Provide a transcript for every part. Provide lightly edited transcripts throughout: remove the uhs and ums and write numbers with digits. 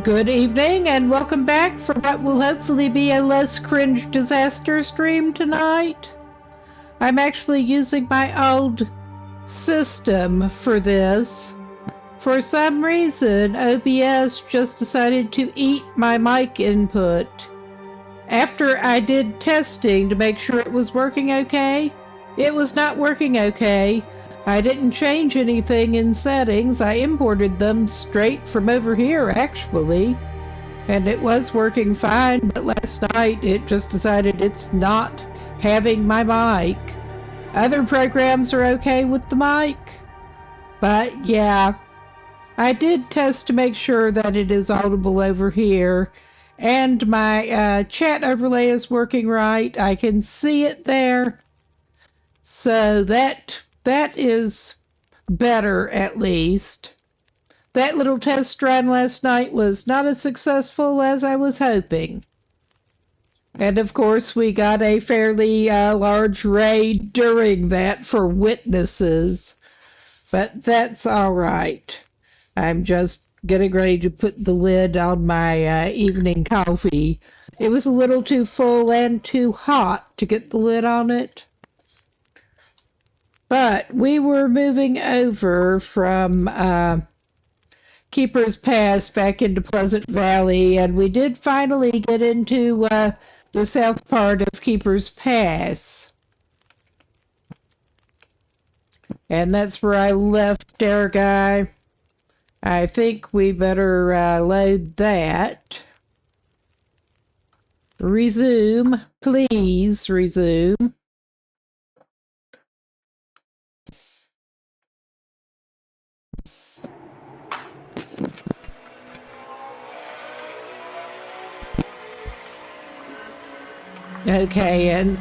Good evening and welcome back for what will hopefully be a less cringe disaster stream tonight. I'm actually using my old system for this. For some reason, OBS just decided to eat my mic input. After I did testing to make sure it was working okay, it was not working okay. I didn't change anything in settings. I imported them straight from over here, actually. And it was working fine, but last night it just decided it's not having my mic. Other programs are okay with the mic. But yeah, I did test to make sure that it is audible over here. And my chat overlay is working right. I can see it there. So that is better, at least. That little test run last night was not as successful as I was hoping. And of course, we got a fairly large raid during that for witnesses. But that's all right. I'm just getting ready to put the lid on my evening coffee. It was a little too full and too hot to get the lid on it. But we were moving over from Keeper's Pass back into Pleasant Valley, and we did finally get into the south part of Keeper's Pass. And that's where I left our guy. I think we better load that. Resume, please resume. Okay, and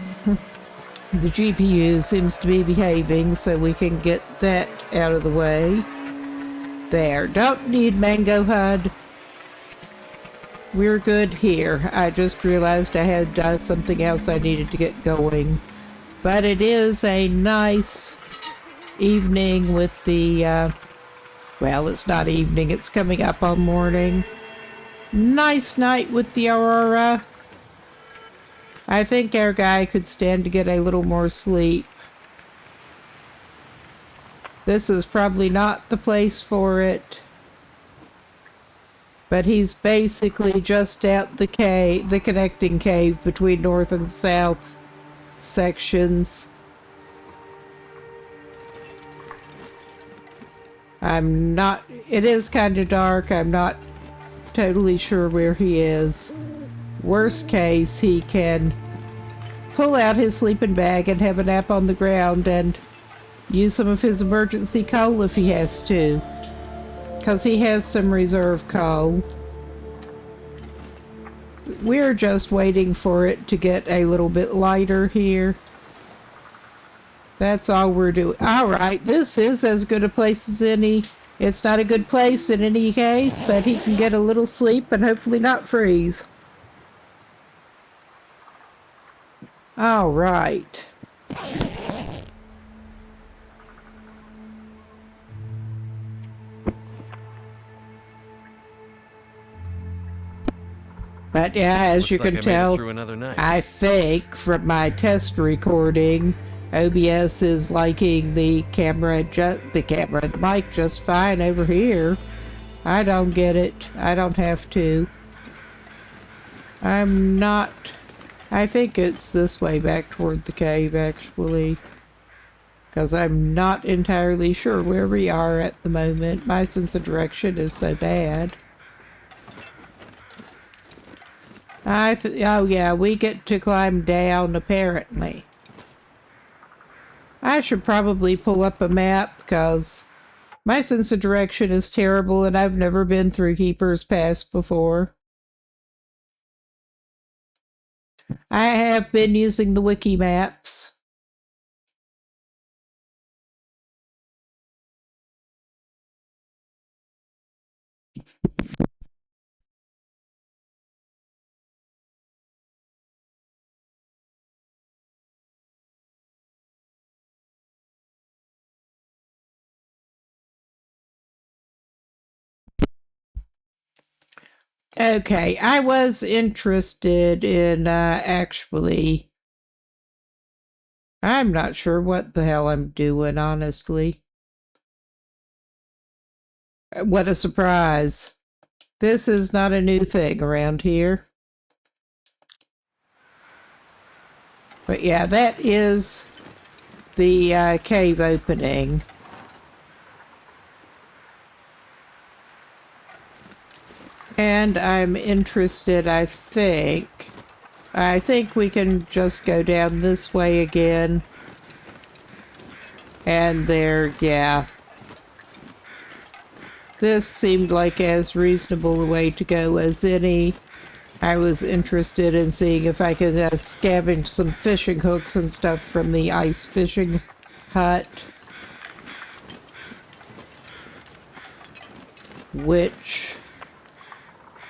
the GPU seems to be behaving, so we can get that out of the way. There, don't need Mango HUD. We're good here. I just realized I had something else I needed to get going. But it is a nice evening with the, well, it's not evening, it's coming up on morning. Nice night with the aurora. I think our guy could stand to get a little more sleep. This is probably not the place for it. But he's basically just out the cave, the connecting cave between north and south sections. It is kind of dark. I'm not totally sure where he is. Worst case, he can pull out his sleeping bag and have a nap on the ground and use some of his emergency coal if he has to. Because he has some reserve coal. We're just waiting for it to get a little bit lighter here. That's all we're doing. Alright, this is as good a place as any. It's not a good place in any case, but he can get a little sleep and hopefully not freeze. All right. But yeah, as you can tell, I think from my test recording, OBS is liking the mic just fine over here. I don't get it. I don't have to. I think it's this way back toward the cave, actually. Because I'm not entirely sure where we are at the moment. My sense of direction is so bad. Oh yeah, we get to climb down, apparently. I should probably pull up a map, because my sense of direction is terrible, and I've never been through Keeper's Pass before. I have been using the wiki maps. Okay, I was interested in actually. I'm not sure what the hell I'm doing, honestly. What a surprise. This is not a new thing around here. But yeah, that is the cave opening. And I'm interested, I think we can just go down this way again. And there, yeah. This seemed like as reasonable a way to go as any. I was interested in seeing if I could scavenge some fishing hooks and stuff from the ice fishing hut. Which,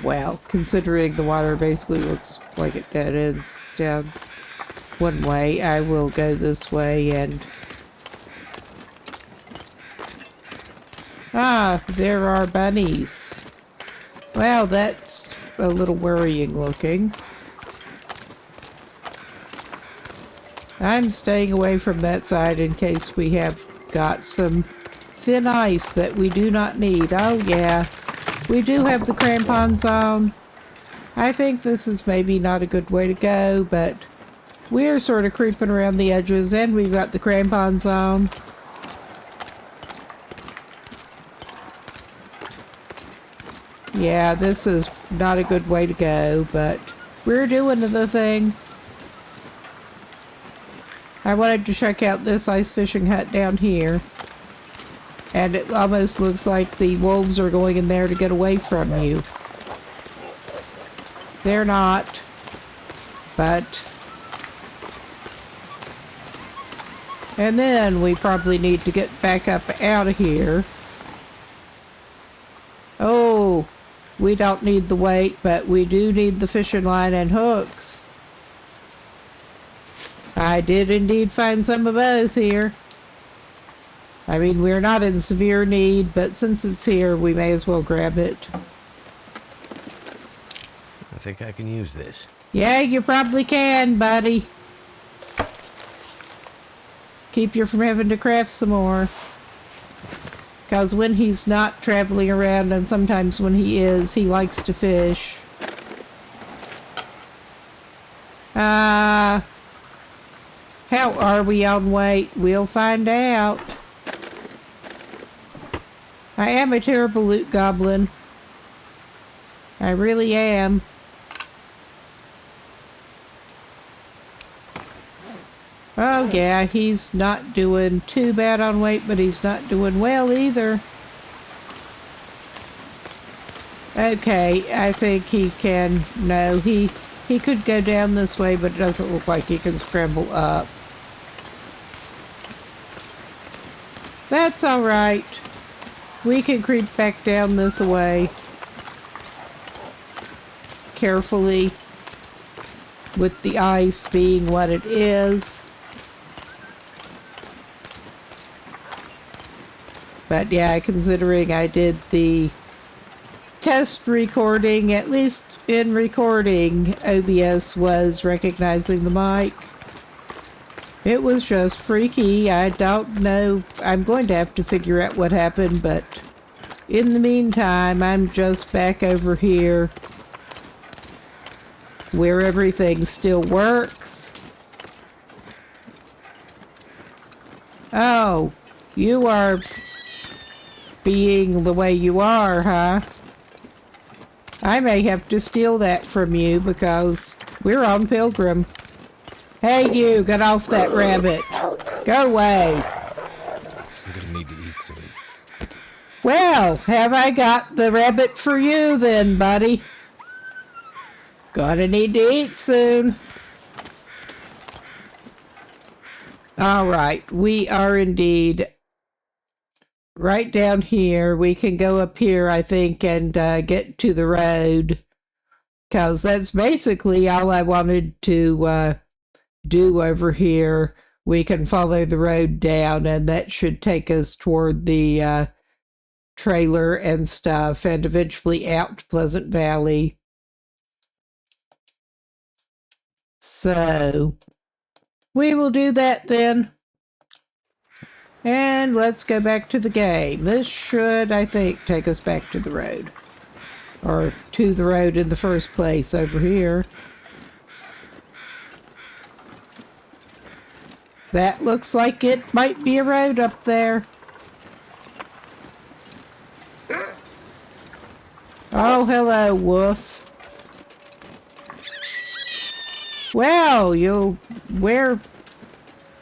well, considering the water basically looks like it dead ends down one way, I will go this way and... Ah, there are bunnies. Well, that's a little worrying looking. I'm staying away from that side in case we have got some thin ice that we do not need. Oh yeah, we do have the crampon zone. I think this is maybe not a good way to go, but we're sort of creeping around the edges and we've got the crampon zone. Yeah, this is not a good way to go, but we're doing the thing. I wanted to check out this ice fishing hut down here. And it almost looks like the wolves are going in there to get away from you. They're not. But... And then we probably need to get back up out of here. Oh, we don't need the weight, but we do need the fishing line and hooks. I did indeed find some of both here. I mean, we're not in severe need, but since it's here, we may as well grab it. I think I can use this. Yeah, you probably can, buddy. Keep you from having to craft some more. Because when he's not traveling around, and sometimes when he is, he likes to fish. How are we on weight? We'll find out. I am a terrible loot goblin. I really am. Oh yeah, he's not doing too bad on weight, but he's not doing well either. Okay, I think he can... No, he could go down this way, but it doesn't look like he can scramble up. That's alright. We can creep back down this way. Carefully. With the ice being what it is. But yeah, considering I did the test recording, at least in recording, OBS was recognizing the mic. It was just freaky. I don't know. I'm going to have to figure out what happened, but in the meantime, I'm just back over here where everything still works. Oh, you are being the way you are, huh? I may have to steal that from you because we're on Pilgrim. Hey you, get off that rabbit. Go away. I'm gonna need to eat soon. Well, have I got the rabbit for you then, buddy? Gonna need to eat soon. Alright, we are indeed right down here. We can go up here, I think, and get to the road. Because that's basically all I wanted to do over here. We can follow the road down, and that should take us toward the trailer and stuff, and eventually out to Pleasant Valley. So we will do that then. And let's go back to the game. This should, I think, take us back to the road. Or to the road in the first place over here. That looks like it might be a road up there. Oh, hello, wolf. Well, where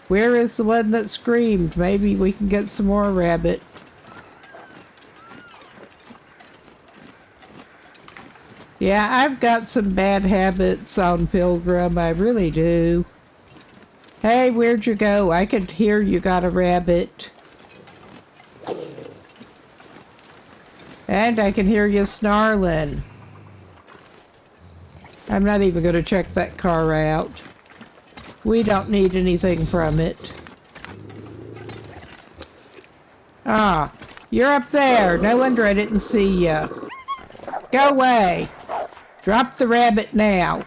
is the one that screamed? Maybe we can get some more rabbit. Yeah, I've got some bad habits on Pilgrim, I really do. Hey, where'd you go? I could hear you got a rabbit. And I can hear you snarling. I'm not even going to check that car out. We don't need anything from it. Ah, you're up there. No wonder I didn't see you. Go away. Drop the rabbit now.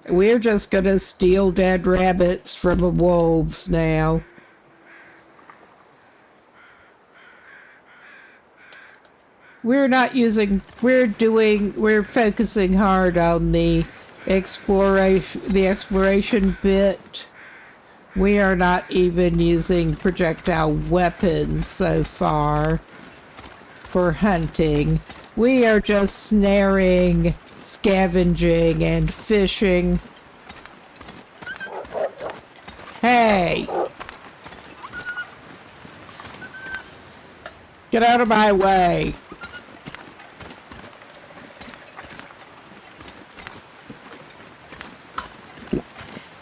We're just going to steal dead rabbits from the wolves now. We're focusing hard on the exploration bit. We are not even using projectile weapons so far for hunting. We are just snaring, scavenging, and fishing. Hey! Get out of my way!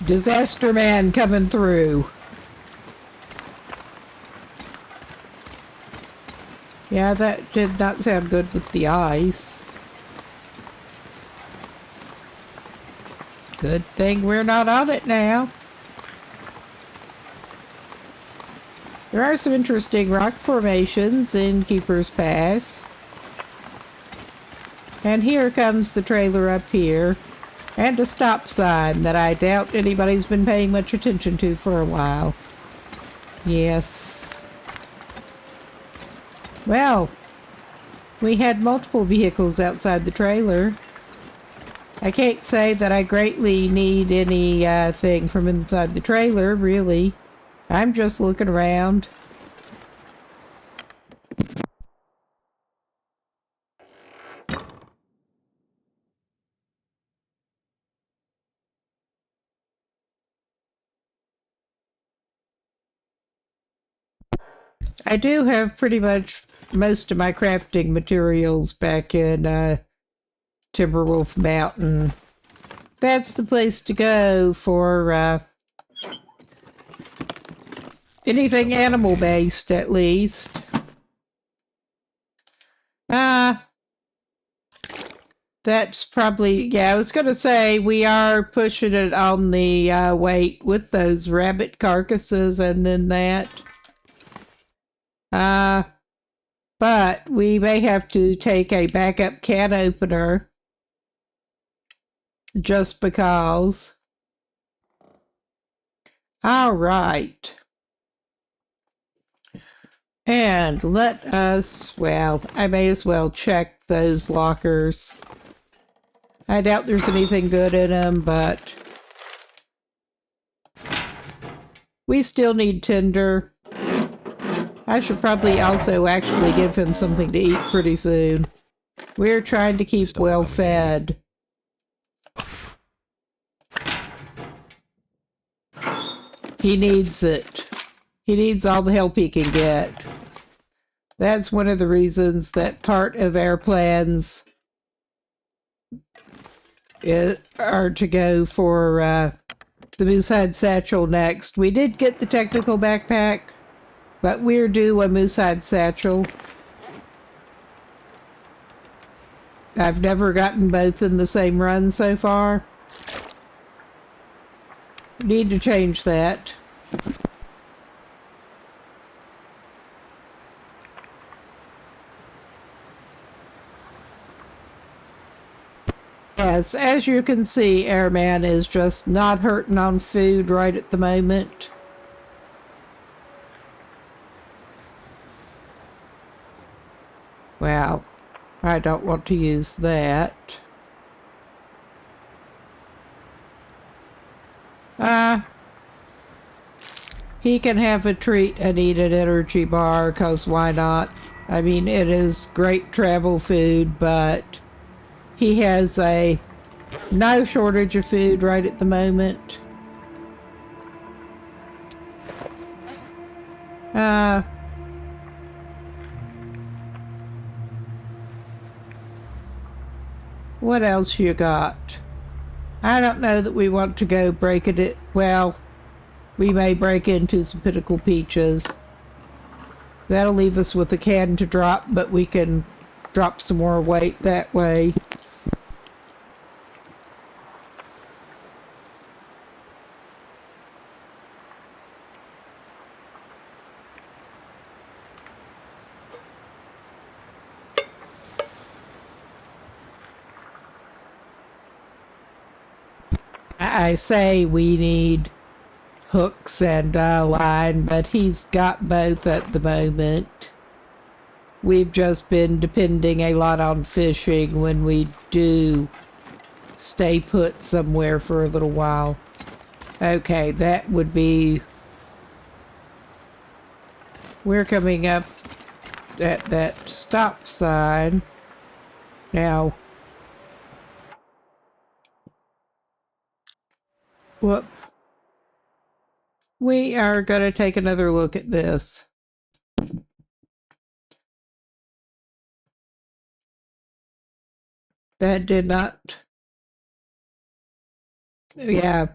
Disaster man coming through. Yeah, that did not sound good with the ice. Good thing we're not on it now. There are some interesting rock formations in Keeper's Pass. And here comes the trailer up here. And a stop sign that I doubt anybody's been paying much attention to for a while. Yes. Well, we had multiple vehicles outside the trailer. I can't say that I greatly need anything from inside the trailer, really. I'm just looking around. I do have pretty much most of my crafting materials back in Timberwolf Mountain. That's the place to go for anything animal-based, at least. That's probably, yeah, I was going to say, we are pushing it on the weight with those rabbit carcasses and then that. But we may have to take a backup can opener just because. All right. And let us, well, I may as well check those lockers. I doubt there's anything good in them, but we still need tinder. I should probably also actually give him something to eat pretty soon. We're trying to keep well fed. He needs it. He needs all the help he can get. That's one of the reasons that part of our plans are to go for the Moosehide Satchel next. We did get the technical backpack, but we're due a Moosehide Satchel. I've never gotten both in the same run so far. Need to change that. Yes, as you can see, Airman is just not hurting on food right at the moment. Well, I don't want to use that. He can have a treat and eat an energy bar, 'cause why not? I mean, it is great travel food, but he has no shortage of food right at the moment. What else you got? I don't know that we want to go breaking it. Well, we may break into some Pinnacle Peaches. That'll leave us with a can to drop, but we can drop some more weight that way. I say we need hooks and line, but he's got both at the moment. We've just been depending a lot on fishing when we do stay put somewhere for a little while. Okay, that would be... We're coming up at that stop sign. Now... Whoop. We are going to take another look at this. That did not... Yeah.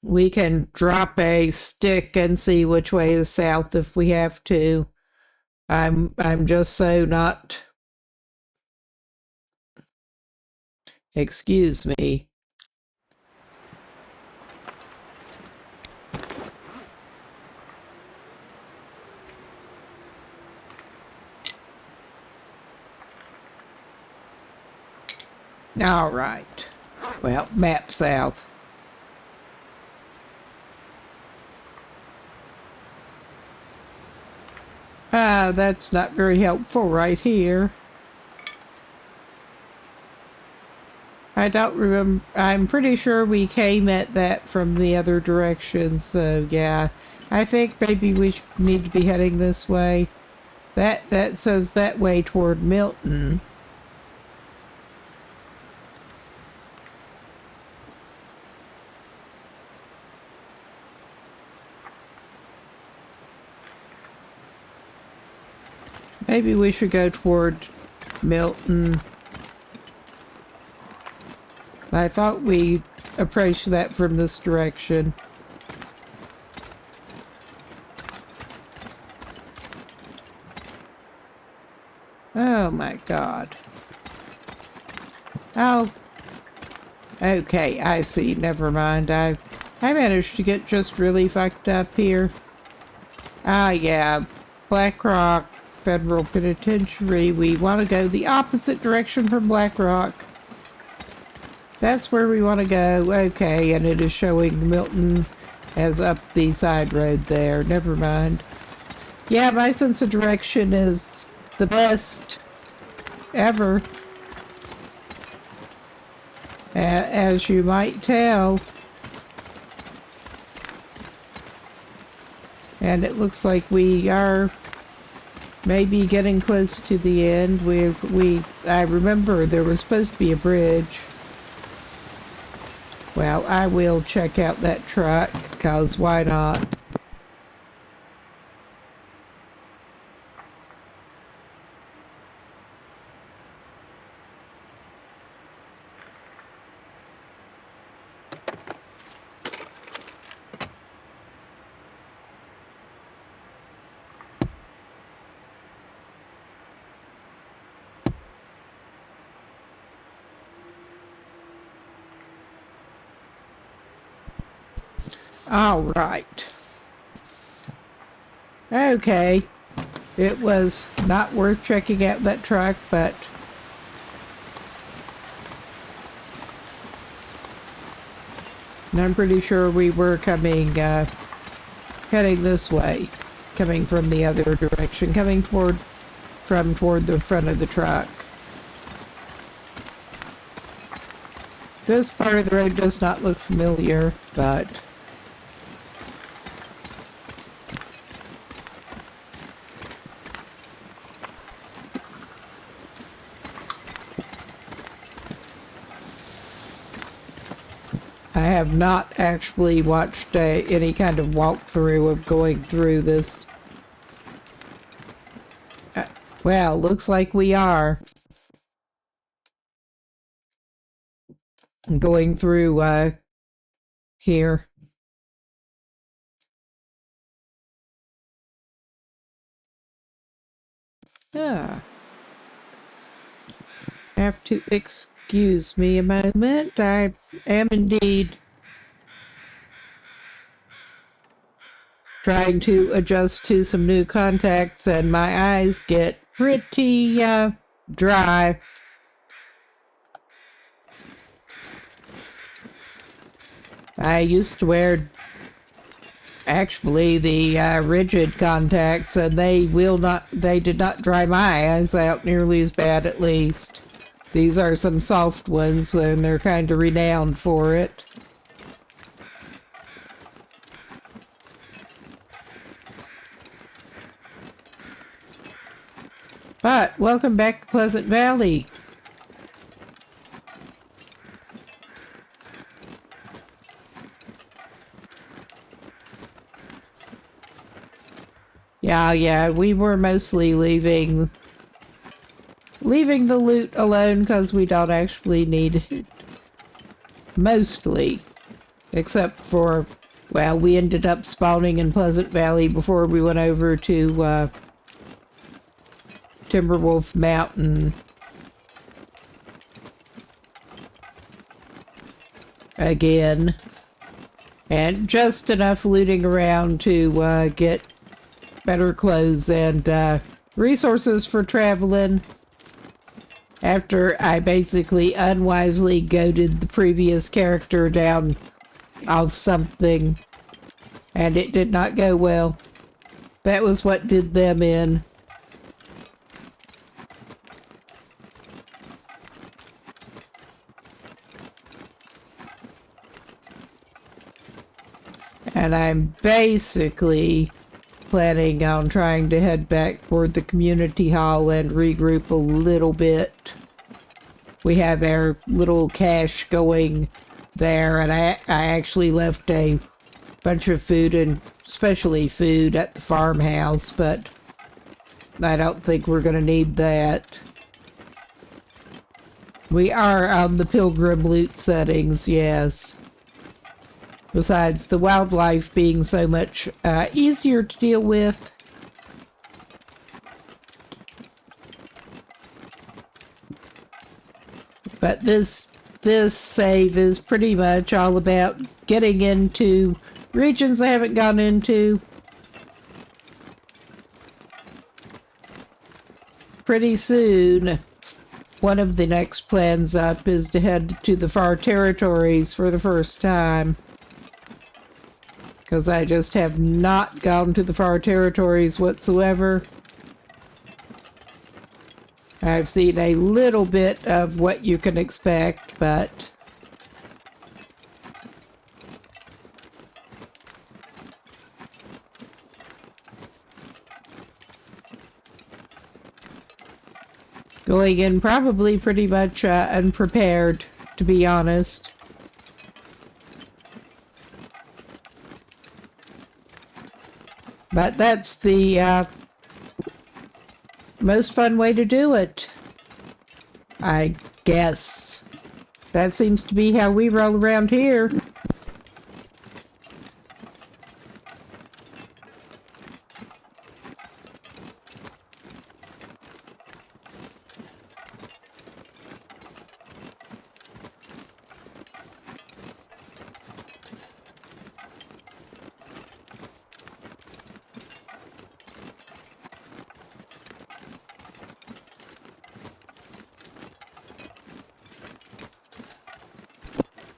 We can drop a stick and see which way is south if we have to. I'm just so not... Excuse me. All right. Well, map south. That's not very helpful right here. I don't remember. I'm pretty sure we came at that from the other direction, so yeah. I think maybe we need to be heading this way. That says that way toward Milton. Maybe we should go toward Milton. I thought we approached that from this direction. Oh my God. Oh. Okay, I see. Never mind. I managed to get just really fucked up here. Ah, yeah. Black Rock Federal Penitentiary. We want to go the opposite direction from Black Rock. That's where we want to go. Okay, and it is showing Milton as up the side road there. Never mind. Yeah, my sense of direction is the best ever. As you might tell. And it looks like we are maybe getting close to the end. I remember there was supposed to be a bridge. Well, I will check out that truck, because why not? All right. Okay. It was not worth checking out that truck, but I'm pretty sure we were heading this way, coming from the other direction, coming toward the front of the truck. This part of the road does not look familiar, but I have not actually watched any kind of walkthrough of going through this. Well, looks like we are going through here. Yeah. Have to excuse me a moment. I am indeed trying to adjust to some new contacts, and my eyes get pretty dry. I used to wear actually the rigid contacts, and they did not dry my eyes out nearly as bad, at least. These are some soft ones, and they're kind of renowned for it. But welcome back to Pleasant Valley. Yeah, we were mostly leaving the loot alone because we don't actually need it. Mostly. Except for, well, we ended up spawning in Pleasant Valley before we went over to Timberwolf Mountain. Again. And just enough looting around to get better clothes and resources for traveling. After I basically unwisely goaded the previous character down off something, and it did not go well. That was what did them in. And I'm basically planning on trying to head back toward the community hall and regroup a little bit. We have our little cache going there, and I actually left a bunch of food, and especially food, at the farmhouse, but I don't think we're going to need that. We are on the Pilgrim loot settings, yes. Besides the wildlife being so much easier to deal with. But this save is pretty much all about getting into regions I haven't gone into. Pretty soon, one of the next plans up is to head to the far territories for the first time. Because I just have not gone to the far territories whatsoever. I've seen a little bit of what you can expect, but going in probably pretty much unprepared, to be honest. But that's the most fun way to do it, I guess. That seems to be how we roll around here.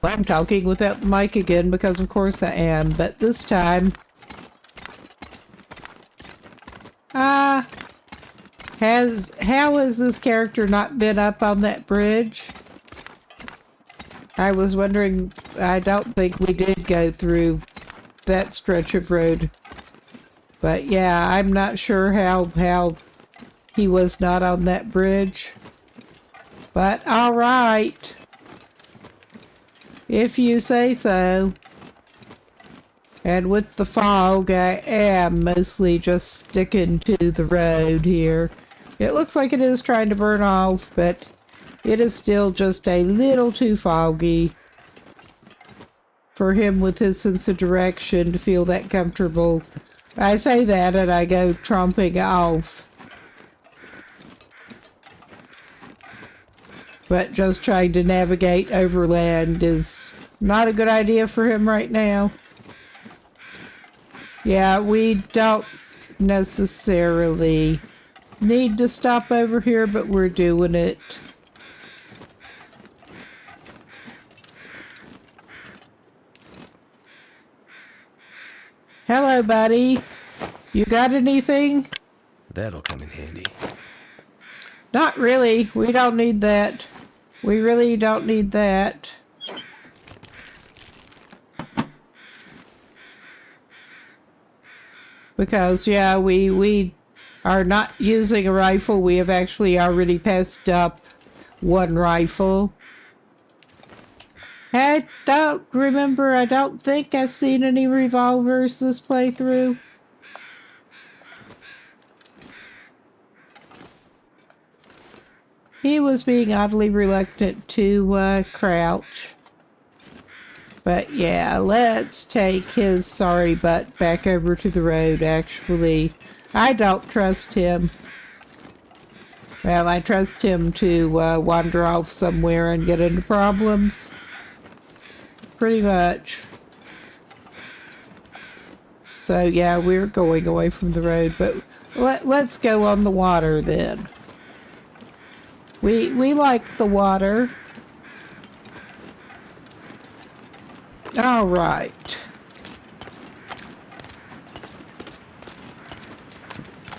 Well, I'm talking without the mic again because of course I am, but this time... how has this character not been up on that bridge? I was wondering, I don't think we did go through that stretch of road. But yeah, I'm not sure how he was not on that bridge. But alright. If you say so. And with the fog, I am mostly just sticking to the road here. It looks like it is trying to burn off, but it is still just a little too foggy for him with his sense of direction to feel that comfortable. I say that and I go tromping off. But just trying to navigate overland is not a good idea for him right now. Yeah, we don't necessarily need to stop over here, but we're doing it. Hello, buddy. You got anything? That'll come in handy. Not really. We don't need that. We really don't need that. Because, yeah, we are not using a rifle. We have actually already passed up one rifle. I don't remember. I don't think I've seen any revolvers this playthrough. He was being oddly reluctant to crouch. But yeah, let's take his sorry butt back over to the road, actually. I don't trust him. Well, I trust him to wander off somewhere and get into problems. Pretty much. So yeah, we're going away from the road, but let's go on the water then. We like the water. All right.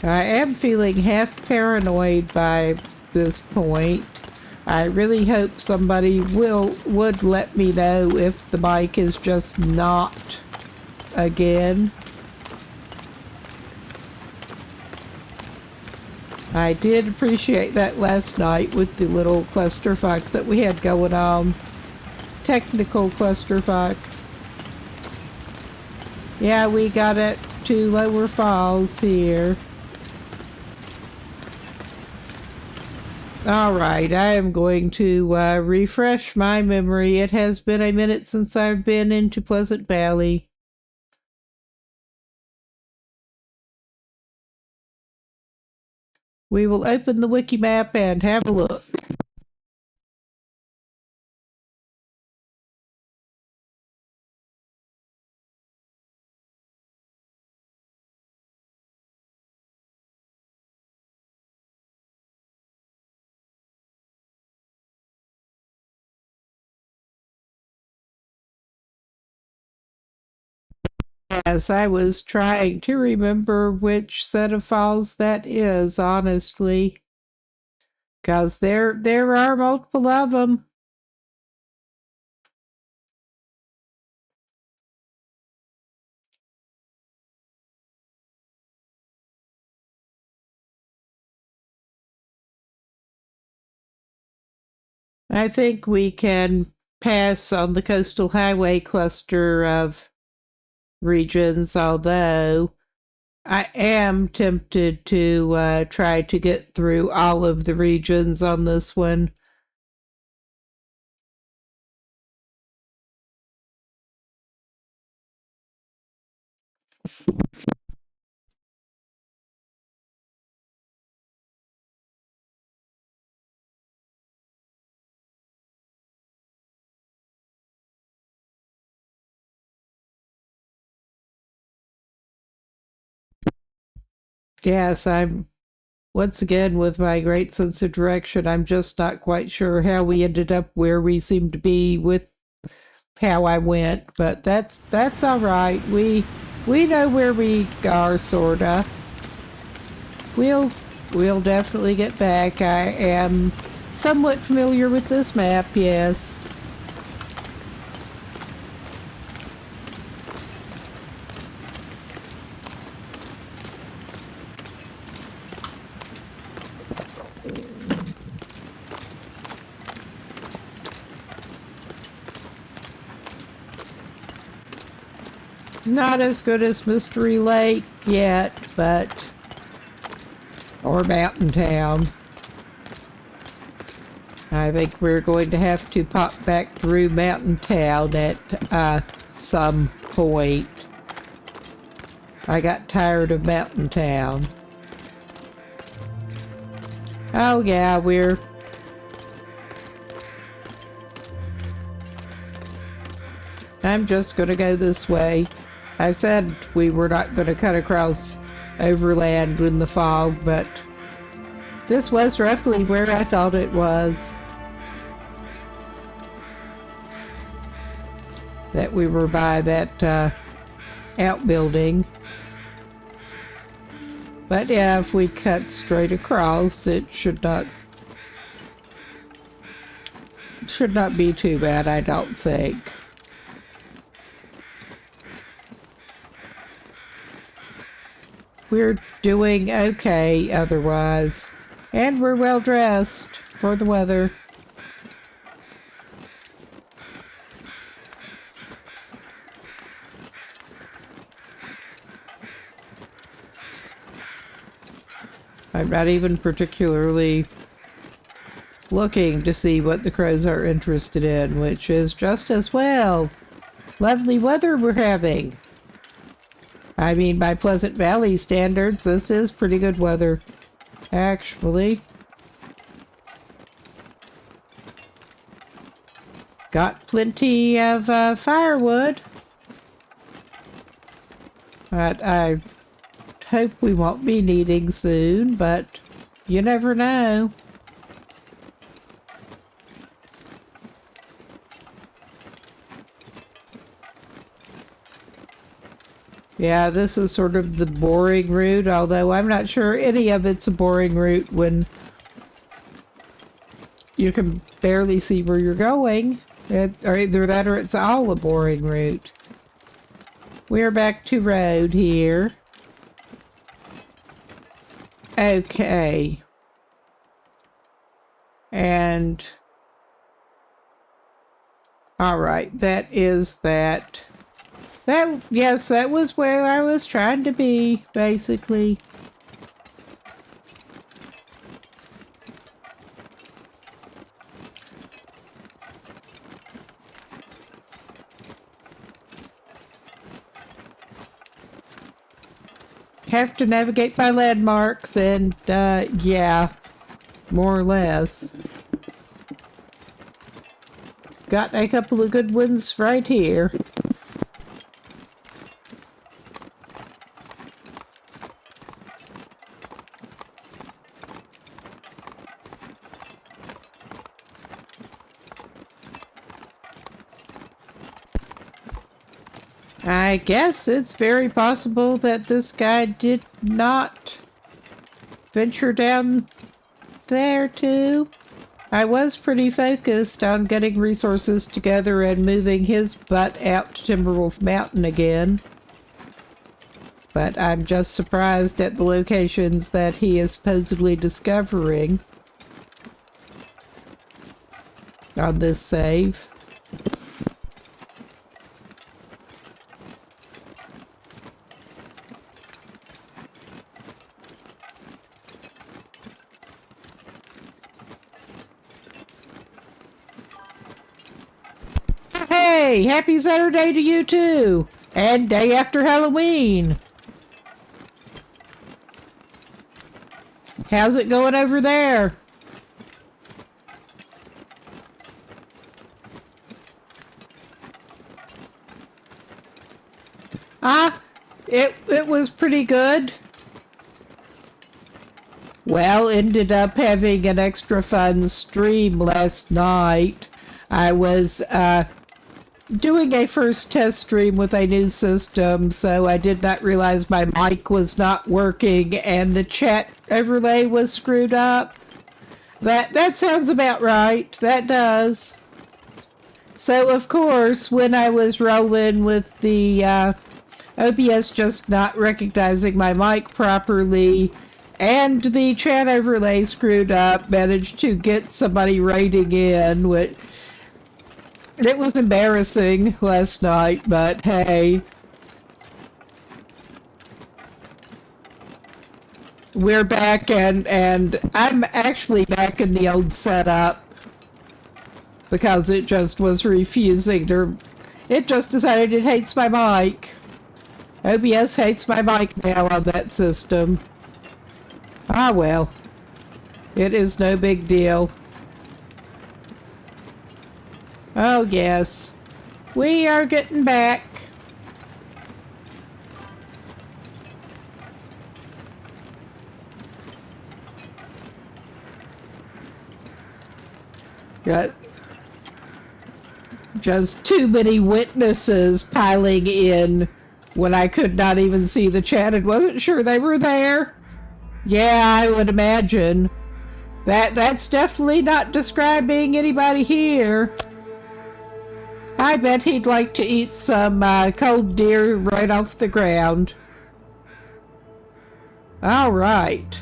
I am feeling half paranoid by this point. I really hope somebody would let me know if the bike is just not again. I did appreciate that last night with the little clusterfuck that we had going on. Technical clusterfuck. Yeah, we got it to Lower Falls here. Alright, I am going to refresh my memory. It has been a minute since I've been into Pleasant Valley. We will open the wiki map and have a look. As I was trying to remember which set of falls that is, honestly. Because there are multiple of them. I think we can pass on the coastal highway cluster of regions, although I am tempted to try to get through all of the regions on this one. Yes, I'm once again with my great sense of direction. I'm just not quite sure how we ended up where we seem to be with how I went, but that's all right. We know where we are, sorta. We'll definitely get back. I am somewhat familiar with this map, yes. Not as good as Mystery Lake yet, but... or Mountain Town. I think we're going to have to pop back through Mountain Town at some point. I got tired of Mountain Town. Oh yeah, I'm just gonna go this way. I said we were not gonna cut across overland in the fog, but this was roughly where I thought it was. That we were by that outbuilding. But yeah, if we cut straight across, it should not be too bad, I don't think. We're doing okay otherwise. And we're well dressed for the weather. I'm not even particularly looking to see what the crows are interested in, which is just as well. Lovely weather we're having. I mean, by Pleasant Valley standards, this is pretty good weather, actually. Got plenty of firewood. But I hope we won't be needing soon, but you never know. Yeah, this is sort of the boring route, although I'm not sure any of it's a boring route when you can barely see where you're going. Or either that or it's all a boring route. We're back to road here. Okay. And... alright, that is that. Yes, that was where I was trying to be, basically. Have to navigate by landmarks and, yeah, more or less. Got a couple of good ones right here. I guess it's very possible that this guy did not venture down there too. I was pretty focused on getting resources together and moving his butt out to Timberwolf Mountain again. But I'm just surprised at the locations that he is supposedly discovering on this save. Hey, happy Saturday to you too! And day after Halloween! How's it going over there? It was pretty good. Well, ended up having an extra fun stream last night. I was, doing a first test stream with a new system, so I did not realize my mic was not working and the chat overlay was screwed up. That sounds about right. That does. So, of course, when I was rolling with the OBS just not recognizing my mic properly and the chat overlay screwed up, managed to get somebody rating in, which it was embarrassing last night, but hey. We're back, and I'm actually back in the old setup because it just was refusing to... It just decided it hates my mic. OBS hates my mic now on that system. Ah, well. It is no big deal. Oh, yes. We are getting back. Just too many witnesses piling in when I could not even see the chat and wasn't sure they were there. Yeah, I would imagine. That's definitely not describing anybody here. I bet he'd like to eat some cold deer right off the ground. All right.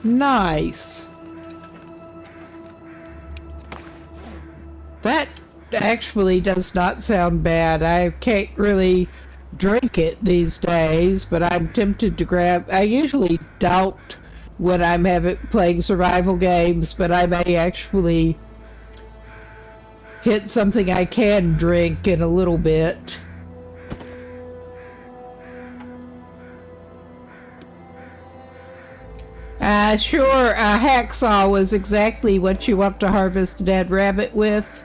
Nice. That actually does not sound bad. I can't really drink it these days, but I'm tempted to grab... I usually don't when I'm playing survival games, but I may actually hit something I can drink in a little bit. Sure, a hacksaw was exactly what you want to harvest a dead rabbit with.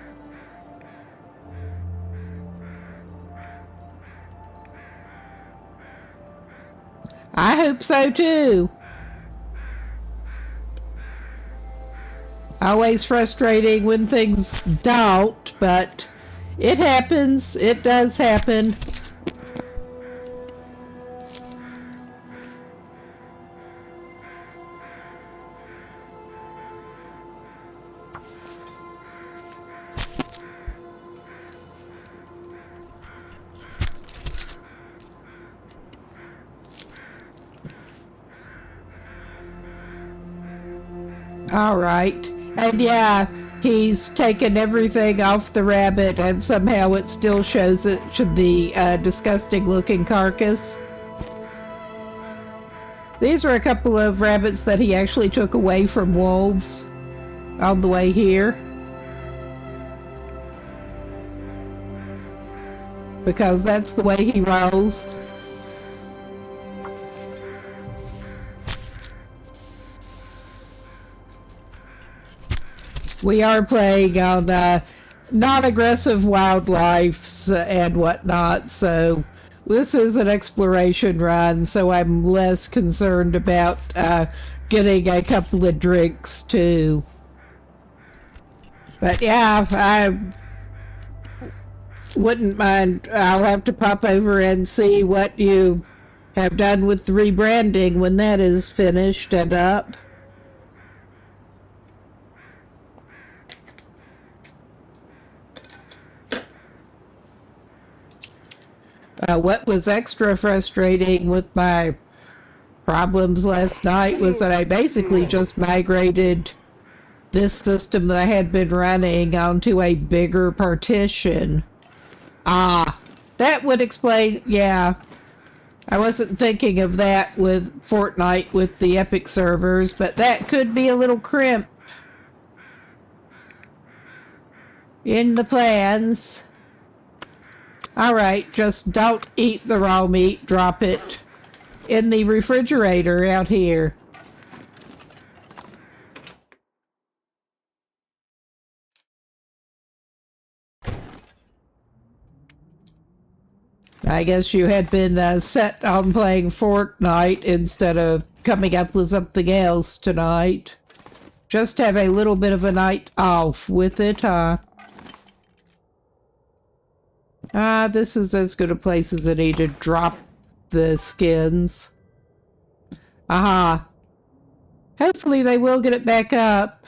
I hope so too. Always frustrating when things don't, but it happens. It does happen. All right. And yeah, he's taken everything off the rabbit and somehow it still shows it the disgusting looking carcass. These are a couple of rabbits that he actually took away from wolves on the way here. Because that's the way he rolls. We are playing on non-aggressive wildlife and whatnot, so this is an exploration run, so I'm less concerned about getting a couple of drinks too. But yeah, I wouldn't mind. I'll have to pop over and see what you have done with the rebranding when that is finished and up. What was extra frustrating with my problems last night was that I basically just migrated this system that I had been running onto a bigger partition. Ah, that would explain, yeah. I wasn't thinking of that with Fortnite with the Epic servers, but that could be a little crimp in the plans. Alright, just don't eat the raw meat, drop it in the refrigerator out here. I guess you had been set on playing Fortnite instead of coming up with something else tonight. Just have a little bit of a night off with it, huh? This is as good a place as any to drop the skins. Aha. Hopefully they will get it back up.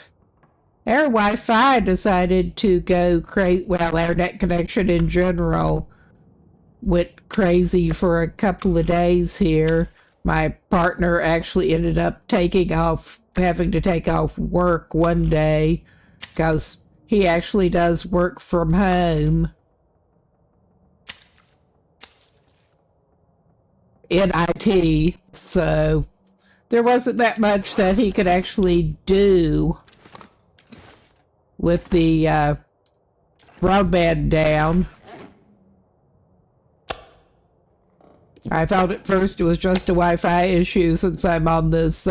Our Wi-Fi decided to go crazy. Well, our net connection in general went crazy for a couple of days here. My partner actually ended up having to take off work one day because he actually does work from home in IT, so there wasn't that much that he could actually do with the broadband down. I thought at first it was just a Wi-Fi issue since I'm on this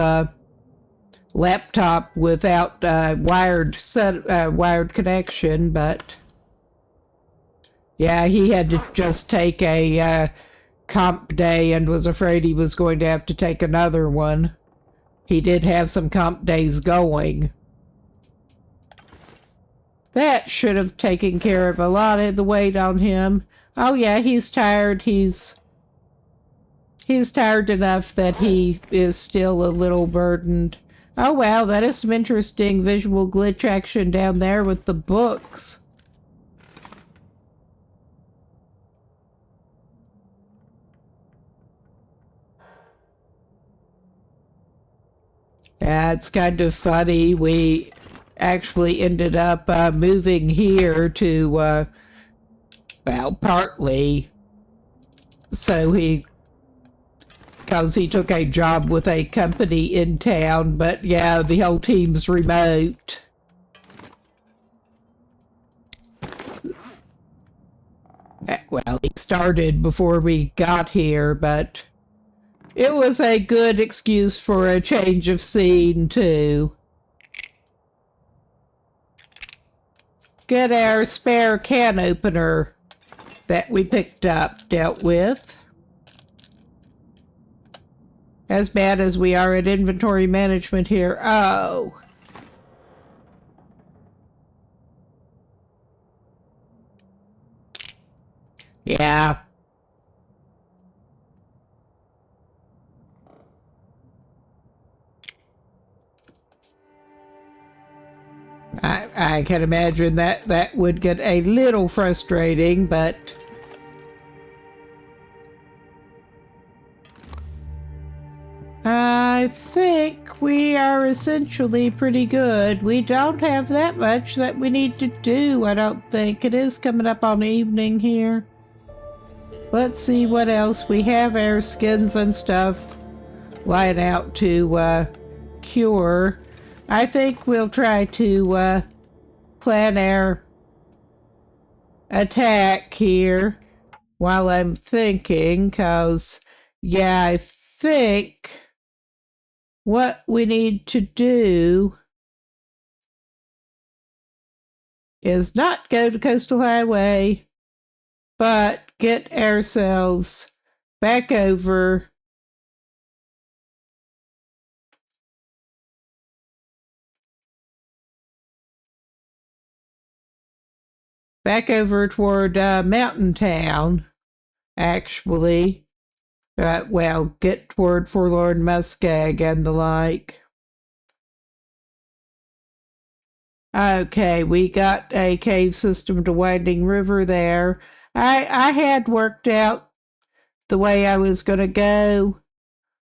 laptop without wired connection, but yeah, he had to just take a comp day and was afraid he was going to have to take another one. He did have some comp days going. That should have taken care of a lot of the weight on him. Oh yeah, he's tired. He's tired enough that he is still a little burdened. Oh wow, that is some interesting visual glitch action down there with the books. Yeah, it's kind of funny. We actually ended up moving here to, well, partly so because he took a job with a company in town, but yeah, the whole team's remote. Well, he started before we got here, but it was a good excuse for a change of scene, too. Get our spare can opener that we picked up dealt with. As bad as we are at inventory management here. Oh. Yeah. I can imagine that would get a little frustrating, but I think we are essentially pretty good. We don't have that much that we need to do, I don't think. It is coming up on evening here. Let's see what else. We have our skins and stuff lying out to cure. I think we'll try to plan our attack here while I'm thinking, because, yeah, I think what we need to do is not go to Coastal Highway, but get ourselves back over toward Mountain Town, actually. Well, get toward Forlorn Muskeg and the like. Okay, we got a cave system to Winding River there. I had worked out the way I was going to go,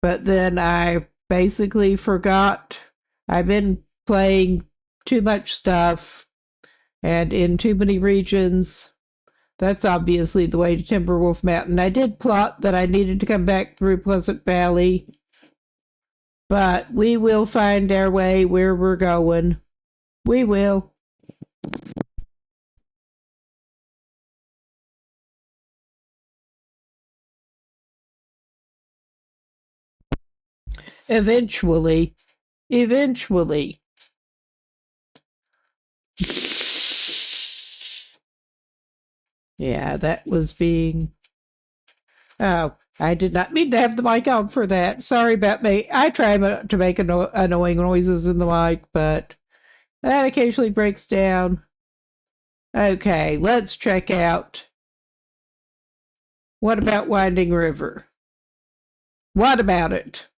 but then I basically forgot. I've been playing too much stuff and in too many regions. That's obviously the way to Timberwolf Mountain. I did plot that I needed to come back through Pleasant Valley, but we will find our way where we're going. We will. Eventually. Eventually. Yeah, that was being... Oh, I did not mean to have the mic on for that. Sorry about me. I try to make annoying noises in the mic, but that occasionally breaks down. Okay, let's check out What about Winding River? What about it?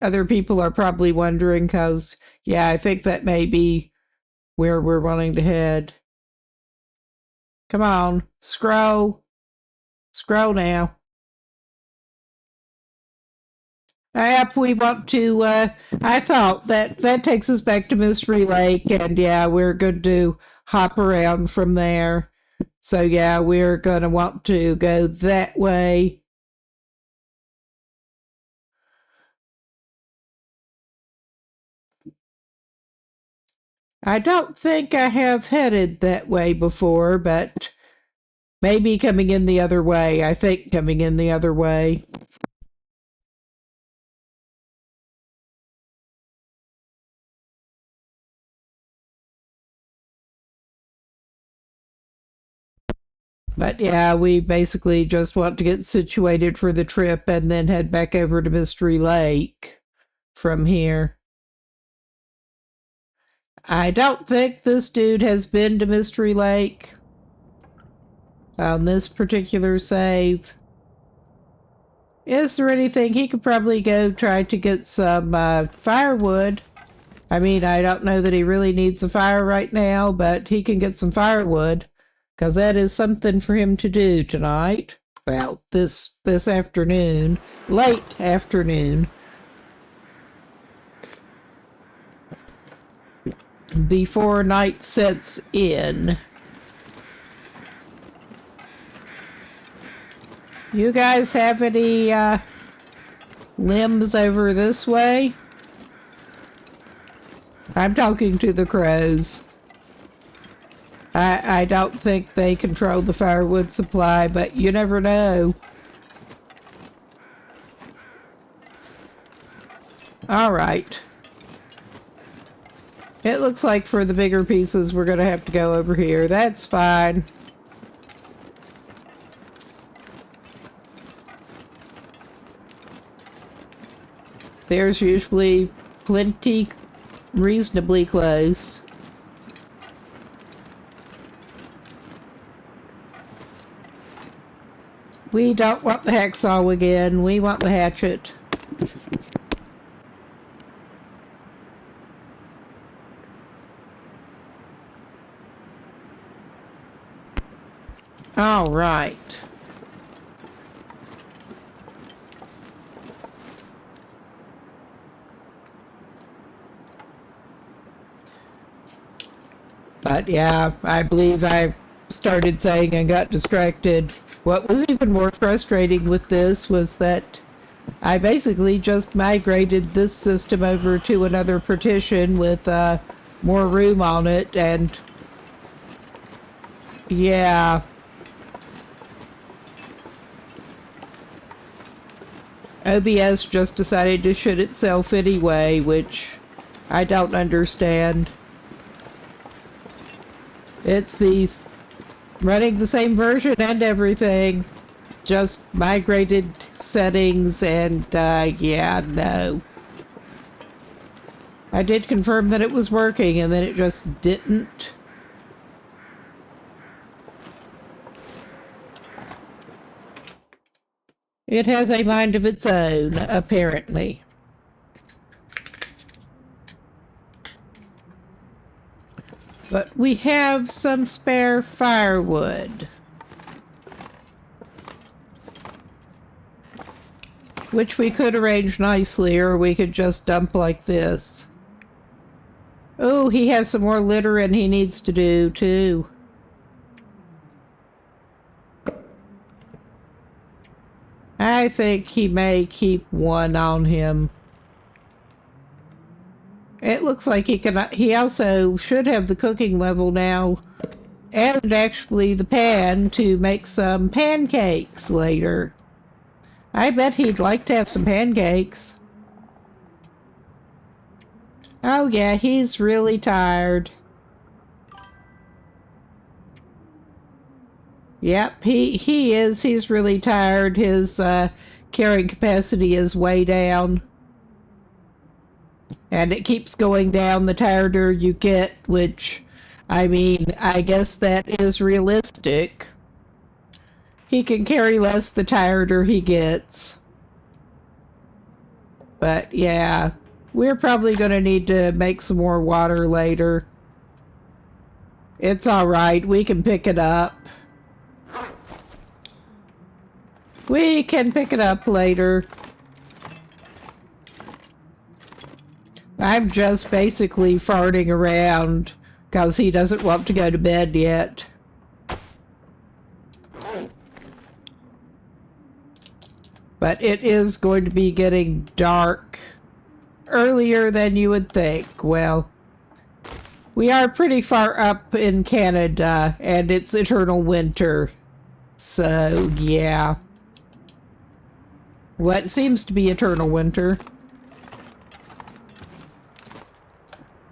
Other people are probably wondering because, yeah, I think that may be where we're wanting to head. Come on, scroll. Scroll now. Yep, we want to, I thought that takes us back to Mystery Lake, and yeah, we're good to hop around from there. So yeah, we're gonna want to go that way. I don't think I have headed that way before, but maybe coming in the other way. I think coming in the other way. But yeah, we basically just want to get situated for the trip and then head back over to Mystery Lake from here. I don't think this dude has been to Mystery Lake on this particular save. Is there anything he could probably go try to get some firewood? I mean, I don't know that he really needs a fire right now, but he can get some firewood, because that is something for him to do tonight. Well, this afternoon, late afternoon, before night sets in. You guys have any limbs over this way? I'm talking to the crows. I don't think they control the firewood supply, but you never know. All right. It looks like for the bigger pieces, we're going to have to go over here. That's fine. There's usually plenty reasonably close. We don't want the hacksaw again. We want the hatchet. All right. But yeah, I believe I started saying and got distracted. What was even more frustrating with this was that I basically just migrated this system over to another partition with more room on it, and yeah. OBS just decided to shit itself anyway, which I don't understand. It's these running the same version and everything, just migrated settings, and yeah, no. I did confirm that it was working, and then it just didn't. It has a mind of its own, apparently. But we have some spare firewood, which we could arrange nicely, or we could just dump like this. Oh, he has some more littering he needs to do, too. I think he may keep one on him. It looks like he also should have the cooking level now, and actually the pan to make some pancakes later. I bet he'd like to have some pancakes. Oh yeah, he's really tired. Yep, he is. He's really tired. His carrying capacity is way down. And it keeps going down the tireder you get, which I mean, I guess that is realistic. He can carry less the tireder he gets. But yeah, we're probably going to need to make some more water later. It's alright, we can pick it up. We can pick it up later. I'm just basically farting around because he doesn't want to go to bed yet. But it is going to be getting dark earlier than you would think. Well, we are pretty far up in Canada and it's eternal winter. So, yeah. What seems to be eternal winter.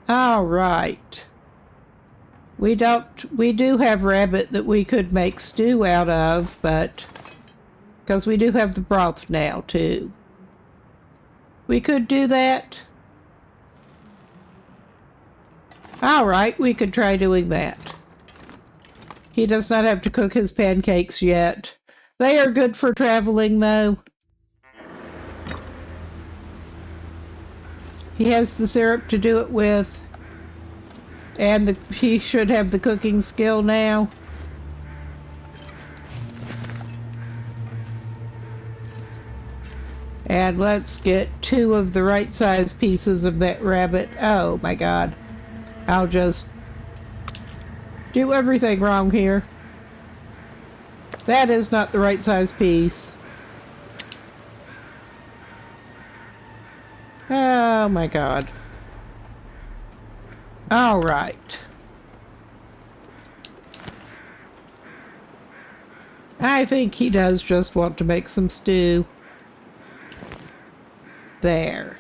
All right. We do have rabbit that we could make stew out of, but because we do have the broth now too. We could do that. All right, we could try doing that. He does not have to cook his pancakes yet. They are good for traveling though. He has the syrup to do it with. And he should have the cooking skill now. And let's get 2 of the right size pieces of that rabbit. Oh my god. I'll just do everything wrong here. That is not the right size piece. Oh my god. All right. I think he does just want to make some stew. There.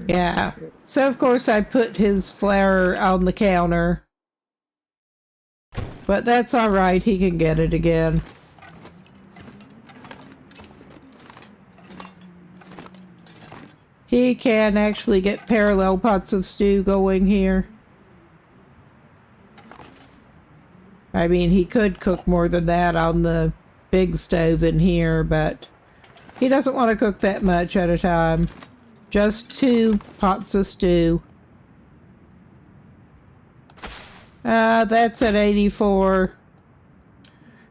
Yeah. So of course I put his flour on the counter. But that's all right, he can get it again. He can actually get parallel pots of stew going here. I mean, he could cook more than that on the big stove in here, but he doesn't want to cook that much at a time. Just 2 pots of stew. That's at 84.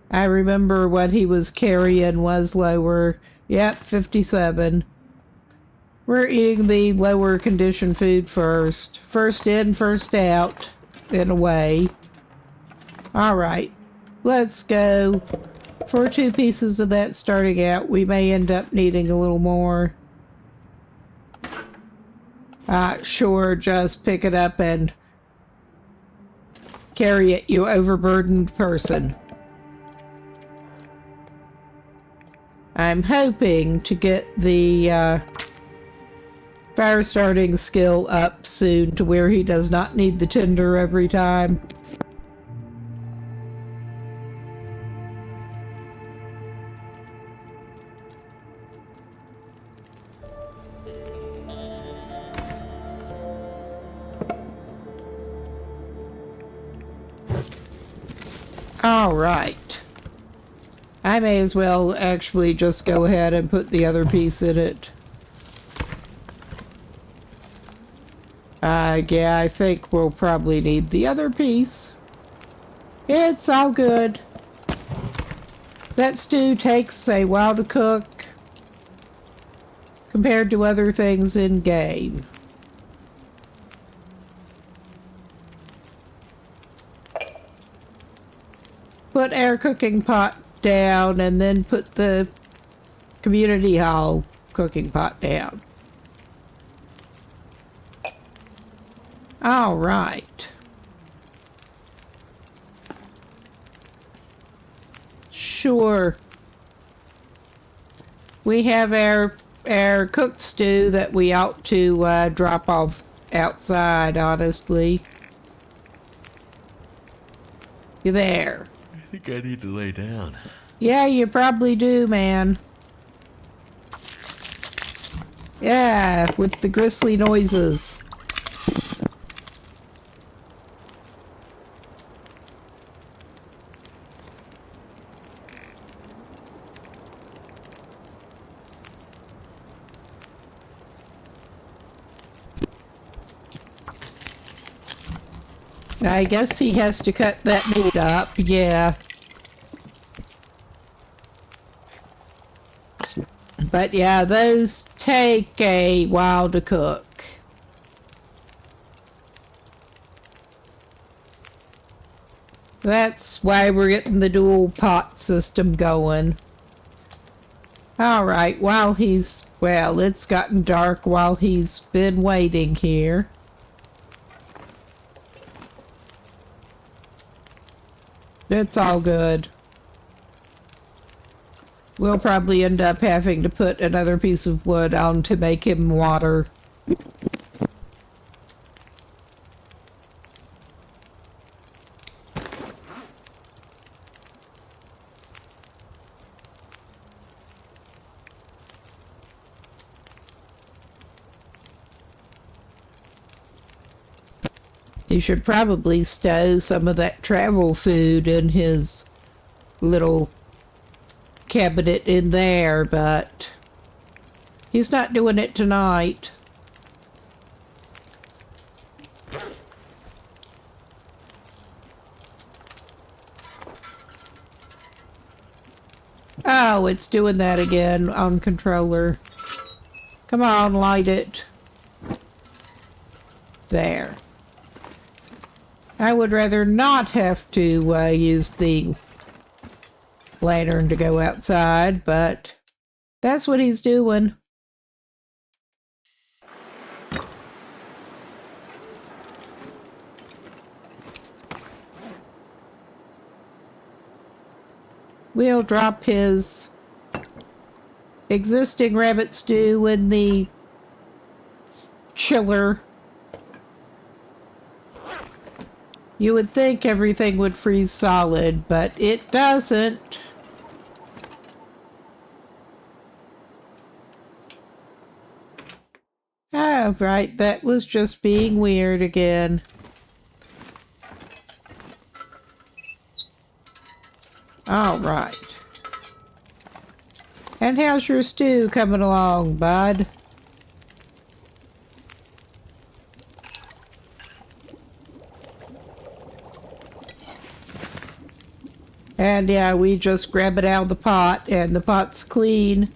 I remember what he was carrying was lower. Yep, 57. We're eating the lower condition food first. First in, first out, in a way. Alright, let's go. For 2 pieces of that starting out, we may end up needing a little more. Sure, just pick it up and carry it, you overburdened person. I'm hoping to get the fire starting skill up soon to where he does not need the tinder every time. All right. I may as well actually just go ahead and put the other piece in it. Yeah, I think we'll probably need the other piece. It's all good. That stew takes a while to cook compared to other things in game. Put our cooking pot down and then put the community hall cooking pot down. All right. Sure. We have our cooked stew that we ought to drop off outside, honestly. You there? I think I need to lay down. Yeah, you probably do, man. Yeah, with the grisly noises. I guess he has to cut that meat up, yeah. But yeah, those take a while to cook. That's why we're getting the dual pot system going. Alright, while he's... well, it's gotten dark while he's been waiting here. It's all good. We'll probably end up having to put another piece of wood on to make him water. He should probably stow some of that travel food in his little cabinet in there, but he's not doing it tonight. Oh, it's doing that again on controller. Come on, light it. There. I would rather not have to use the lantern to go outside, but that's what he's doing. We'll drop his existing rabbit stew in the chiller. You would think everything would freeze solid, but it doesn't. Oh, right, that was just being weird again. All right. And how's your stew coming along, bud? And yeah, we just grab it out of the pot, and the pot's clean.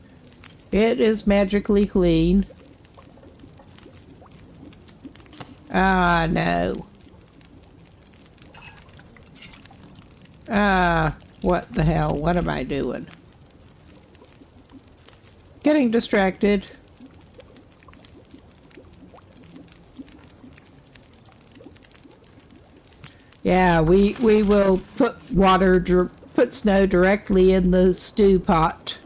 It is magically clean. Ah, no. Ah, what the hell? What am I doing? Getting distracted. Yeah, we will put put snow directly in the stew pot.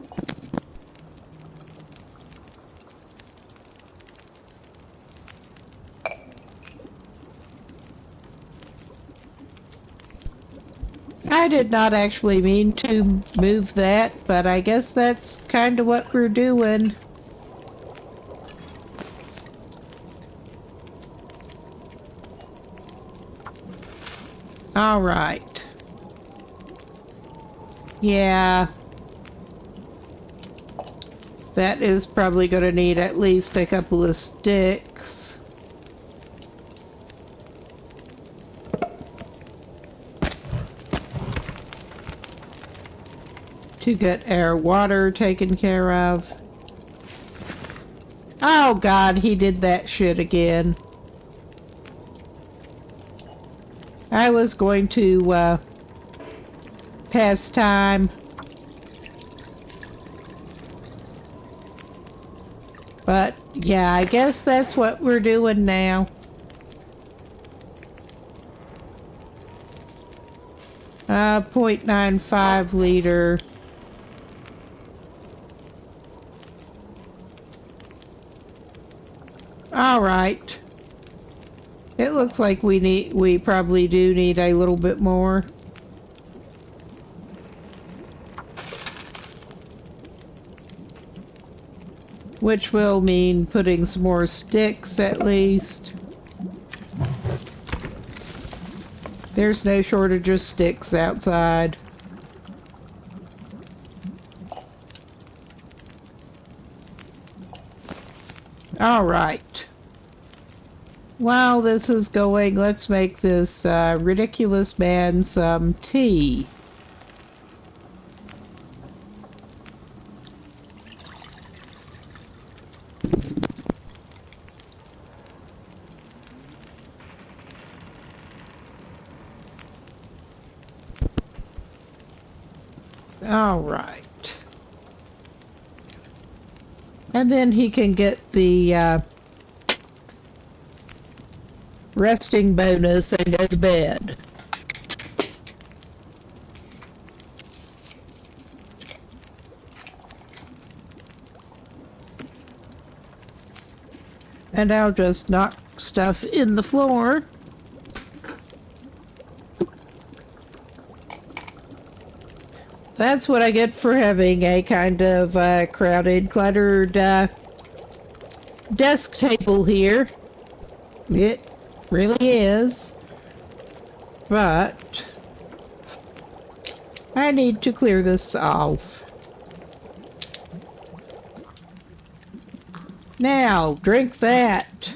I did not actually mean to move that, but I guess that's kind of what we're doing. All right. Yeah. That is probably going to need at least a couple of sticks. To get our water taken care of. Oh God, he did that shit again. I was going to pass time. But yeah, I guess that's what we're doing now. Uh, 0.95 liter. All right. It looks like we probably do need a little bit more. Which will mean putting some more sticks at least. There's no shortage of sticks outside. All right. While this is going, let's make this ridiculous man some tea. All right. And then he can get the resting bonus and go to bed. And I'll just knock stuff in the floor. That's what I get for having a kind of crowded, cluttered desk table here. It really is. But I need to clear this off. Now, drink that.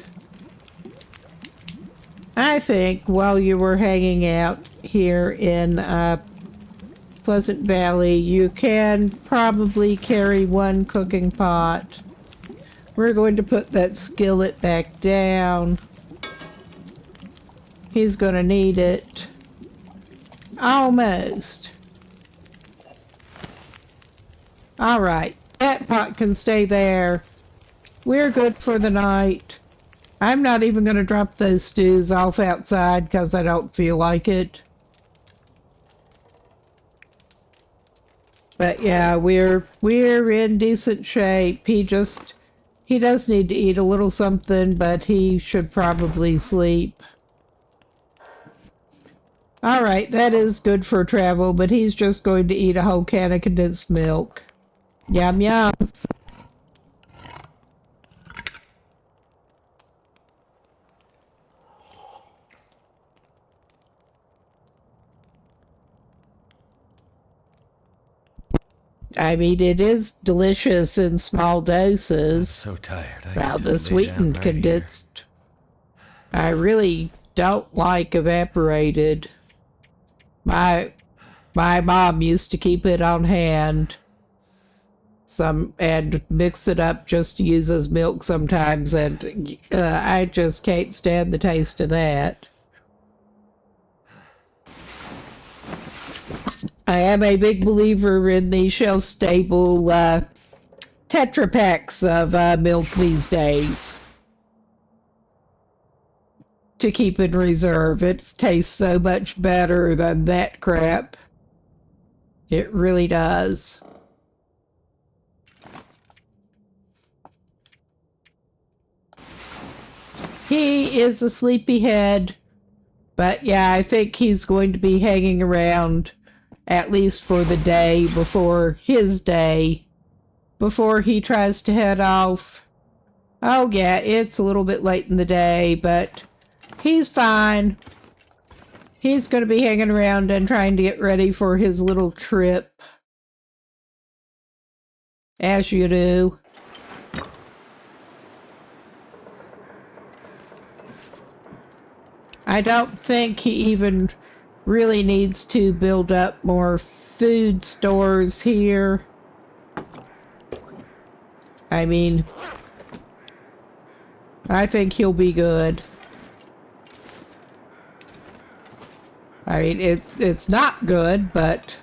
I think while you were hanging out here in Pleasant Valley, you can probably carry one cooking pot. We're going to put that skillet back down. He's going to need it. Almost. Alright, that pot can stay there. We're good for the night. I'm not even going to drop those stews off outside because I don't feel like it. But yeah, we're in decent shape. He does need to eat a little something, but he should probably sleep. Alright, that is good for travel, but he's just going to eat a whole can of condensed milk. Yum yum. I mean, it is delicious in small doses. So tired. Well, the sweetened condensed. I really don't like evaporated. My mom used to keep it on hand. And mix it up just to use as milk sometimes, and I just can't stand the taste of that. I am a big believer in the shelf-stable Tetra Packs of milk these days. To keep in reserve. It tastes so much better than that crap. It really does. He is a sleepyhead, but yeah, I think he's going to be hanging around at least for the day before his day, before he tries to head off. Oh yeah, it's a little bit late in the day, but he's fine. He's going to be hanging around and trying to get ready for his little trip. As you do. I don't think he even really needs to build up more food stores here. I mean, I think he'll be good. I mean, it's not good, but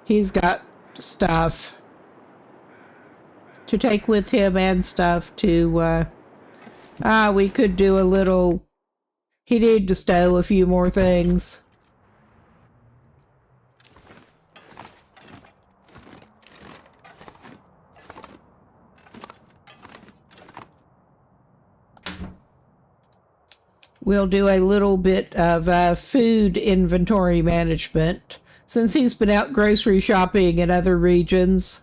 he's got stuff to take with him and stuff to, we could do a little, he needed to stow a few more things. We'll do a little bit of food inventory management, since he's been out grocery shopping in other regions.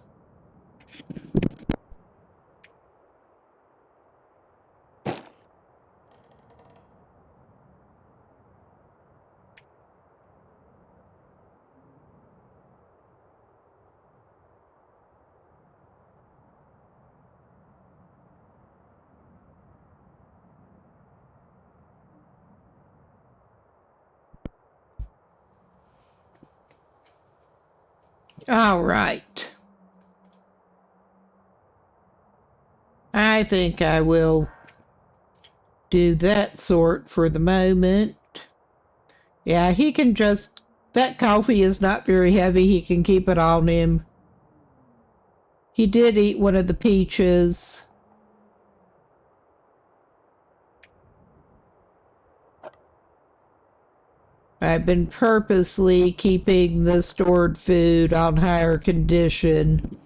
All right. I think I will do that sort for the moment. Yeah, he can just... That coffee is not very heavy. He can keep it on him. He did eat one of the peaches. I've been purposely keeping the stored food on higher condition.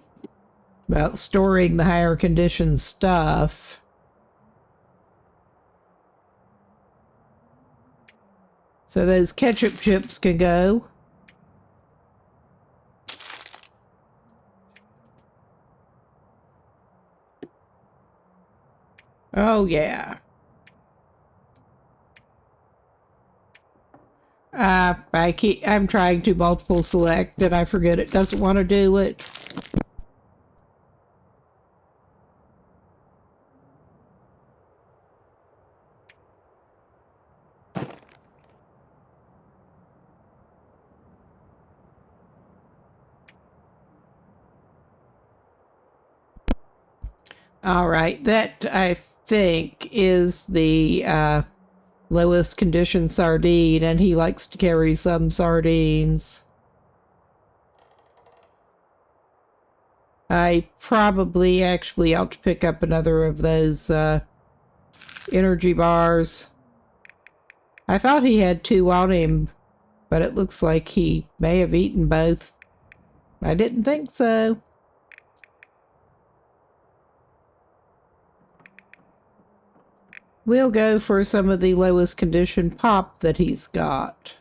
Well, storing the higher condition stuff. So those ketchup chips can go. Oh, yeah. I'm trying to multiple select and I forget it doesn't want to do it. All right, that I think is the lowest condition sardine, and he likes to carry some sardines. I probably actually ought to pick up another of those energy bars. I thought he had 2 on him, but it looks like he may have eaten both. I didn't think so. We'll go for some of the lowest condition pop that he's got.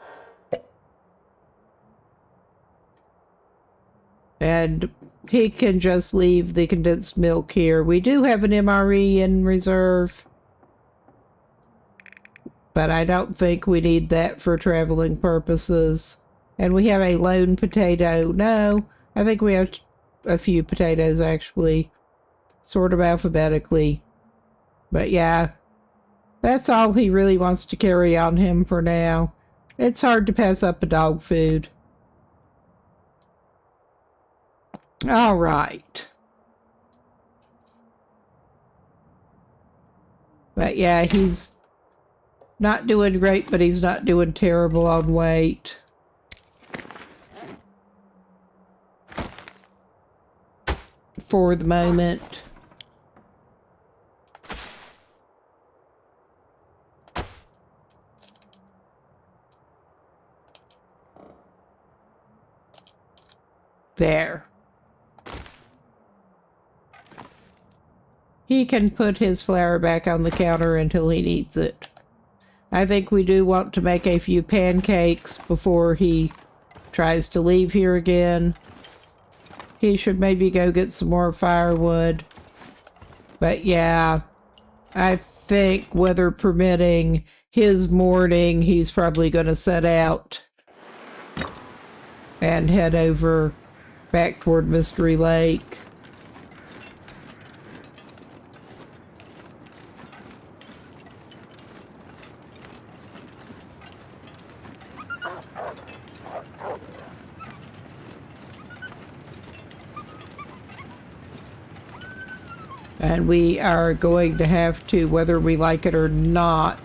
And he can just leave the condensed milk here. We do have an MRE in reserve, but I don't think we need that for traveling purposes. And we have a lone potato. No, I think we have a few potatoes actually, sort of alphabetically. But yeah, that's all he really wants to carry on him for now. It's hard to pass up a dog food. All right. But yeah, he's not doing great, but he's not doing terrible on weight. For the moment. There. He can put his flour back on the counter until he needs it. I think we do want to make a few pancakes before he tries to leave here again. He should maybe go get some more firewood. But yeah, I think weather permitting, his morning, he's probably going to set out and head over back toward Mystery Lake. And we are going to have to, whether we like it or not,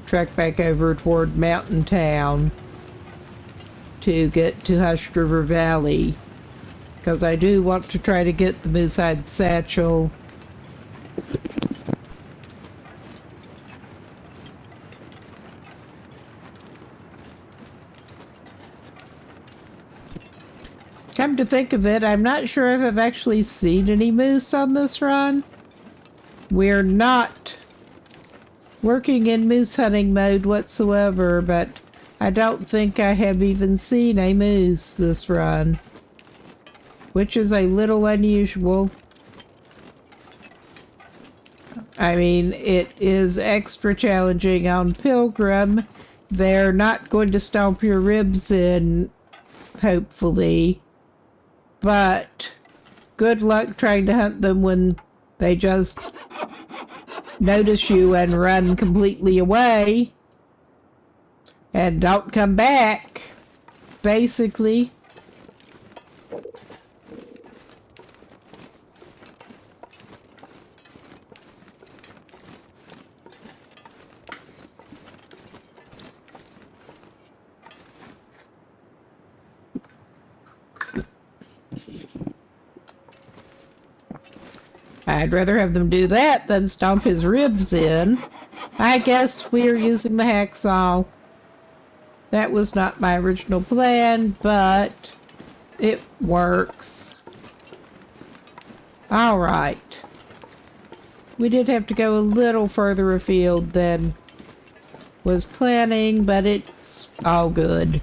trek back over toward Mountain Town to get to Hushed River Valley. Because I do want to try to get the moose-hide satchel. Come to think of it, I'm not sure if I've actually seen any moose on this run. We're not working in moose hunting mode whatsoever, but I don't think I have even seen a moose this run, which is a little unusual. I mean, it is extra challenging on Pilgrim. They're not going to stomp your ribs in, hopefully. But good luck trying to hunt them when they just notice you and run completely away and don't come back, basically. I'd rather have them do that than stomp his ribs in. I guess we are using the hacksaw. That was not my original plan, but it works. Alright. We did have to go a little further afield than was planning, but it's all good.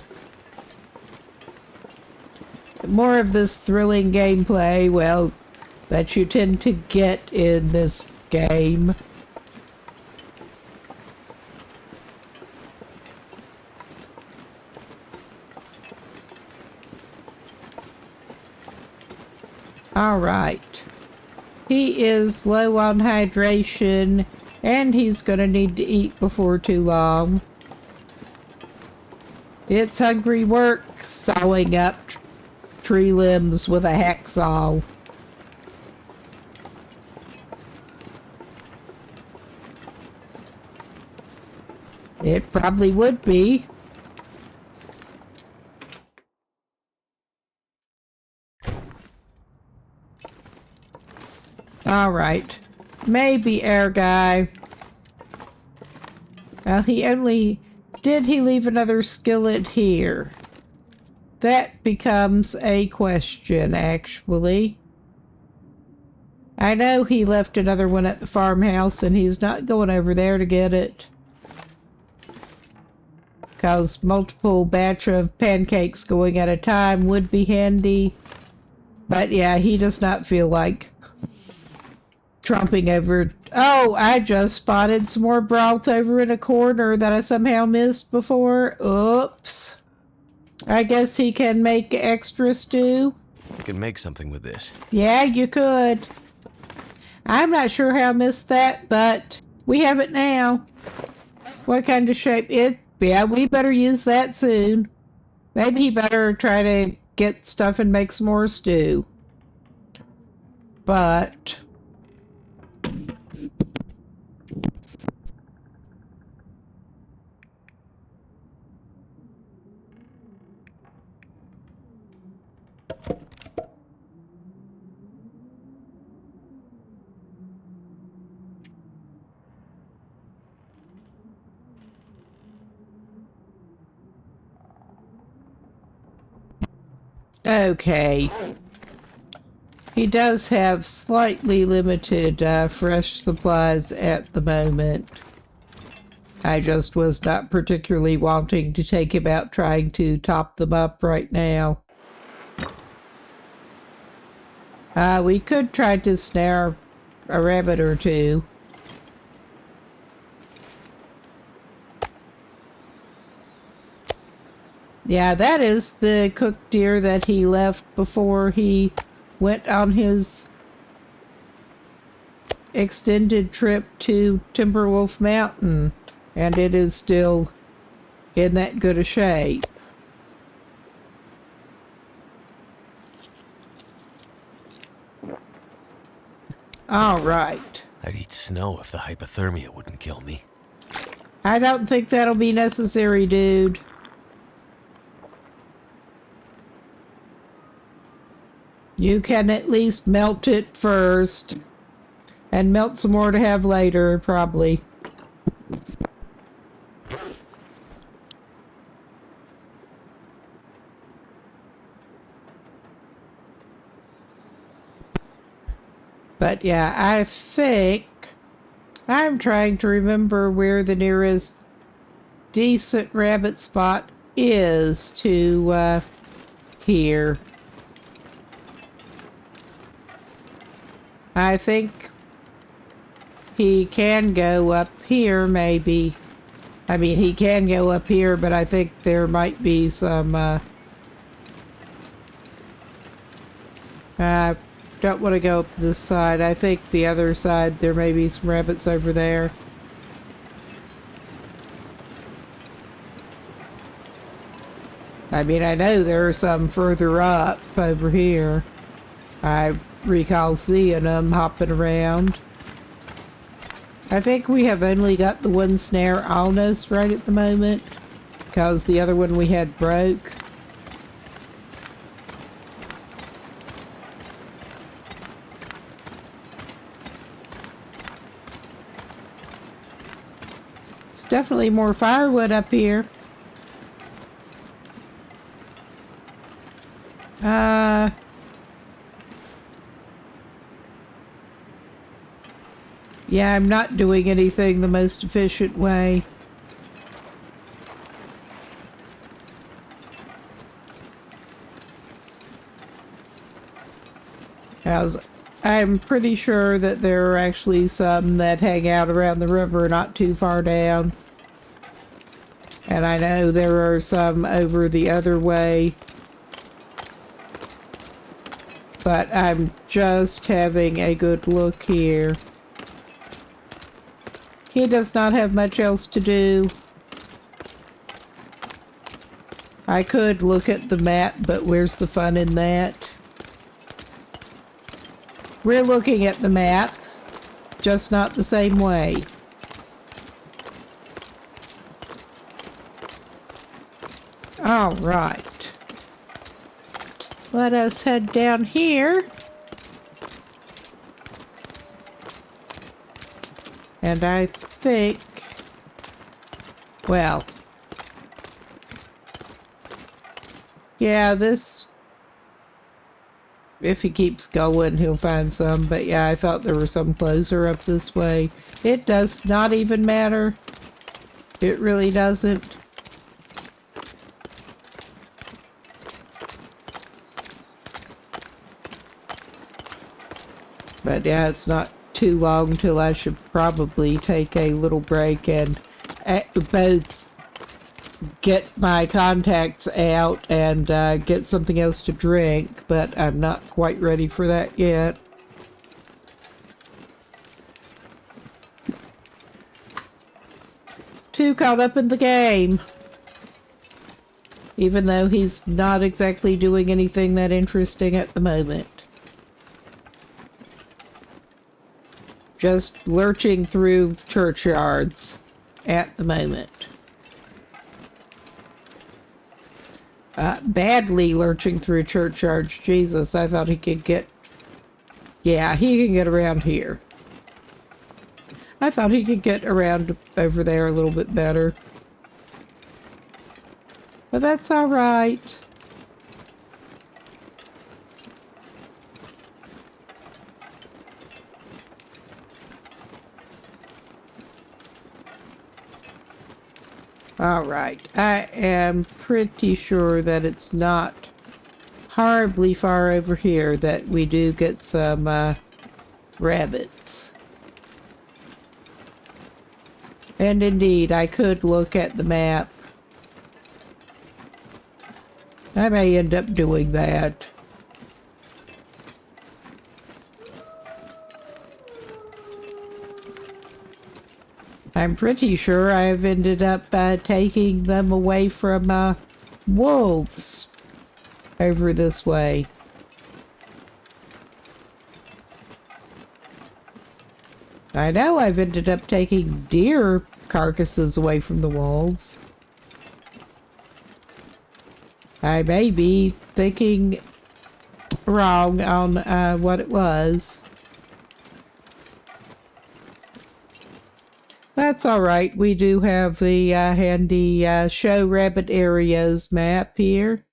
More of this thrilling gameplay, well, that you tend to get in this game. Alright. He is low on hydration, and he's gonna need to eat before too long. It's hungry work sawing up tree limbs with a hacksaw. It probably would be. Alright. Maybe our guy. Well, did he leave another skillet here? That becomes a question, actually. I know he left another one at the farmhouse, and he's not going over there to get it. Because multiple batch of pancakes going at a time would be handy. But yeah, he does not feel like tromping over. Oh, I just spotted some more broth over in a corner that I somehow missed before. Oops. I guess he can make extra stew. I can make something with this. Yeah, you could. I'm not sure how I missed that, but we have it now. What kind of shape? Yeah, we better use that soon. Maybe he better try to get stuff and make some more stew. But okay. He does have slightly limited fresh supplies at the moment. I just was not particularly wanting to take him out trying to top them up right now. We could try to snare a rabbit or two. Yeah, that is the cooked deer that he left before he went on his extended trip to Timberwolf Mountain, and it is still in that good a shape. All right. I'd eat snow if the hypothermia wouldn't kill me. I don't think that'll be necessary, dude. You can at least melt it first. And melt some more to have later, probably. But yeah, I think I'm trying to remember where the nearest decent rabbit spot is to here. I think he can go up here, maybe. I mean, he can go up here, but I think there might be some, don't want to go up this side. I think the other side, there may be some rabbits over there. I mean, I know there are some further up over here. I recall seeing them hopping around. I think we have only got the one snare almost right at the moment, because the other one we had broke. Definitely more firewood up here. Yeah, I'm not doing anything the most efficient way. I'm pretty sure that there are actually some that hang out around the river not too far down. And I know there are some over the other way. But I'm just having a good look here. He does not have much else to do. I could look at the map, but where's the fun in that? We're looking at the map, just not the same way. All right. Let us head down here. And I think, well, yeah, this, if he keeps going, he'll find some. But yeah, I thought there were some closer up this way. It does not even matter. It really doesn't. But yeah, it's not too long till I should probably take a little break and both get my contacts out and get something else to drink, but I'm not quite ready for that yet. Too caught up in the game. Even though he's not exactly doing anything that interesting at the moment. Just lurching through churchyards at the moment. Badly lurching through churchyards. Jesus, I thought he could get... Yeah, he can get around here. I thought he could get around over there a little bit better. But that's alright. Alright, I am pretty sure that it's not horribly far over here that we do get some rabbits. And indeed, I could look at the map. I may end up doing that. I'm pretty sure I've ended up taking them away from wolves over this way. I know I've ended up taking deer carcasses away from the wolves. I may be thinking wrong on what it was. That's alright. We do have the handy show rabbit areas map here.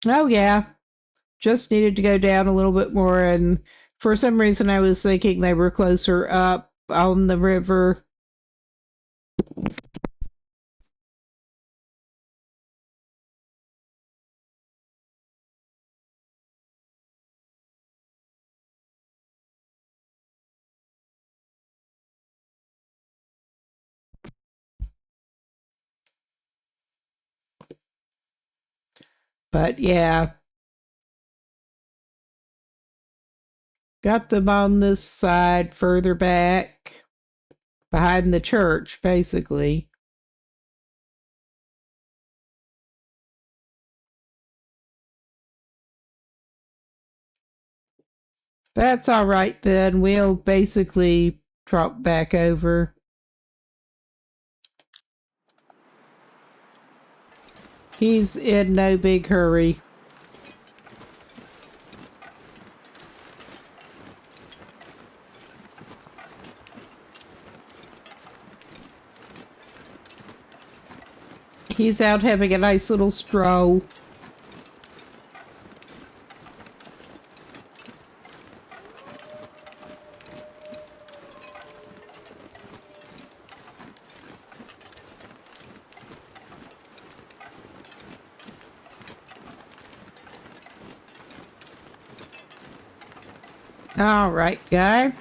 Oh yeah. Just needed to go down a little bit more, and for some reason I was thinking they were closer up on the river. But yeah. Got them on this side further back. Behind the church, basically. That's alright then. We'll basically drop back over. He's in no big hurry. He's out having a nice little stroll. All right, guy.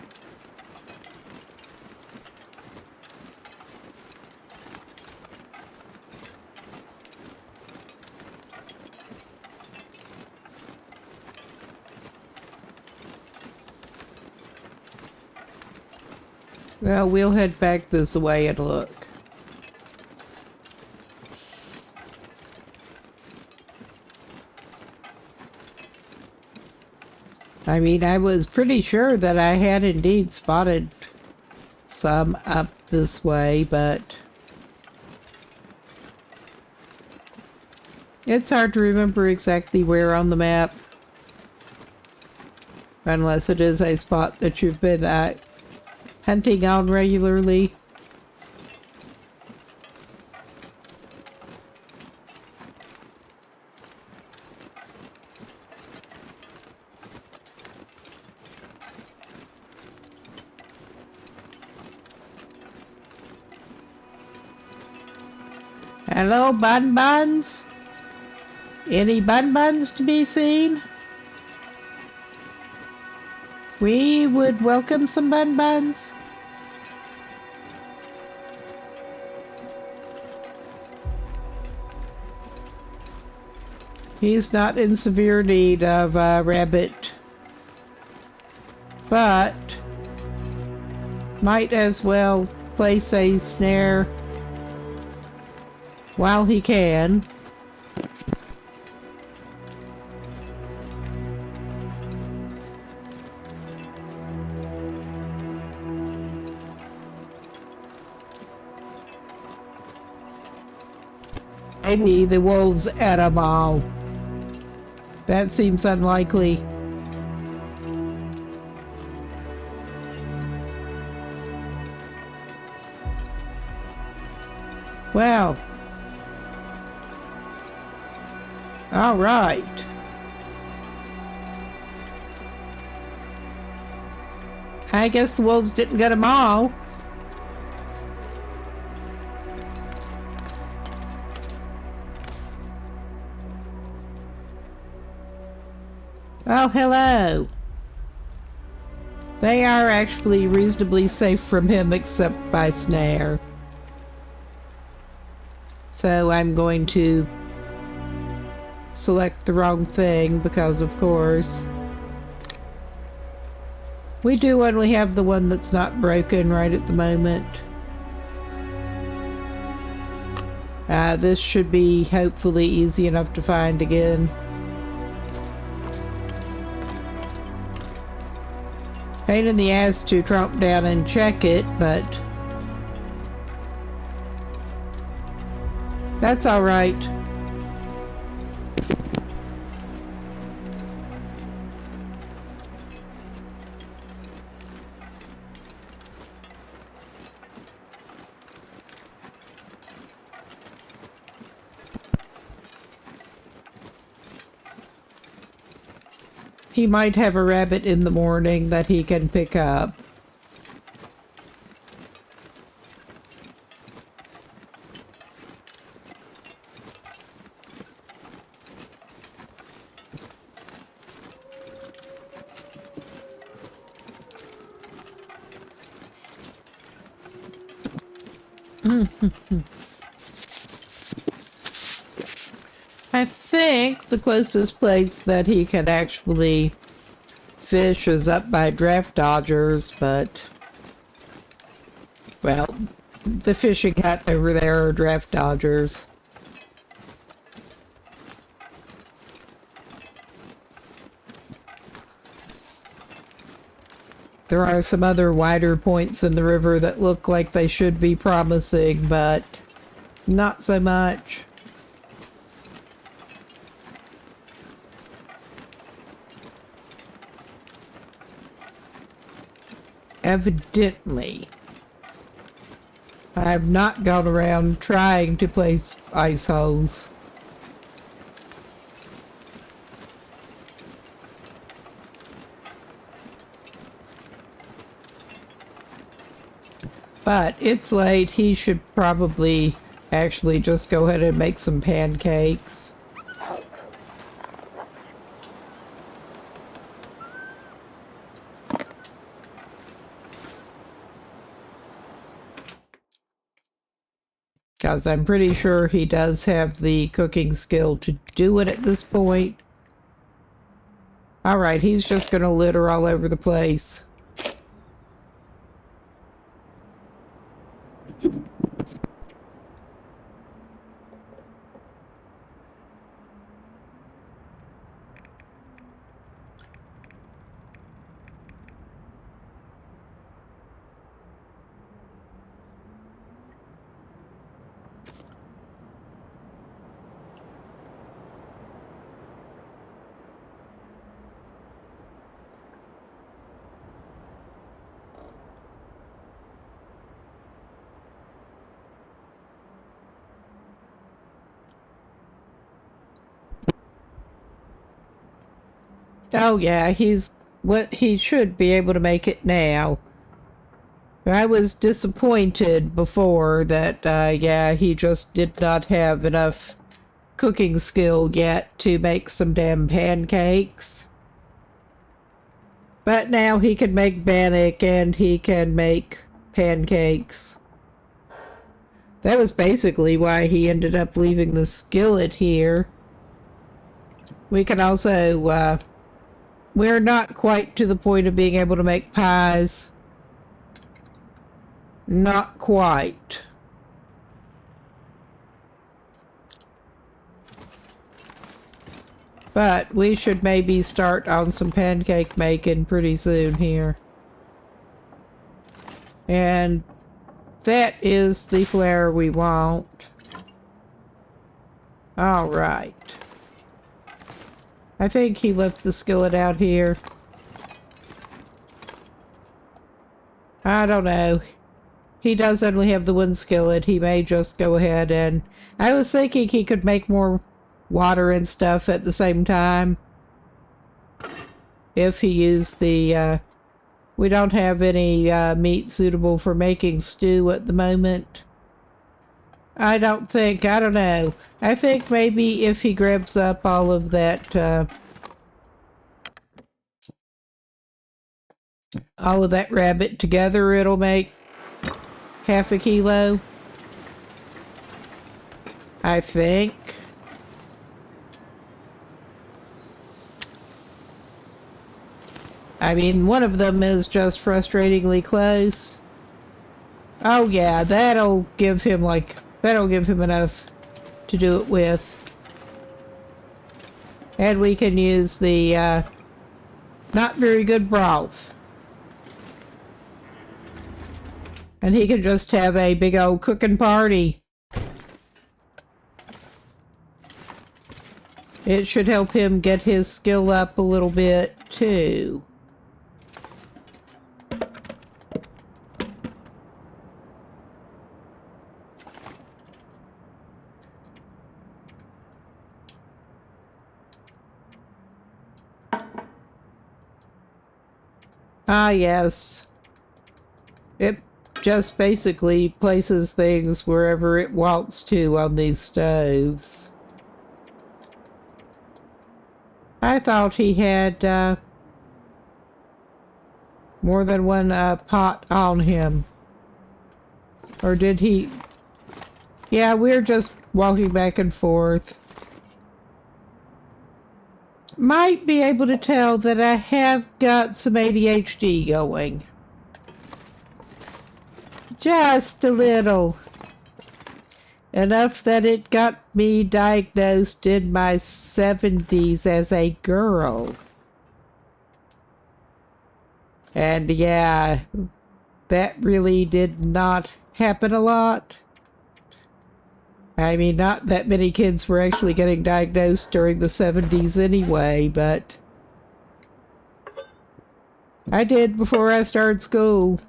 Well, we'll head back this way and look. I mean, I was pretty sure that I had indeed spotted some up this way, but it's hard to remember exactly where on the map. Unless it is a spot that you've been hunting on regularly. Hello, bun buns? Any bun buns to be seen? We would welcome some bun buns. He's not in severe need of a rabbit, but might as well place a snare while he can. Maybe the wolves ate them all. That seems unlikely. Well. All right. I guess the wolves didn't get them all. Well, hello. They are actually reasonably safe from him except by snare. So I'm going to select the wrong thing because, of course, we do only have the one that's not broken right at the moment. This should be hopefully easy enough to find again. Pain in the ass to tromp down and check it, but that's all right. He might have a rabbit in the morning that he can pick up. I think the closest place that he can actually fish is up by Draft Dodgers, but, well, the fishing hut over there are Draft Dodgers. There are some other wider points in the river that look like they should be promising, but not so much. Evidently. I've not gone around trying to place ice holes. But it's late. He should probably actually just go ahead and make some pancakes. Because I'm pretty sure he does have the cooking skill to do it at this point. Alright, he's just gonna litter all over the place. Oh yeah, he should be able to make it now. I was disappointed before that, yeah, he just did not have enough cooking skill yet to make some damn pancakes. But now he can make bannock and he can make pancakes. That was basically why he ended up leaving the skillet here. We can also, we're not quite to the point of being able to make pies. Not quite. But we should maybe start on some pancake making pretty soon here. And that is the flour we want. Alright. I think he left the skillet out here. I don't know. He does only have the one skillet. He may just go ahead and... I was thinking he could make more water and stuff at the same time. If he used the... we don't have any meat suitable for making stew at the moment. I don't know. I think maybe if he grabs up all of that rabbit together, it'll make half a kilo. I think. I mean, one of them is just frustratingly close. Oh yeah, that'll give him enough to do it with. And we can use the not very good broth. And he can just have a big old cooking party. It should help him get his skill up a little bit too. Ah, yes. It just basically places things wherever it wants to on these stoves. I thought he had more than one pot on him. Or did he? Yeah, we're just walking back and forth. Might be able to tell that I have got some ADHD going. Just a little. Enough that it got me diagnosed in my 70s as a girl. And yeah, that really did not happen a lot. I mean, not that many kids were actually getting diagnosed during the 70s anyway, but I did before I started school.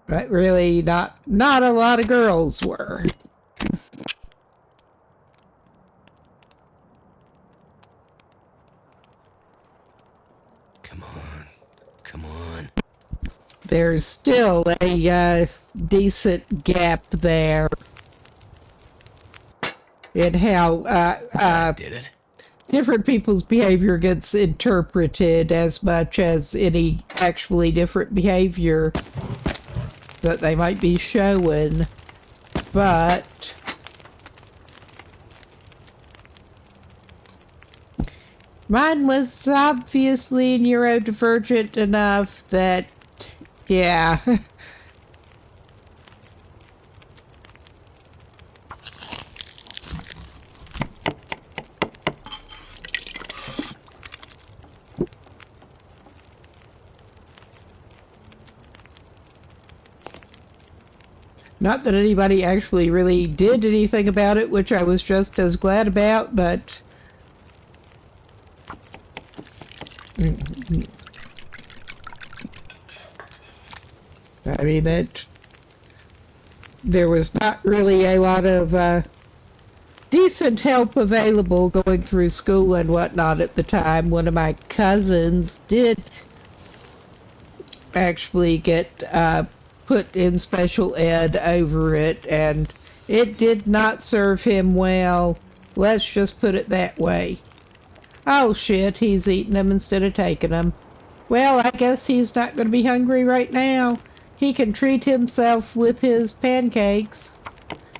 But really, not a lot of girls were. Come on. Come on. There's still a decent gap there in how I did it. different people's behavior gets interpreted as much as any actually different behavior that they might be showing. But mine was obviously neurodivergent enough that, yeah. Not that anybody actually really did anything about it, which I was just as glad about, but I mean, there was not really a lot of decent help available going through school and whatnot at the time. One of my cousins did actually get put in special ed over it, and it did not serve him well. Let's just put it that way. Oh shit, he's eating them instead of taking them. Well, I guess he's not going to be hungry right now. He can treat himself with his pancakes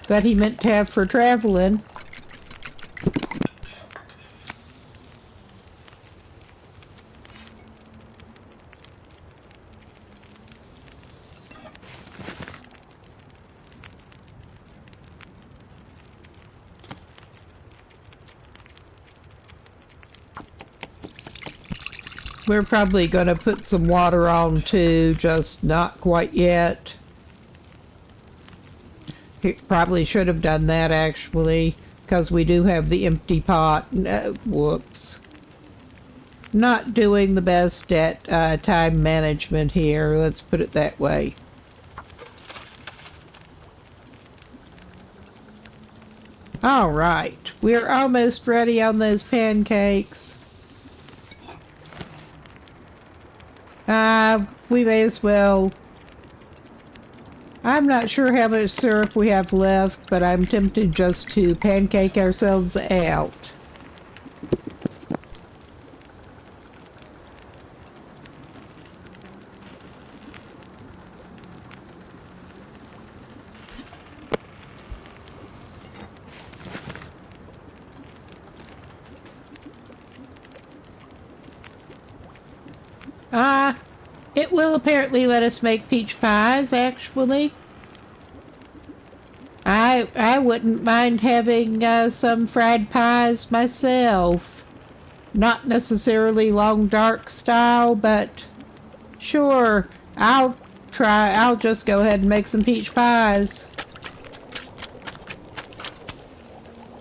that he meant to have for traveling. We're probably going to put some water on too, just not quite yet. He probably should have done that actually, because we do have the empty pot. No, whoops. Not doing the best at time management here, let's put it that way. Alright, we're almost ready on those pancakes. We may as well. I'm not sure how much syrup we have left, but I'm tempted just to pancake ourselves out. It will apparently let us make peach pies, actually. I wouldn't mind having some fried pies myself. Not necessarily long dark style, but sure, I'll just go ahead and make some peach pies.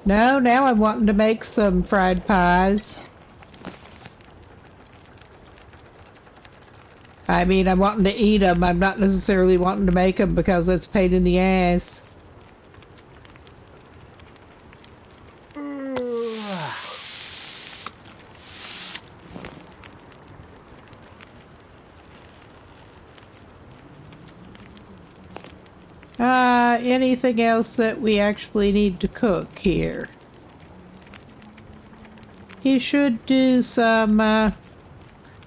No, now I'm wanting to make some fried pies. I mean, I'm wanting to eat them. I'm not necessarily wanting to make them because it's a pain in the ass. Anything else that we actually need to cook here? He should do some,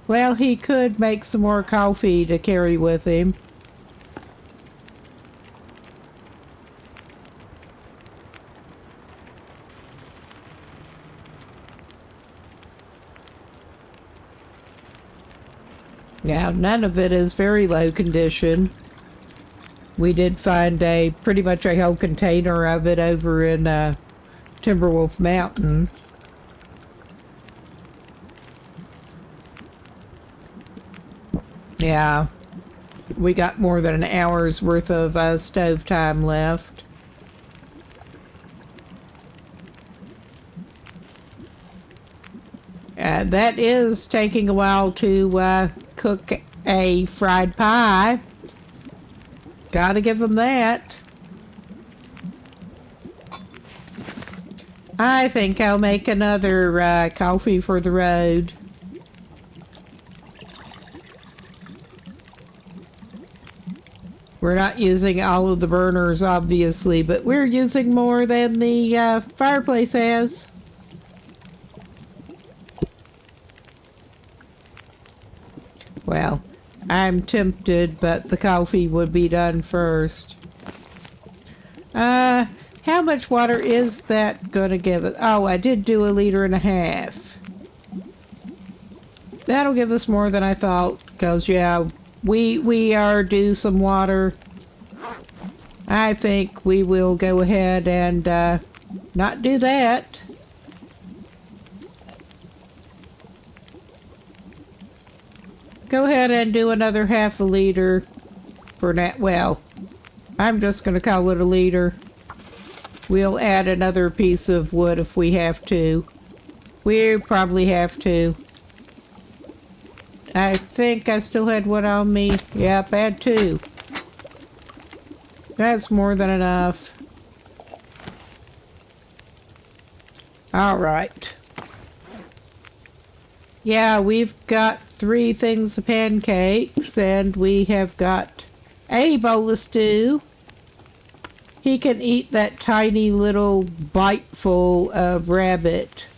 well, he could make some more coffee to carry with him. Now, none of it is very low condition. We did find pretty much a whole container of it over in Timberwolf Mountain. Yeah, we got more than an hour's worth of stove time left. That is taking a while to cook a fried pie. Gotta give him that. I think I'll make another coffee for the road. We're not using all of the burners, obviously, but we're using more than the fireplace has. Well, I'm tempted, but the coffee would be done first. How much water is that gonna give us? Oh, I did do 1.5 liters. That'll give us more than I thought, because, yeah, we are due some water. I think we will go ahead and not do that. Go ahead and do another 1/2 liter for that. Well, I'm just going to call it 1 liter. We'll add another piece of wood if we have to. We probably have to. I think I still had wood on me. Yep, add 2. That's more than enough. Alright. Yeah, we've got 3 things of pancakes, and we have got a bowl of stew. He can eat that tiny little biteful of rabbit.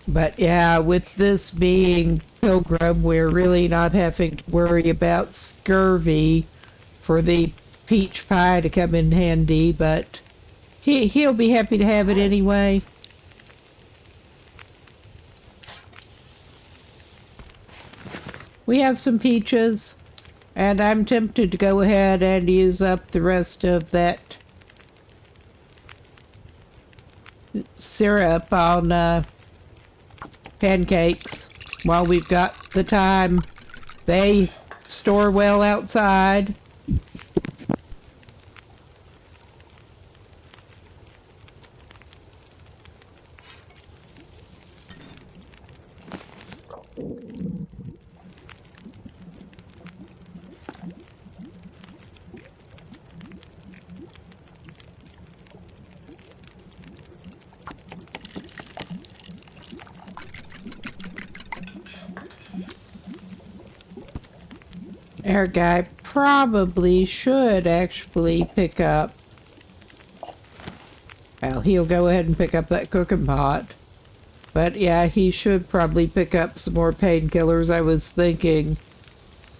But yeah, with this being Pilgrim, we're really not having to worry about scurvy for the peach pie to come in handy, but he'll be happy to have it anyway. We have some peaches, and I'm tempted to go ahead and use up the rest of that syrup on pancakes while we've got the time. They store well outside. Our guy probably should actually pick up. Well, he'll go ahead and pick up that cooking pot. But yeah, he should probably pick up some more painkillers. I was thinking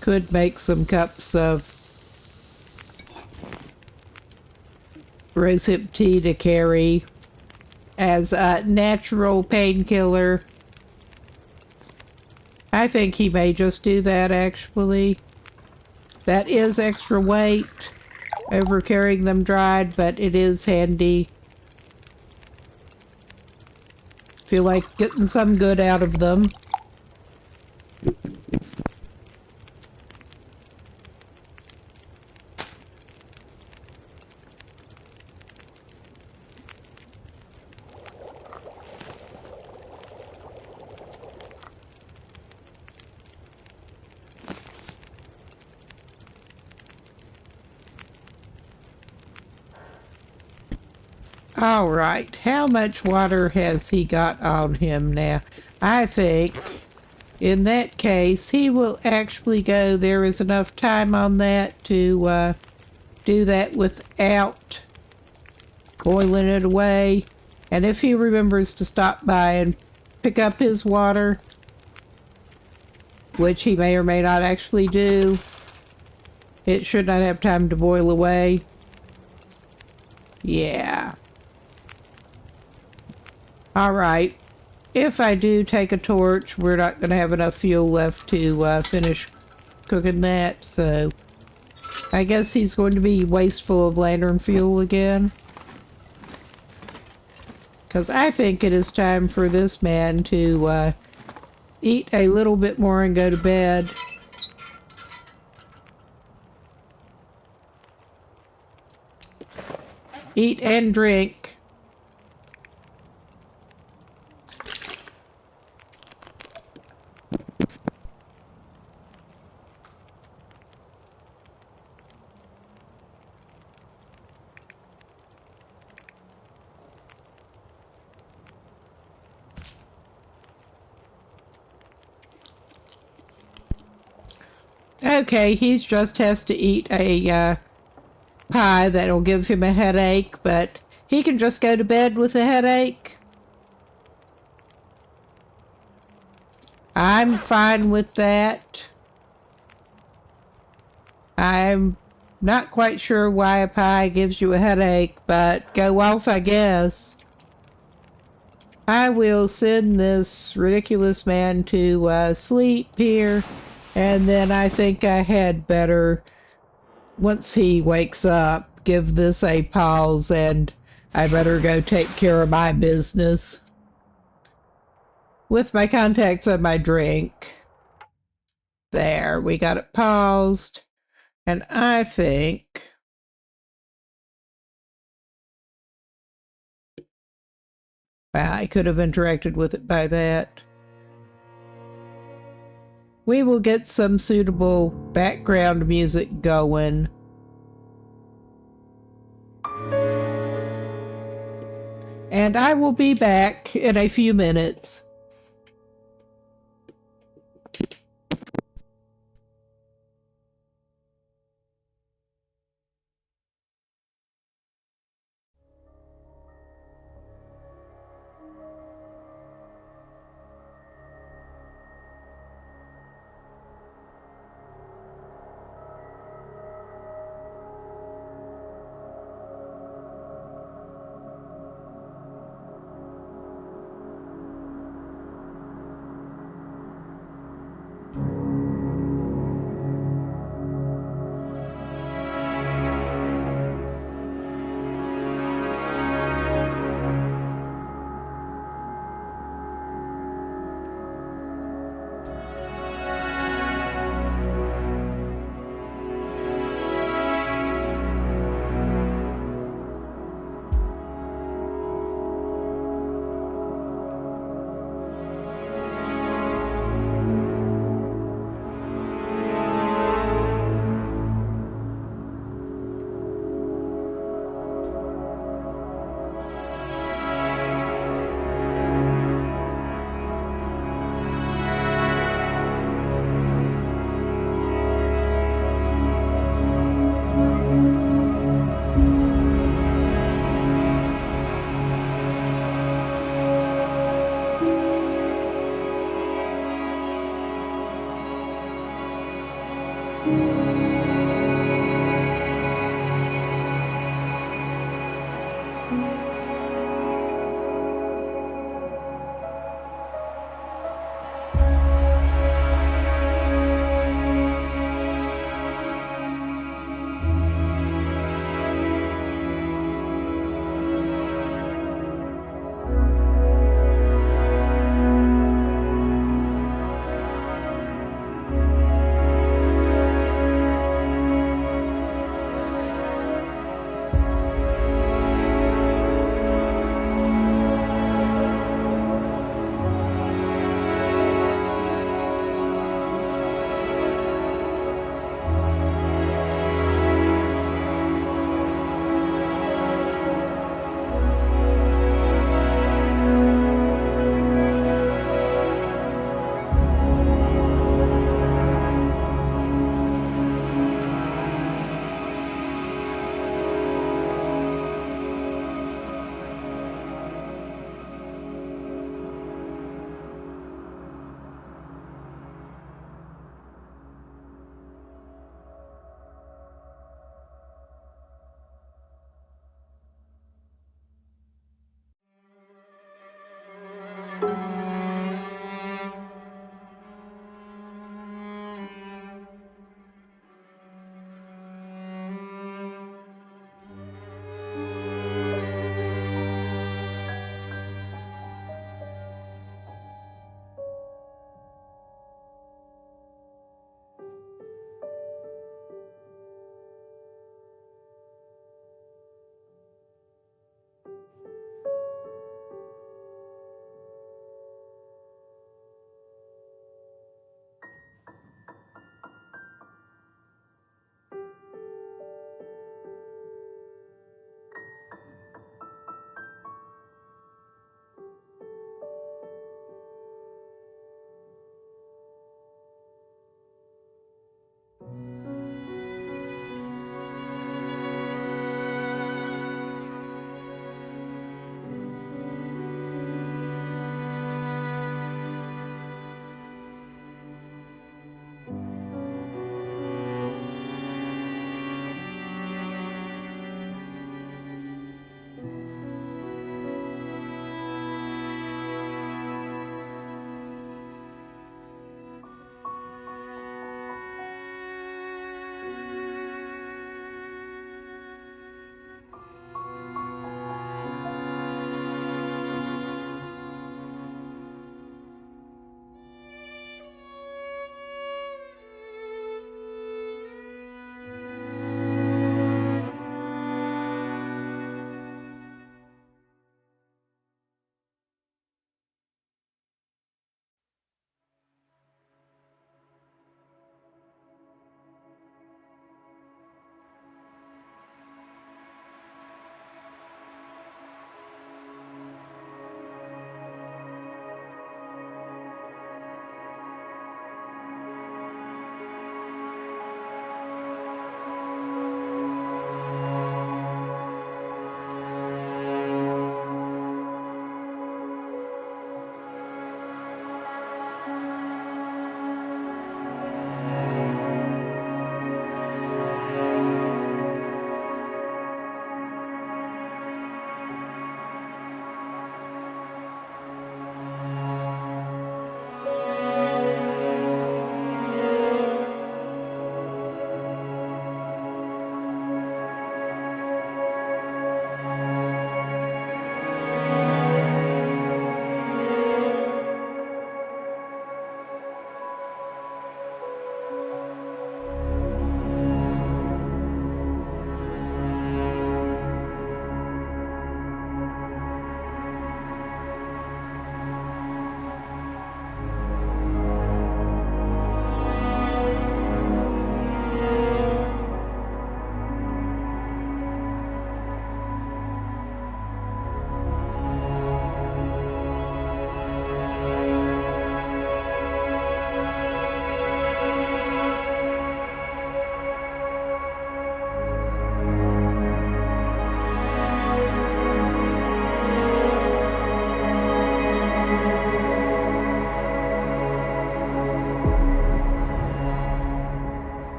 could make some cups of rosehip tea to carry as a natural painkiller. I think he may just do that, actually. That is extra weight over carrying them dried, but it is handy. Feel like getting some good out of them. All right, how much water has he got on him now? I think in that case he will actually go. There is enough time on that to do that without boiling it away. And if he remembers to stop by and pick up his water, which he may or may not actually do, it should not have time to boil away. Yeah. Alright, if I do take a torch, we're not going to have enough fuel left to finish cooking that, so I guess he's going to be wasteful of lantern fuel again. Because I think it is time for this man to eat a little bit more and go to bed. Eat and drink. Okay, he just has to eat a pie that'll give him a headache, but he can just go to bed with a headache. I'm fine with that. I'm not quite sure why a pie gives you a headache, but go off, I guess. I will send this ridiculous man to sleep here, and then I think I had better, once he wakes up, give this a pause, and I better go take care of my business with my contacts and my drink. There, we got it paused, and I think I could have interacted with it by that. We will get some suitable background music going. And I will be back in a few minutes.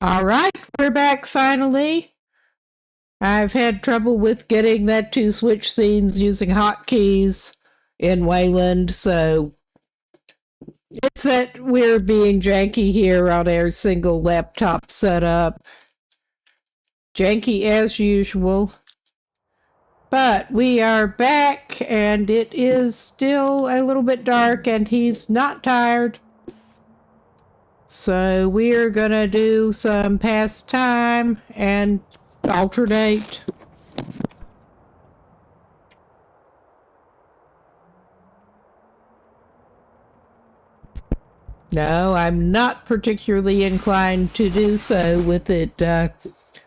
All right, we're back finally. I've had trouble with getting that to switch scenes using hotkeys in Wayland, so it's that we're being janky here on our single laptop setup. Janky as usual. But we are back, and it is still a little bit dark, and he's not tired. So we're gonna do some pastime and alternate. No, I'm not particularly inclined to do so with it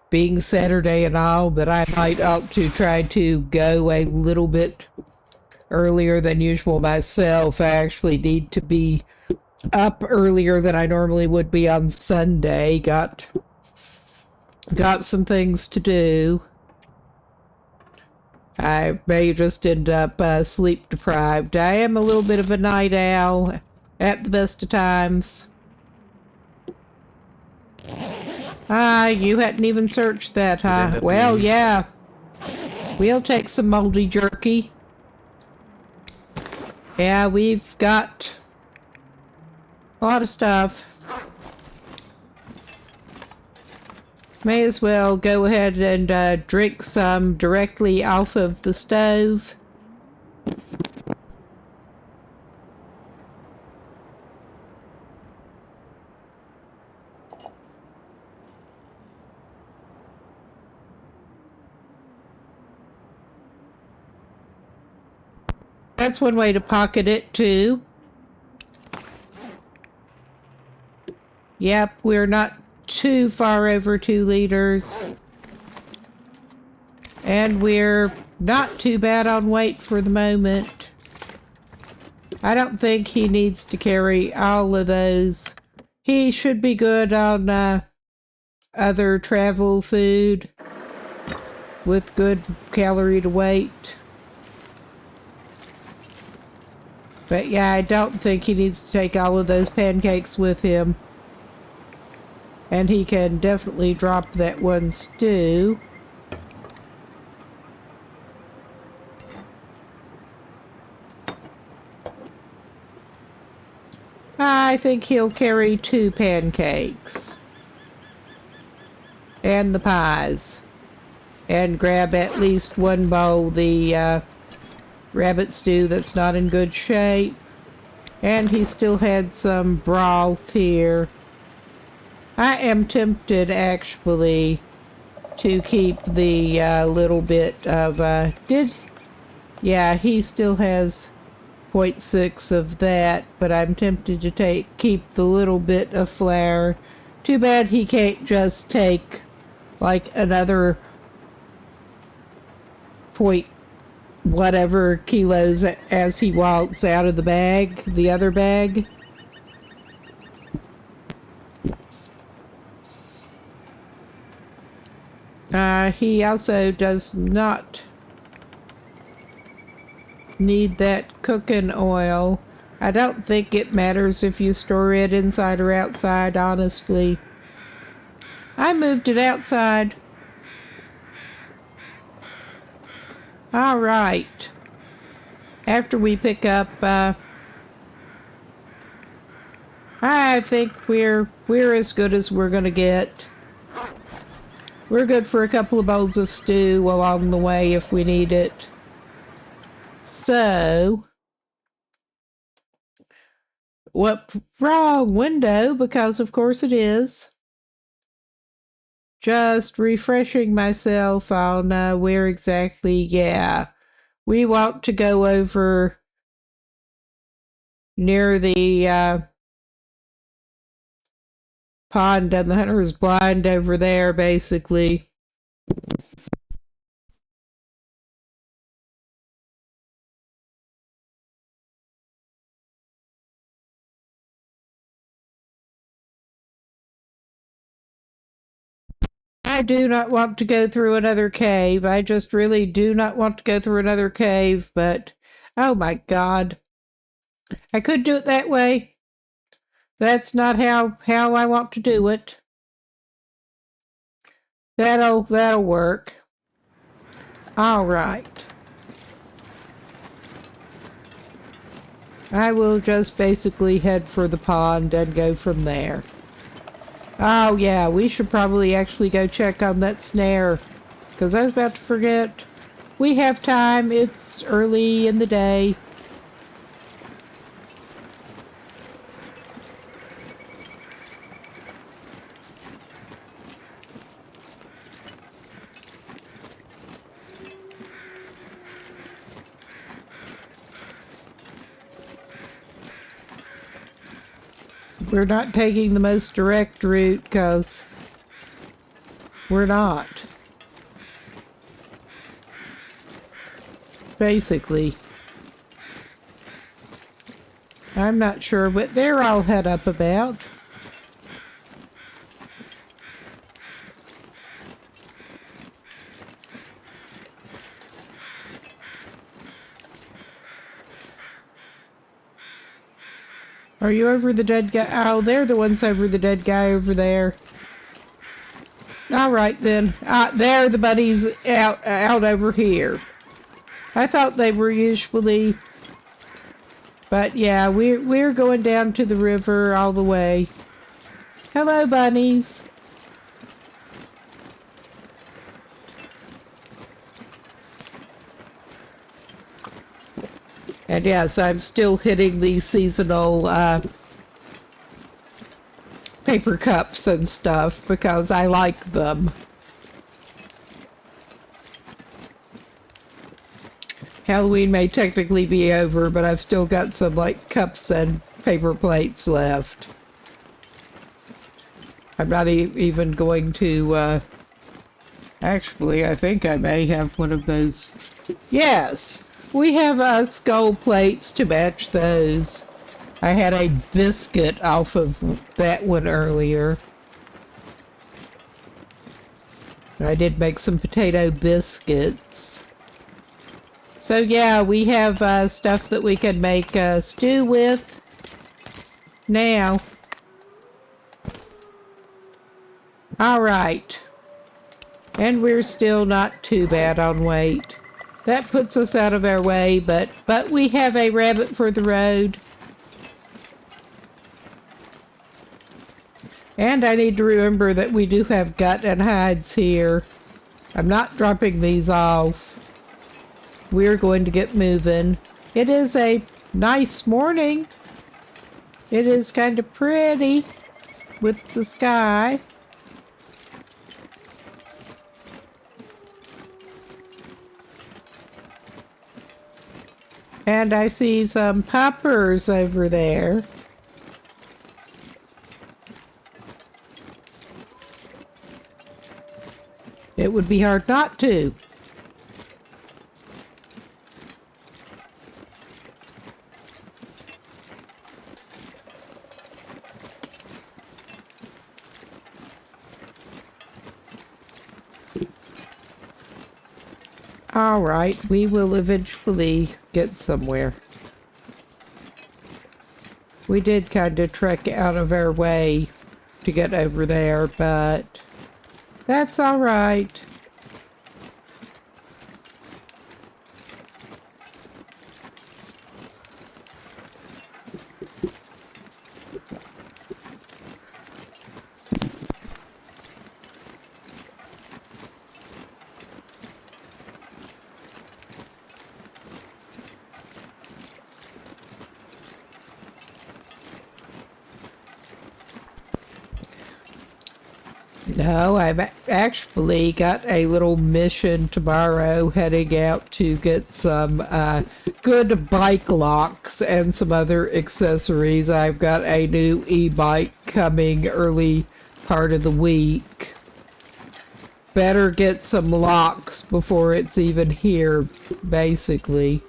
being Saturday and all, but I might ought to try to go a little bit earlier than usual myself. I actually need to be up earlier than I normally would be on Sunday. Got some things to do. I may just end up sleep deprived. I am a little bit of a night owl at the best of times. You hadn't even searched that, huh? Well, yeah. We'll take some moldy jerky. Yeah, we've got a lot of stuff. May as well go ahead and drink some directly off of the stove. That's one way to pocket it, too. Yep, we're not too far over 2 liters. And we're not too bad on weight for the moment. I don't think he needs to carry all of those. He should be good on other travel food with good calorie to weight. But yeah, I don't think he needs to take all of those pancakes with him. And he can definitely drop that one stew. I think he'll carry 2 pancakes. And the pies. And grab at least 1 bowl the rabbit stew that's not in good shape. And he still had some broth here. I am tempted, actually, to keep the little bit of, yeah, he still has 0.6 of that, but I'm tempted to keep the little bit of flour. Too bad he can't just take, like, another point whatever kilos as he walks out of the bag, the other bag. He also does not need that cooking oil. I don't think it matters if you store it inside or outside, honestly. I moved it outside. All right. After we pick up, I think we're as good as we're gonna get. We're good for a couple of bowls of stew along the way if we need it. So, what wrong window? Because of course it is. Just refreshing myself on where exactly, yeah. We want to go over near the pond and the hunter's blind over there, basically. I do not want to go through another cave. I just really do not want to go through another cave, but oh my God. I could do it that way. That's not how I want to do it. That'll work. All right. I will just basically head for the pond and go from there. Oh yeah, we should probably actually go check on that snare, because I was about to forget. We have time, it's early in the day. We're not taking the most direct route because we're not. Basically. I'm not sure what they're all head up about. Are you over the dead guy? Oh, they're the ones over the dead guy over there. Alright then. They're the buddies out over here. I thought they were usually... But yeah, we're going down to the river all the way. Hello, bunnies. And yes, I'm still hitting the seasonal paper cups and stuff because I like them. Halloween may technically be over, but I've still got some like cups and paper plates left. I'm not even going to, actually, I think I may have one of those. Yes! We have skull plates to match those. I had a biscuit off of that one earlier. I did make some potato biscuits. So yeah, we have stuff that we can make stew with now. Alright. And we're still not too bad on weight. That puts us out of our way, but we have a rabbit for the road. And I need to remember that we do have gut and hides here. I'm not dropping these off. We're going to get moving. It is a nice morning. It is kind of pretty with the sky. And I see some poppers over there. It would be hard not to. All right, we will eventually get somewhere. We did kind of trek out of our way to get over there, but that's all right. No, I've actually got a little mission tomorrow heading out to get some good bike locks and some other accessories. I've got a new e-bike coming early part of the week. Better get some locks before it's even here, basically.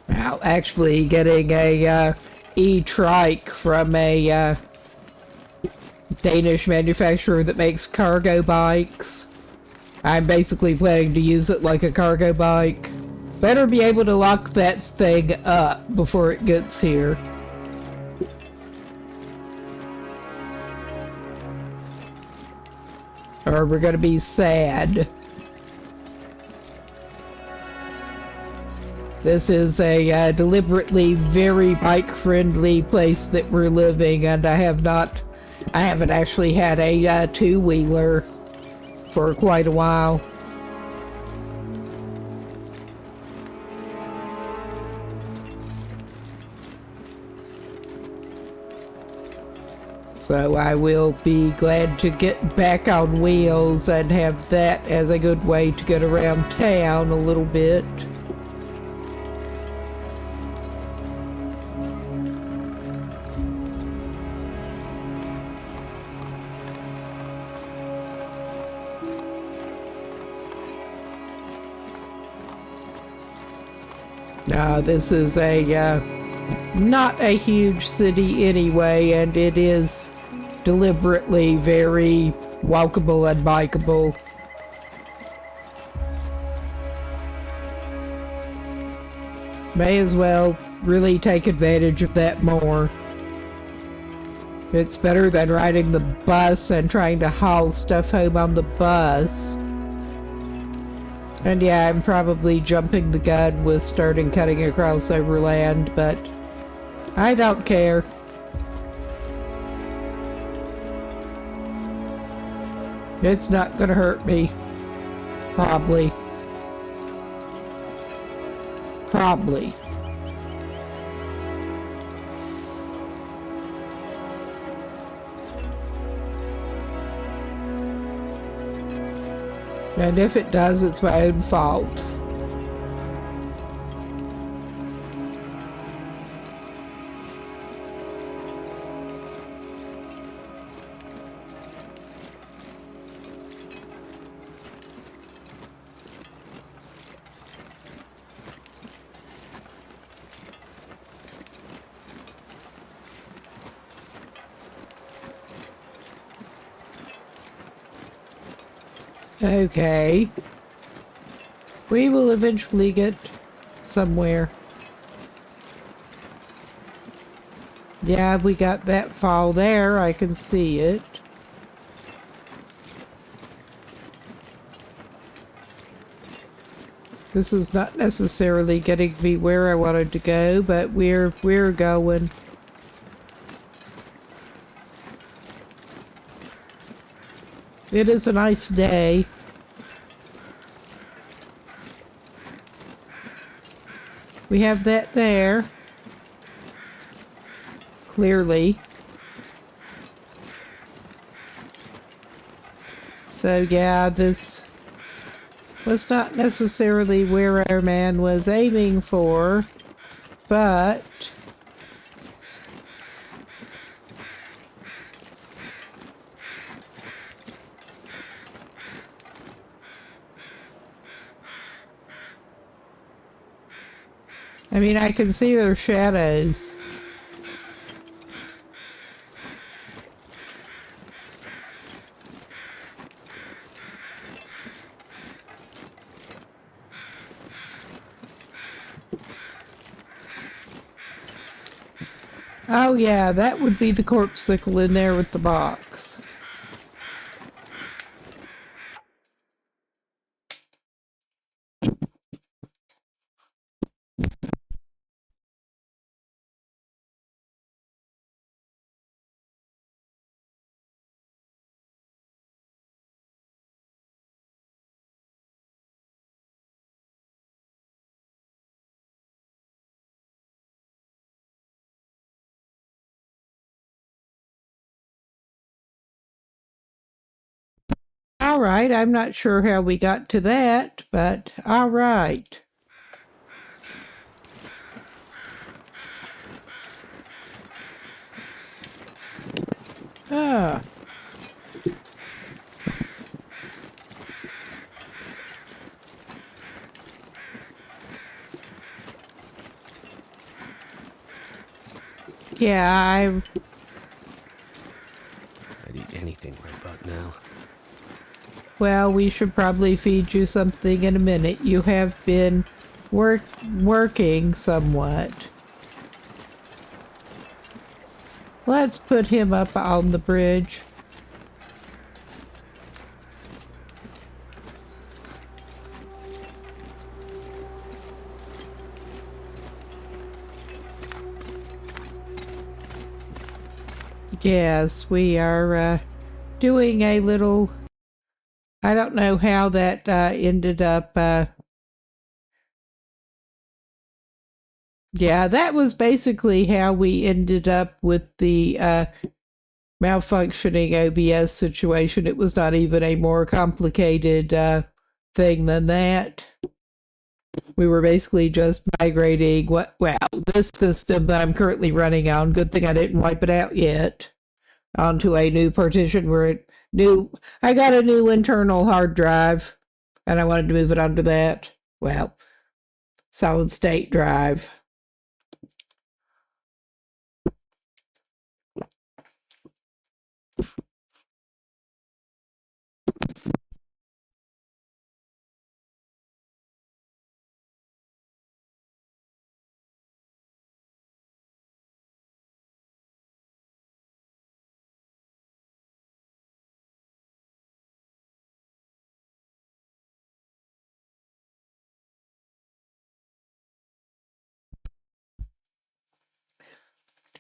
Well, actually getting a e-trike from a Danish manufacturer that makes cargo bikes. I'm basically planning to use it like a cargo bike. Better be able to lock that thing up before it gets here. Or we're gonna be sad. This is a deliberately very bike-friendly place that we're living, and I haven't actually had a two-wheeler for quite a while. So I will be glad to get back on wheels and have that as a good way to get around town a little bit. This is not a huge city anyway, and it is deliberately very walkable and bikeable. May as well really take advantage of that more. It's better than riding the bus and trying to haul stuff home on the bus. And yeah, I'm probably jumping the gun with starting cutting across overland, but I don't care. It's not gonna hurt me. Probably. Probably. And if it does, it's my own fault. Okay. We will eventually get somewhere. Yeah, we got that fall there. I can see it. This is not necessarily getting me where I wanted to go, but we're going. It is a nice day. We have that there. Clearly. So yeah, this was not necessarily where our man was aiming for, but I mean, I can see their shadows. Oh yeah, that would be the corpsicle in there with the box. All right, I'm not sure how we got to that, but all right. Ah. Yeah, I'd eat anything right about now. Well, we should probably feed you something in a minute. You have been working somewhat. Let's put him up on the bridge. Yes, we are doing a little... I don't know how that ended up... yeah, that was basically how we ended up with the malfunctioning OBS situation. It was not even a more complicated thing than that. We were basically just migrating this system that I'm currently running on, good thing I didn't wipe it out yet, onto a new partition where I got a new internal hard drive and I wanted to move it onto that. Well, solid state drive.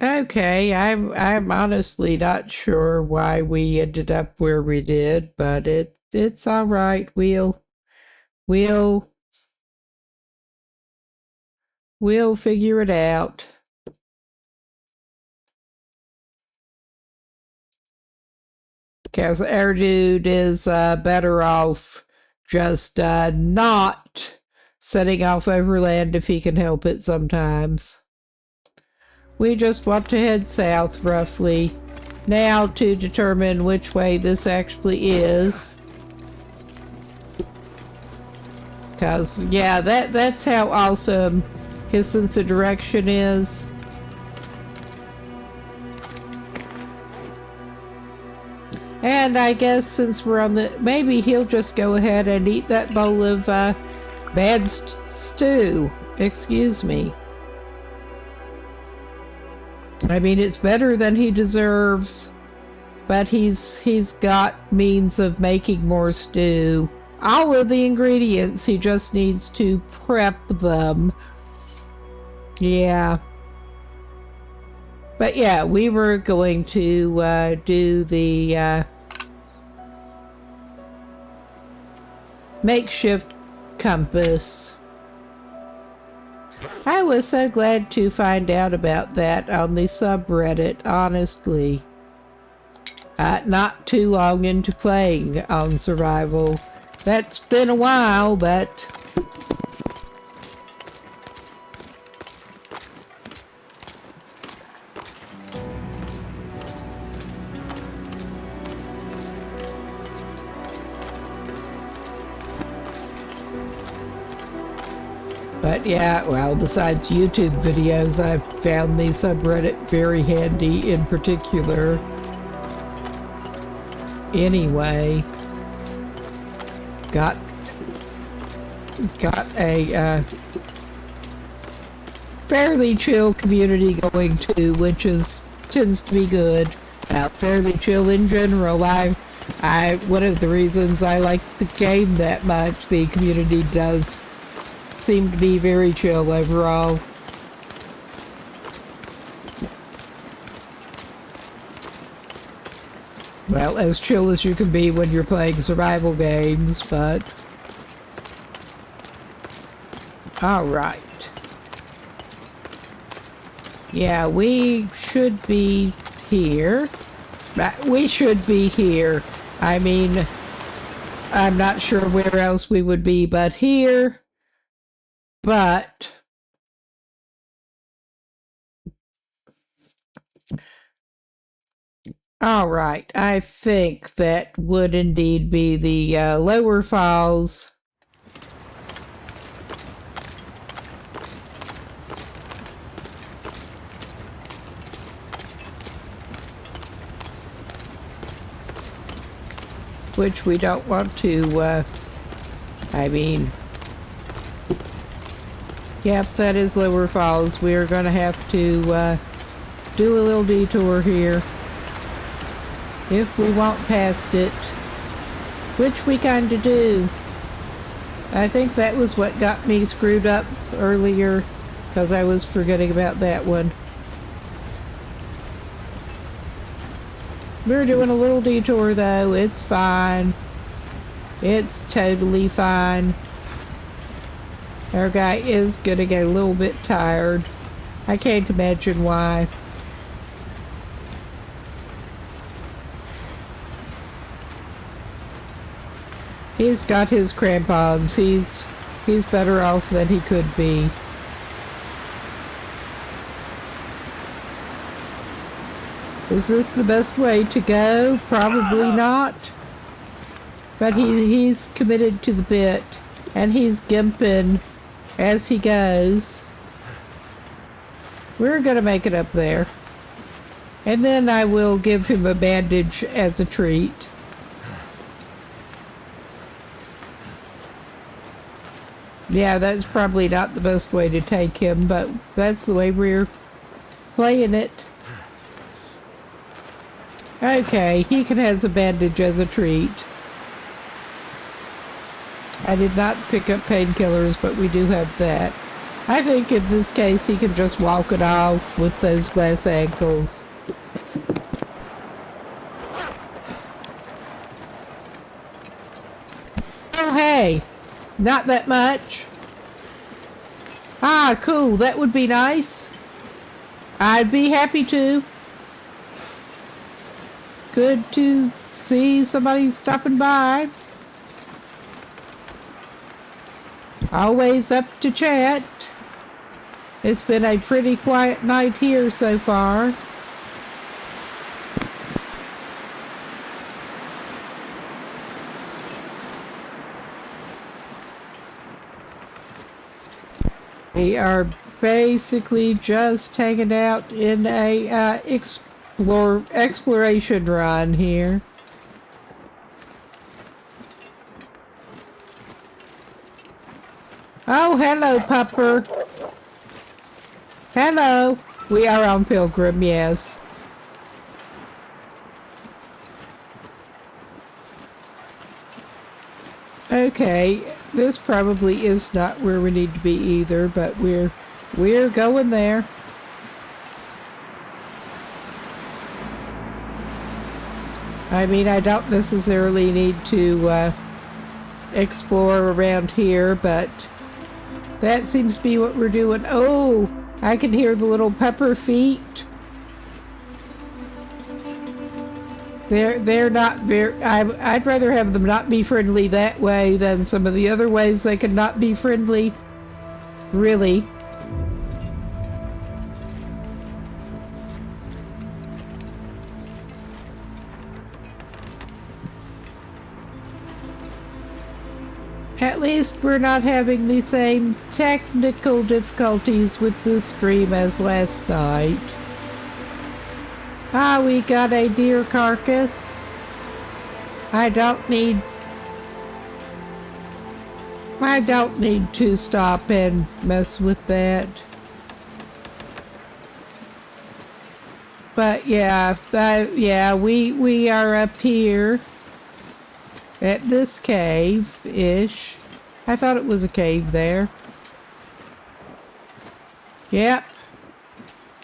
Okay, I'm honestly not sure why we ended up where we did, but it's all right. We'll figure it out. Because our dude is better off just not setting off overland if he can help it sometimes. We just want to head south, roughly, now to determine which way this actually is. Because, yeah, that's how awesome his sense of direction is. And I guess since we're on maybe he'll just go ahead and eat that bowl of bad stew. Excuse me. I mean, it's better than he deserves, but he's got means of making more stew. All of the ingredients, he just needs to prep them. Yeah. But yeah, we were going to do the makeshift compass. I was so glad to find out about that on the subreddit, honestly. Not too long into playing on survival. That's been a while, but... But yeah, well, besides YouTube videos, I've found the subreddit very handy in particular. Anyway, got a fairly chill community going too, which tends to be good. Fairly chill in general. One of the reasons I like the game that much, the community does seem to be very chill overall. Well, as chill as you can be when you're playing survival games, but... Alright. Yeah, we should be here. We should be here. I mean, I'm not sure where else we would be but here. But all right, I think that would indeed be the lower falls. Which we don't want to, I mean... Yep, that is Lower Falls. We are going to have to do a little detour here if we want past it, which we kind of do. I think that was what got me screwed up earlier, because I was forgetting about that one. We're doing a little detour though. It's fine. It's totally fine. Our guy is gonna get a little bit tired. I can't imagine why. He's got his crampons. He's better off than he could be. Is this the best way to go? Probably not. But he's committed to the bit, and he's gimping as he goes. We're gonna make it up there. And then I will give him a bandage as a treat. Yeah, that's probably not the best way to take him, but that's the way we're playing it. Okay, he can have a bandage as a treat. I did not pick up painkillers, but we do have that. I think in this case he can just walk it off with those glass ankles. Oh hey, not that much. Ah, cool, that would be nice. I'd be happy to. Good to see somebody stopping by. Always up to chat. It's been a pretty quiet night here so far. We are basically just hanging out in a exploration run here. Oh, hello, pupper. Hello. We are on Pilgrim, yes. Okay, this probably is not where we need to be either, but we're going there. I mean, I don't necessarily need to explore around here, but that seems to be what we're doing. Oh, I can hear the little pepper feet. They're not very. I'd rather have them not be friendly that way than some of the other ways they could not be friendly. Really. At least we're not having the same technical difficulties with this stream as last night. Ah, we got a deer carcass. I don't need to stop and mess with that. But yeah, we are up here at this cave-ish. I thought it was a cave there. Yep.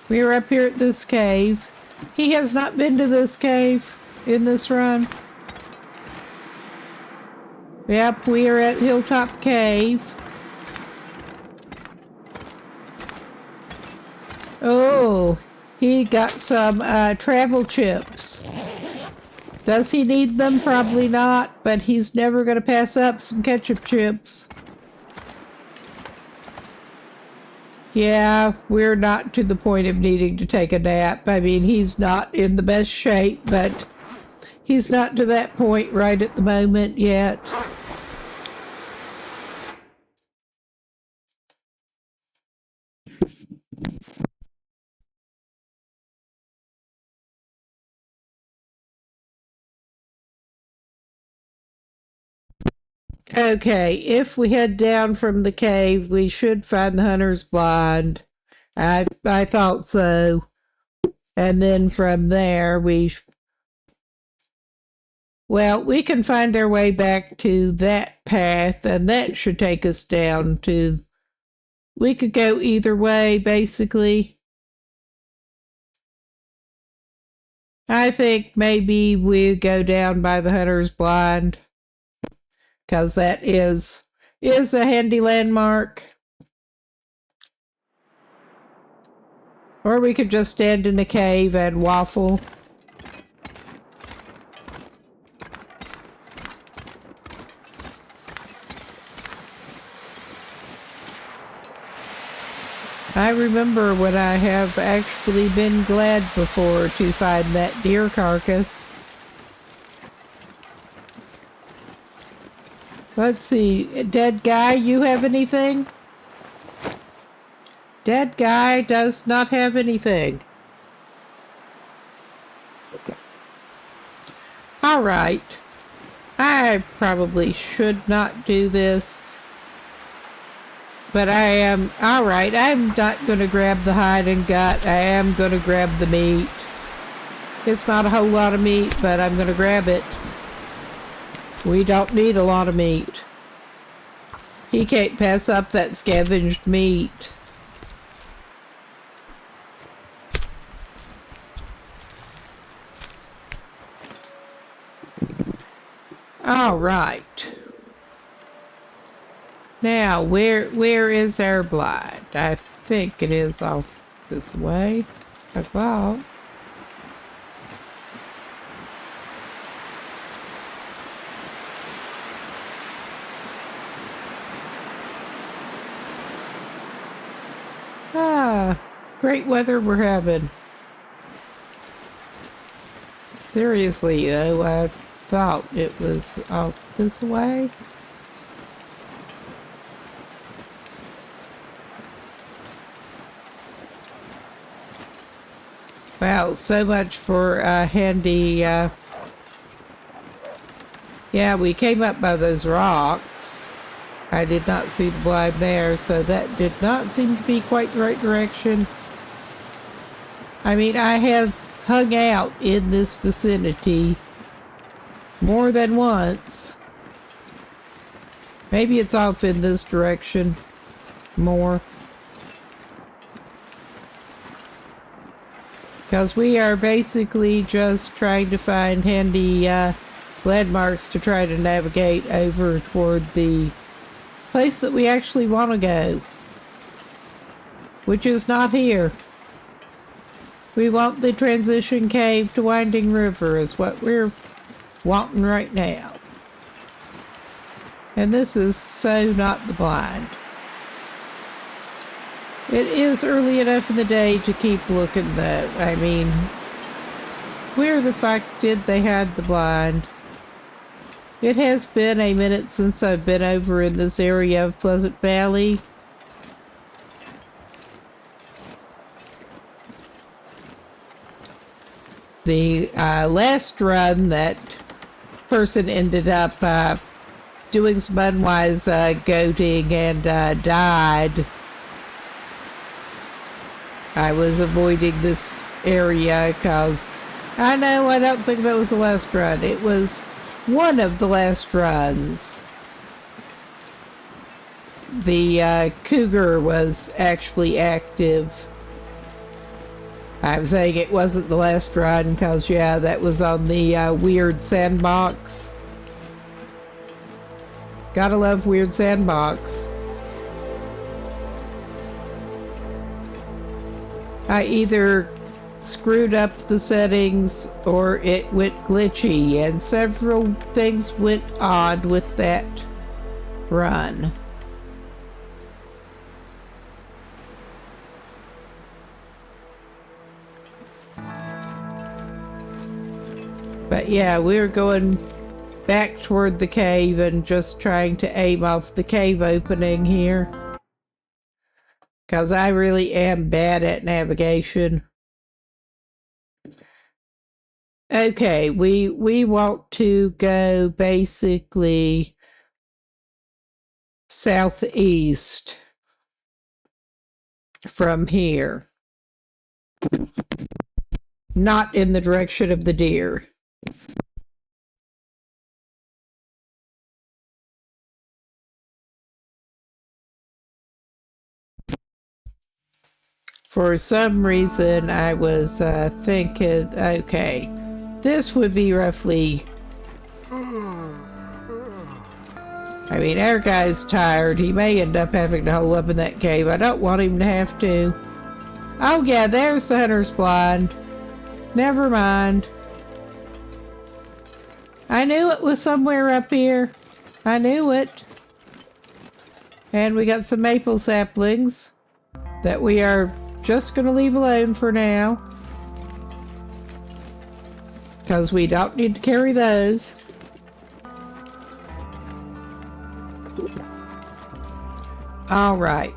We were up here at this cave. He has not been to this cave in this run. Yep, we are at Hilltop Cave. Oh, he got some travel chips. Does he need them? Probably not, but he's never going to pass up some ketchup chips. Yeah, we're not to the point of needing to take a nap. I mean, he's not in the best shape, but he's not to that point right at the moment yet. Okay, if we head down from the cave, we should find the hunter's blind. I thought so. And then from there, we can find our way back to that path, and that should take us down to. We could go either way, basically. I think maybe we go down by the hunter's blind, because that is a handy landmark. Or we could just stand in a cave and waffle. I remember when I have actually been glad before to find that deer carcass. Let's see, dead guy, you have anything? Dead guy does not have anything. Alright. I probably should not do this. But I am, alright, I'm not going to grab the hide and gut. I am going to grab the meat. It's not a whole lot of meat, but I'm going to grab it. We don't need a lot of meat. He can't pass up that scavenged meat. Alright. Now, where is our blind? I think it is off this way. I thought. Ah, great weather we're having. Seriously, though, I thought it was off this way. Well, so much for handy, yeah, we came up by those rocks. I did not see the blind there, so that did not seem to be quite the right direction. I mean, I have hung out in this vicinity more than once. Maybe it's off in this direction more. Because we are basically just trying to find handy landmarks to try to navigate over toward the place that we actually want to go. Which is not here. We want the transition cave to Winding River is what we're wanting right now. And this is so not the blind. It is early enough in the day to keep looking though. I mean, where the fuck did they hide the blind? It has been a minute since I've been over in this area of Pleasant Valley. The last run, that person ended up doing some unwise goating and died. I was avoiding this area because I don't think that was the last run. It was one of the last runs. The cougar was actually active. I'm saying it wasn't the last run because, yeah, that was on the weird sandbox. Gotta love weird sandbox. I either screwed up the settings or it went glitchy, and several things went odd with that run. But yeah, we're going back toward the cave and just trying to aim off the cave opening here. Because I really am bad at navigation. Okay, we want to go basically southeast from here. Not in the direction of the deer. For some reason, I was thinking, okay, this would be roughly... I mean, our guy's tired. He may end up having to hole up in that cave. I don't want him to have to. Oh yeah, there's the hunter's blind. Never mind. I knew it was somewhere up here. I knew it. And we got some maple saplings that we are just going to leave alone for now, because we don't need to carry those. All right.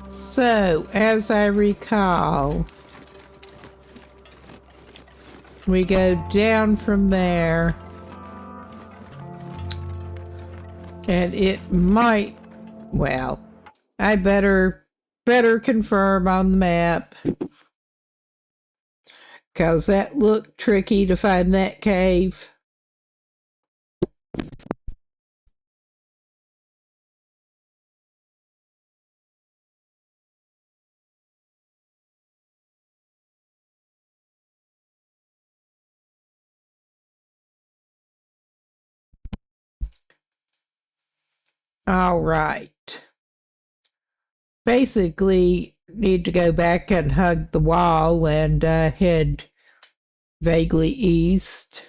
So, as I recall, we go down from there, and it might, well, I better confirm on the map, because that looked tricky to find that cave. All right. Basically, need to go back and hug the wall and head vaguely east.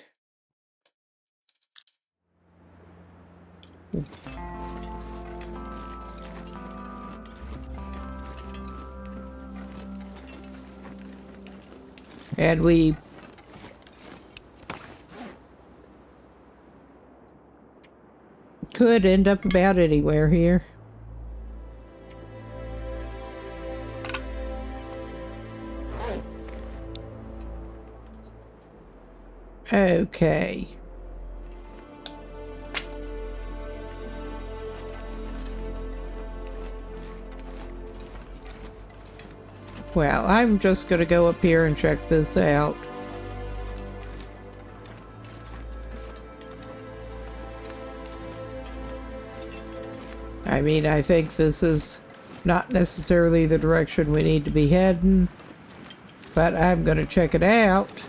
And we could end up about anywhere here. Okay. Well, I'm just going to go up here and check this out. I mean, I think this is not necessarily the direction we need to be heading, but I'm going to check it out.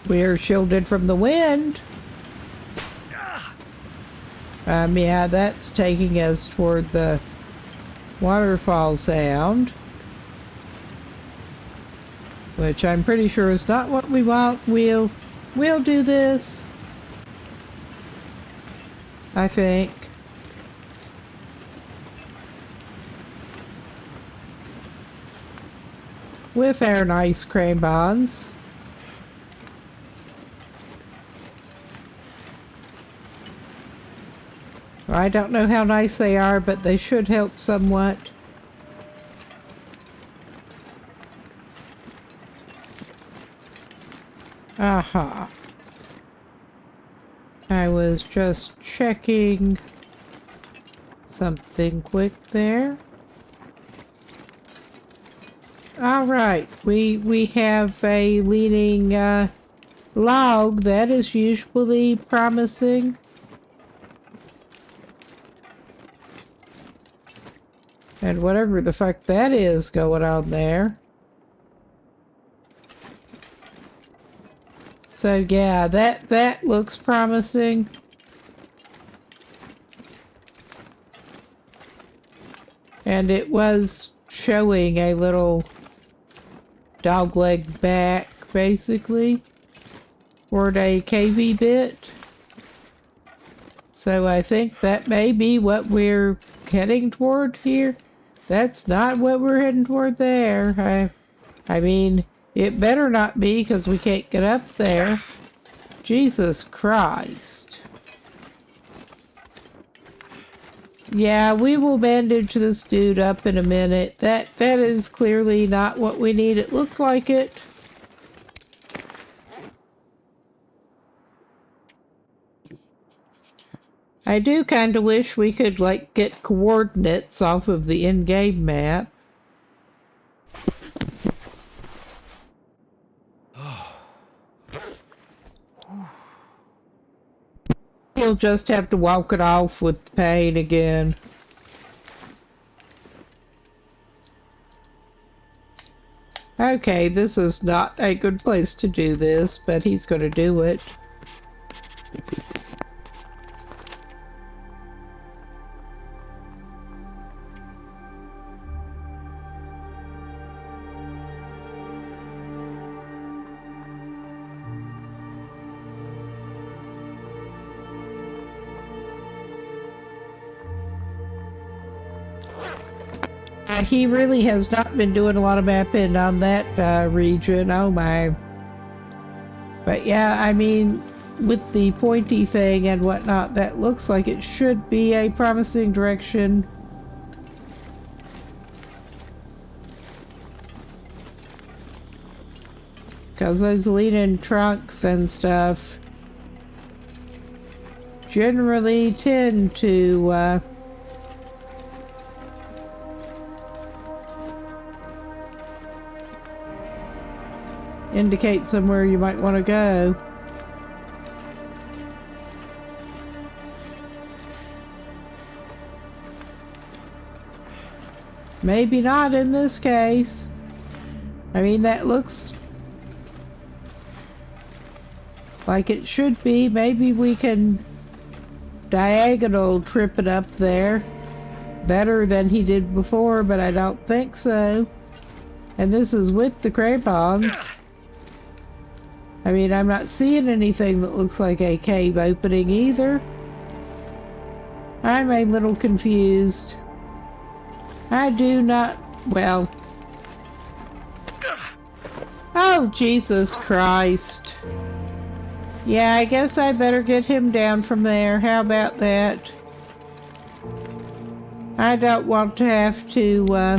We're shielded from the wind. Yeah, that's taking us toward the waterfall sound, which I'm pretty sure is not what we want. We'll do this, I think. With our nice crayons. I don't know how nice they are, but they should help somewhat. Aha. I was just checking something quick there. All right, we have a leaning log. That is usually promising. And whatever the fuck that is going on there. So yeah, that looks promising. And it was showing a little dogleg back, basically, toward a cavey bit. So I think that may be what we're heading toward here. That's not what we're heading toward there. I mean, it better not be, because we can't get up there. Jesus Christ. Yeah, we will bandage this dude up in a minute. That is clearly not what we need. It looked like it. I do kind of wish we could, like, get coordinates off of the in-game map. He'll just have to walk it off with pain again. Okay, this is not a good place to do this, but he's going to do it. He really has not been doing a lot of mapping on that region. Oh my. But yeah, I mean, with the pointy thing and whatnot, that looks like it should be a promising direction. Because those lean-in trunks and stuff generally tend to indicate somewhere you might want to go. Maybe not in this case. I mean, that looks like it should be. Maybe we can diagonal trip it up there better than he did before, but I don't think so. And this is with the crayons. I mean, I'm not seeing anything that looks like a cave opening either. I'm a little confused. I do not... well... oh, Jesus Christ. Yeah, I guess I better get him down from there. How about that? I don't want to have to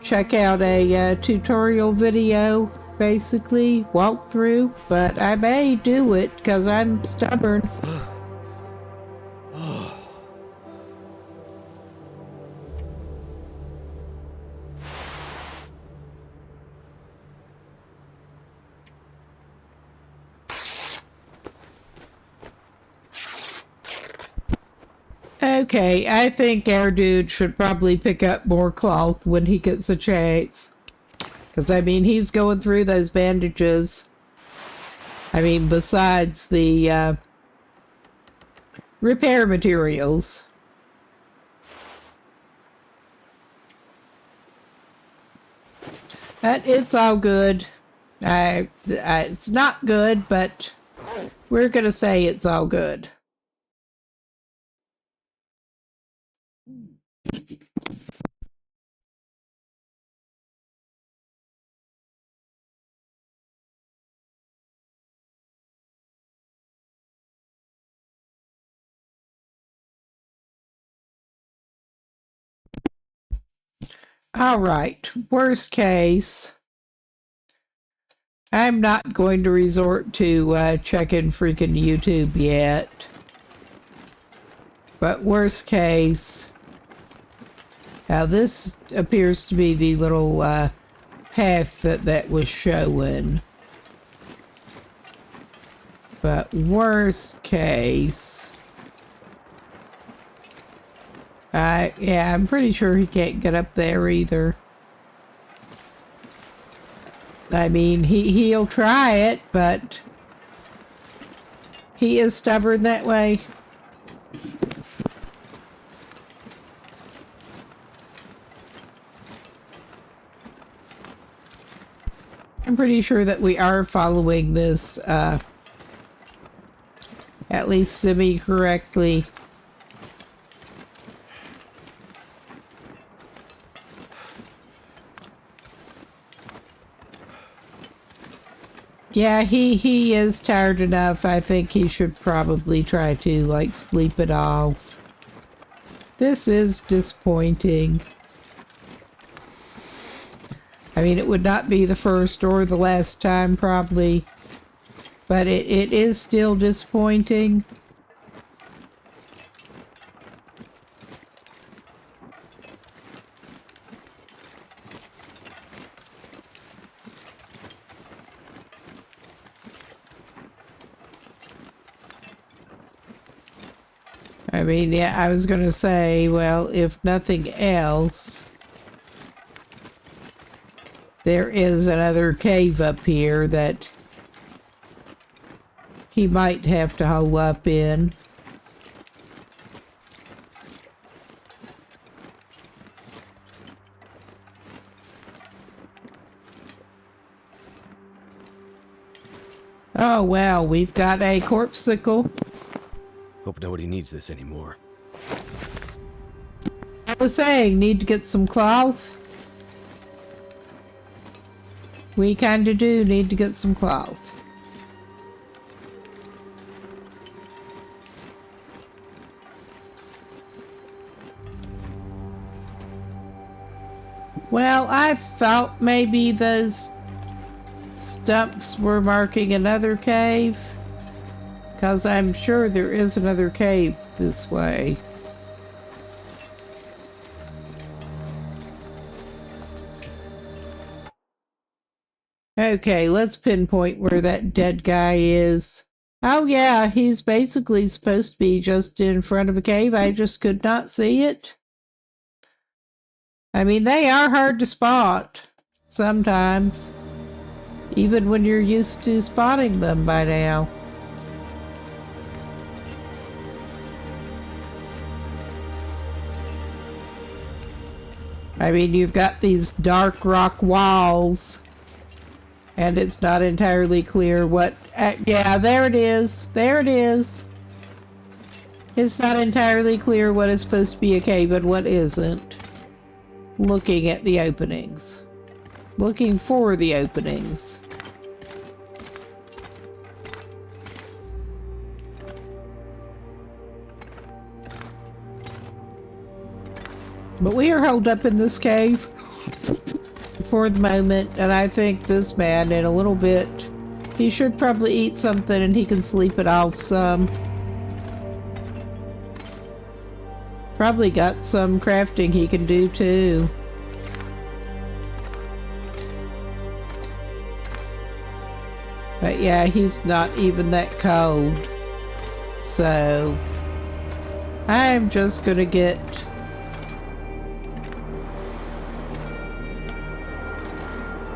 check out a tutorial video, basically, walk through, but I may do it because I'm stubborn. Okay, I think our dude should probably pick up more cloth when he gets a chance. Because, I mean, he's going through those bandages. I mean, besides the repair materials. But it's all good. It's not good, but we're going to say it's all good. All right, worst case, I'm not going to resort to checking freaking YouTube yet. But worst case, now this appears to be the little path that was showing. But worst case, yeah, I'm pretty sure he can't get up there either. I mean, he'll try it, but he is stubborn that way. I'm pretty sure that we are following this, at least semi-correctly. Yeah, he is tired enough. I think he should probably try to, like, sleep it off. This is disappointing. I mean, it would not be the first or the last time, probably. But it is still disappointing. I mean, yeah, I was gonna say, well, if nothing else, there is another cave up here that he might have to hole up in. Oh, well, we've got a corpsicle. Hope nobody needs this anymore. I was saying, need to get some cloth. We kinda do need to get some cloth. Well, I thought maybe those stumps were marking another cave, because I'm sure there is another cave this way. Okay, let's pinpoint where that dead guy is. Oh yeah, he's basically supposed to be just in front of a cave. I just could not see it. I mean, they are hard to spot sometimes, even when you're used to spotting them by now. I mean, you've got these dark rock walls, and it's not entirely clear what... yeah, there it is. There it is. It's not entirely clear what is supposed to be a cave and what isn't. Looking at the openings. Looking for the openings. But we are held up in this cave for the moment, and I think this man, in a little bit, he should probably eat something and he can sleep it off some. Probably got some crafting he can do too. But yeah, he's not even that cold. So I'm just gonna get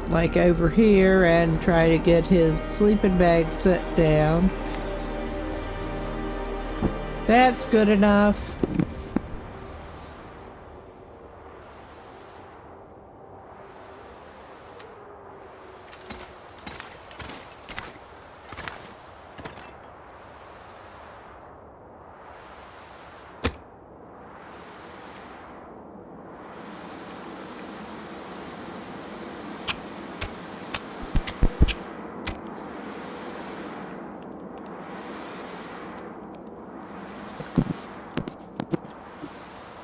like over here and try to get his sleeping bag set down. That's good enough.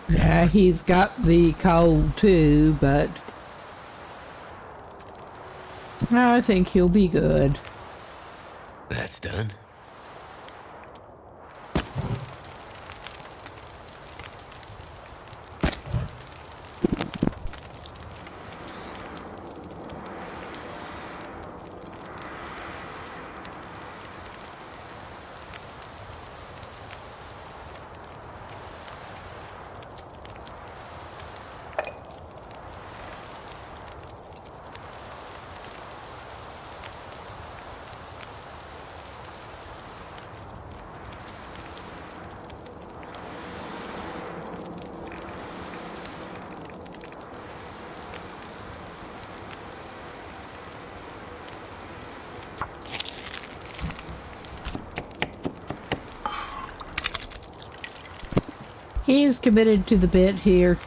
Yeah, he's got the cold too, but I think he'll be good. That's done. He's committed to the bit here.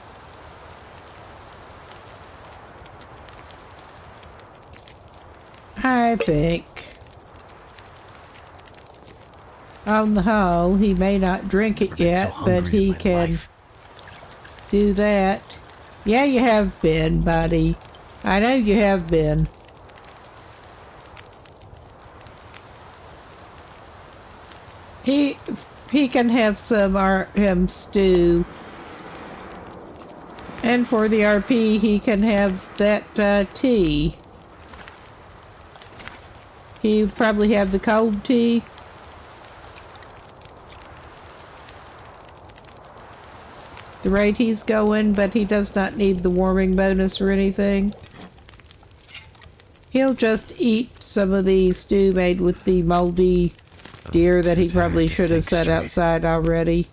I think. on the hull. He may not drink it I've been so yet, hungry but he in my can life. do that. Yeah, you have been, buddy. I know you have been. He can have some stew. And for the RP, he can have that tea. He probably have the cold tea. The rate he's going, but he does not need the warming bonus or anything. He'll just eat some of the stew made with the moldy deer that he probably should have set outside already.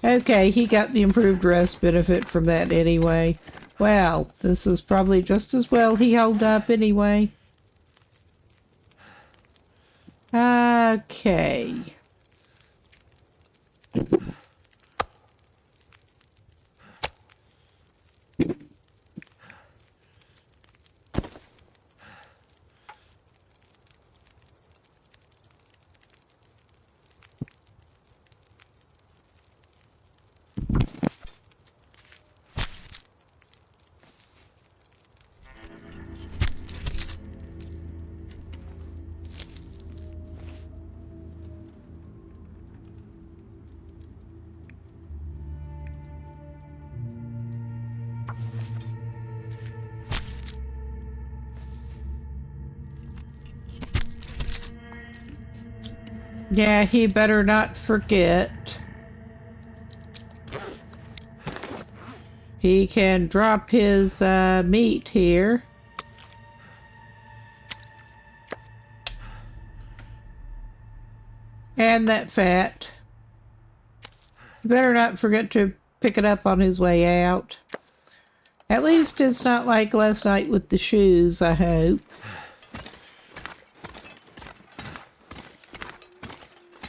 Okay, he got the improved rest benefit from that anyway. Well, this is probably just as well he held up anyway. Okay. Yeah, he better not forget. He can drop his meat here. And that fat. He better not forget to pick it up on his way out. At least it's not like last night with the shoes, I hope.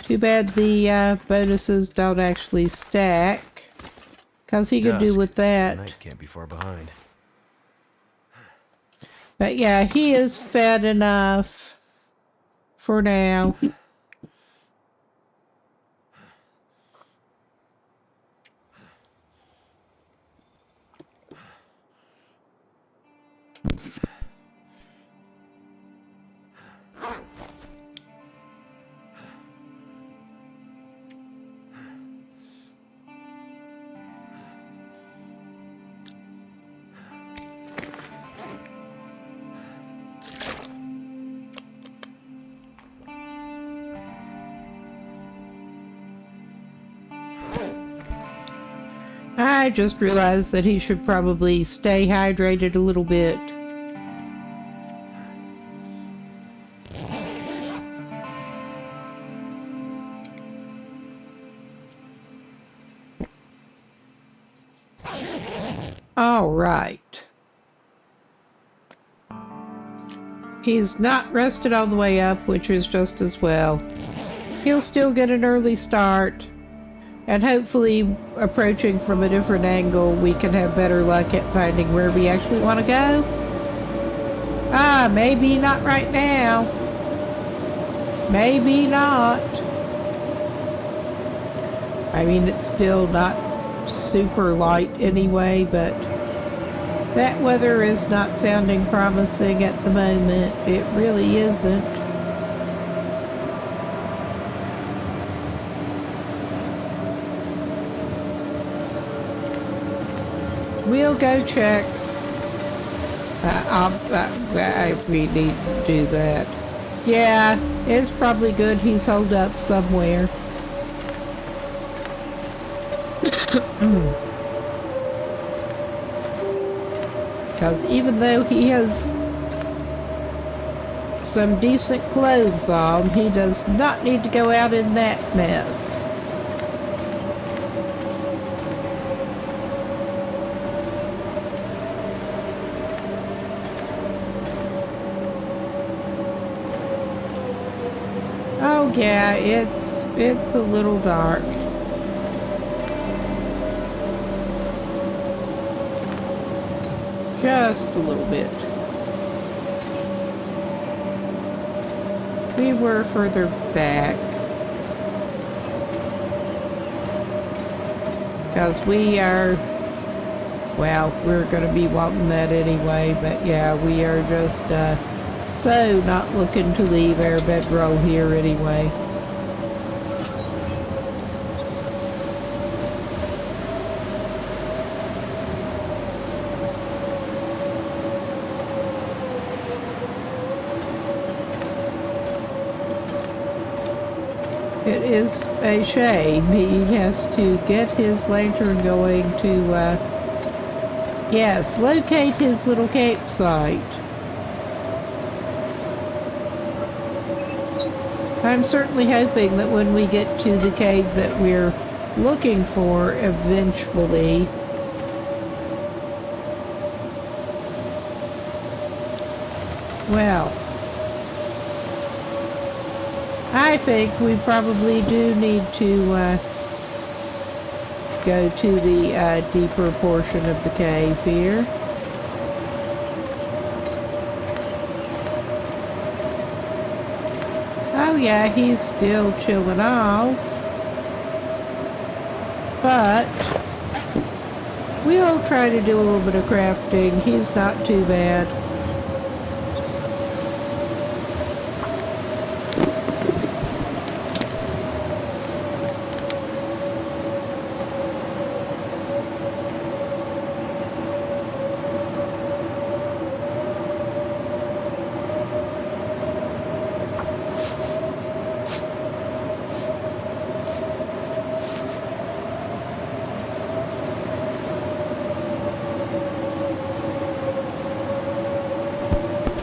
Too bad the bonuses don't actually stack. Because he could do with that. Night can't be far behind. But yeah, he is fed enough for now. I just realized that he should probably stay hydrated a little bit. All right. He's not rested all the way up, which is just as well. He'll still get an early start. And hopefully, approaching from a different angle, we can have better luck at finding where we actually want to go. Ah, maybe not right now. Maybe not. I mean, it's still not super light anyway, but that weather is not sounding promising at the moment. It really isn't. We'll go check. We need to do that. Yeah, it's probably good he's holed up somewhere. Because even though he has some decent clothes on, he does not need to go out in that mess. Oh yeah, it's a little dark. Just a little bit. We were further back. Because we are... Well, we're going to be wanting that anyway, but yeah, we are just so not looking to leave our bedroll here anyway. It is a shame he has to get his lantern going to, yes, locate his little campsite. I'm certainly hoping that when we get to the cave that we're looking for eventually, well, I think we probably do need to go to the deeper portion of the cave here. Oh yeah, he's still chilling off. But we'll try to do a little bit of crafting. He's not too bad.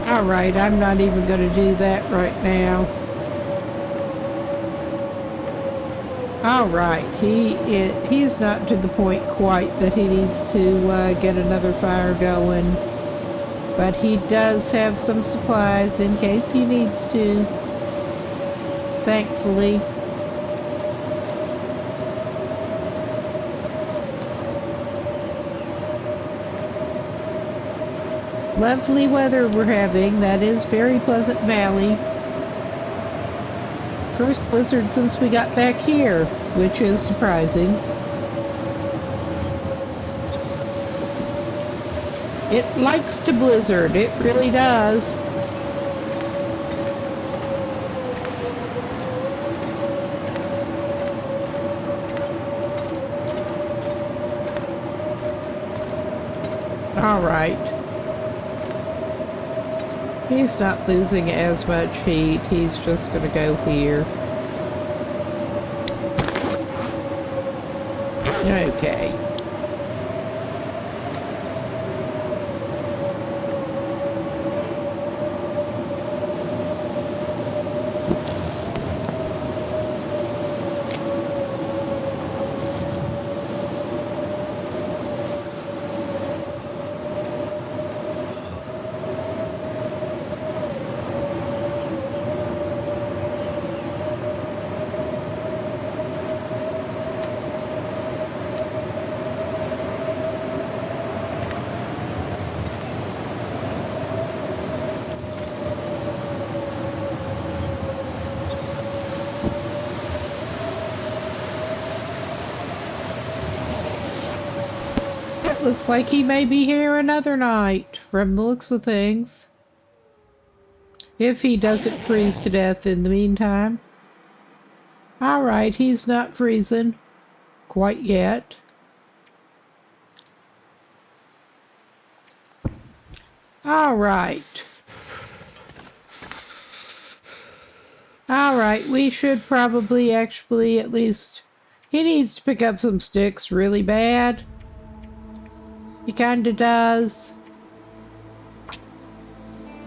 Alright, I'm not even going to do that right now. Alright, he's not to the point quite that he needs to get another fire going. But he does have some supplies in case he needs to. Thankfully. Lovely weather we're having. That is very Pleasant Valley. First blizzard since we got back here, which is surprising. It likes to blizzard, it really does. All right. He's not losing as much heat. He's just going to go here. Okay. Looks like he may be here another night, from the looks of things. If he doesn't freeze to death in the meantime. Alright, he's not freezing quite yet. Alright. Alright, we should probably actually at least... He needs to pick up some sticks really bad. He kinda does.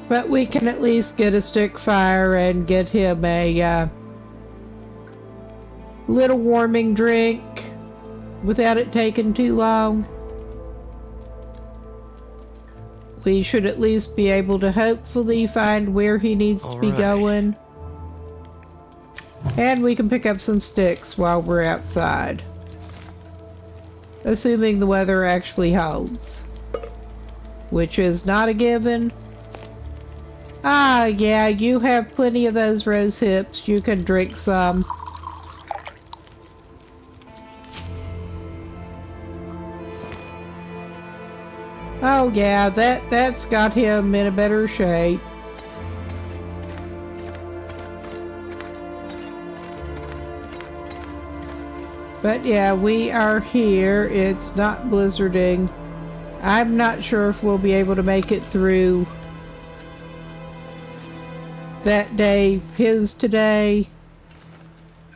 But we can at least get a stick fire and get him a little warming drink without it taking too long. We should at least be able to hopefully find where he needs to be going. And we can pick up some sticks while we're outside. Assuming the weather actually holds. Which is not a given. Ah, yeah, you have plenty of those rose hips. You can drink some. Oh, yeah, that's got him in a better shape. But yeah, we are here. It's not blizzarding. I'm not sure if we'll be able to make it through that day, his today.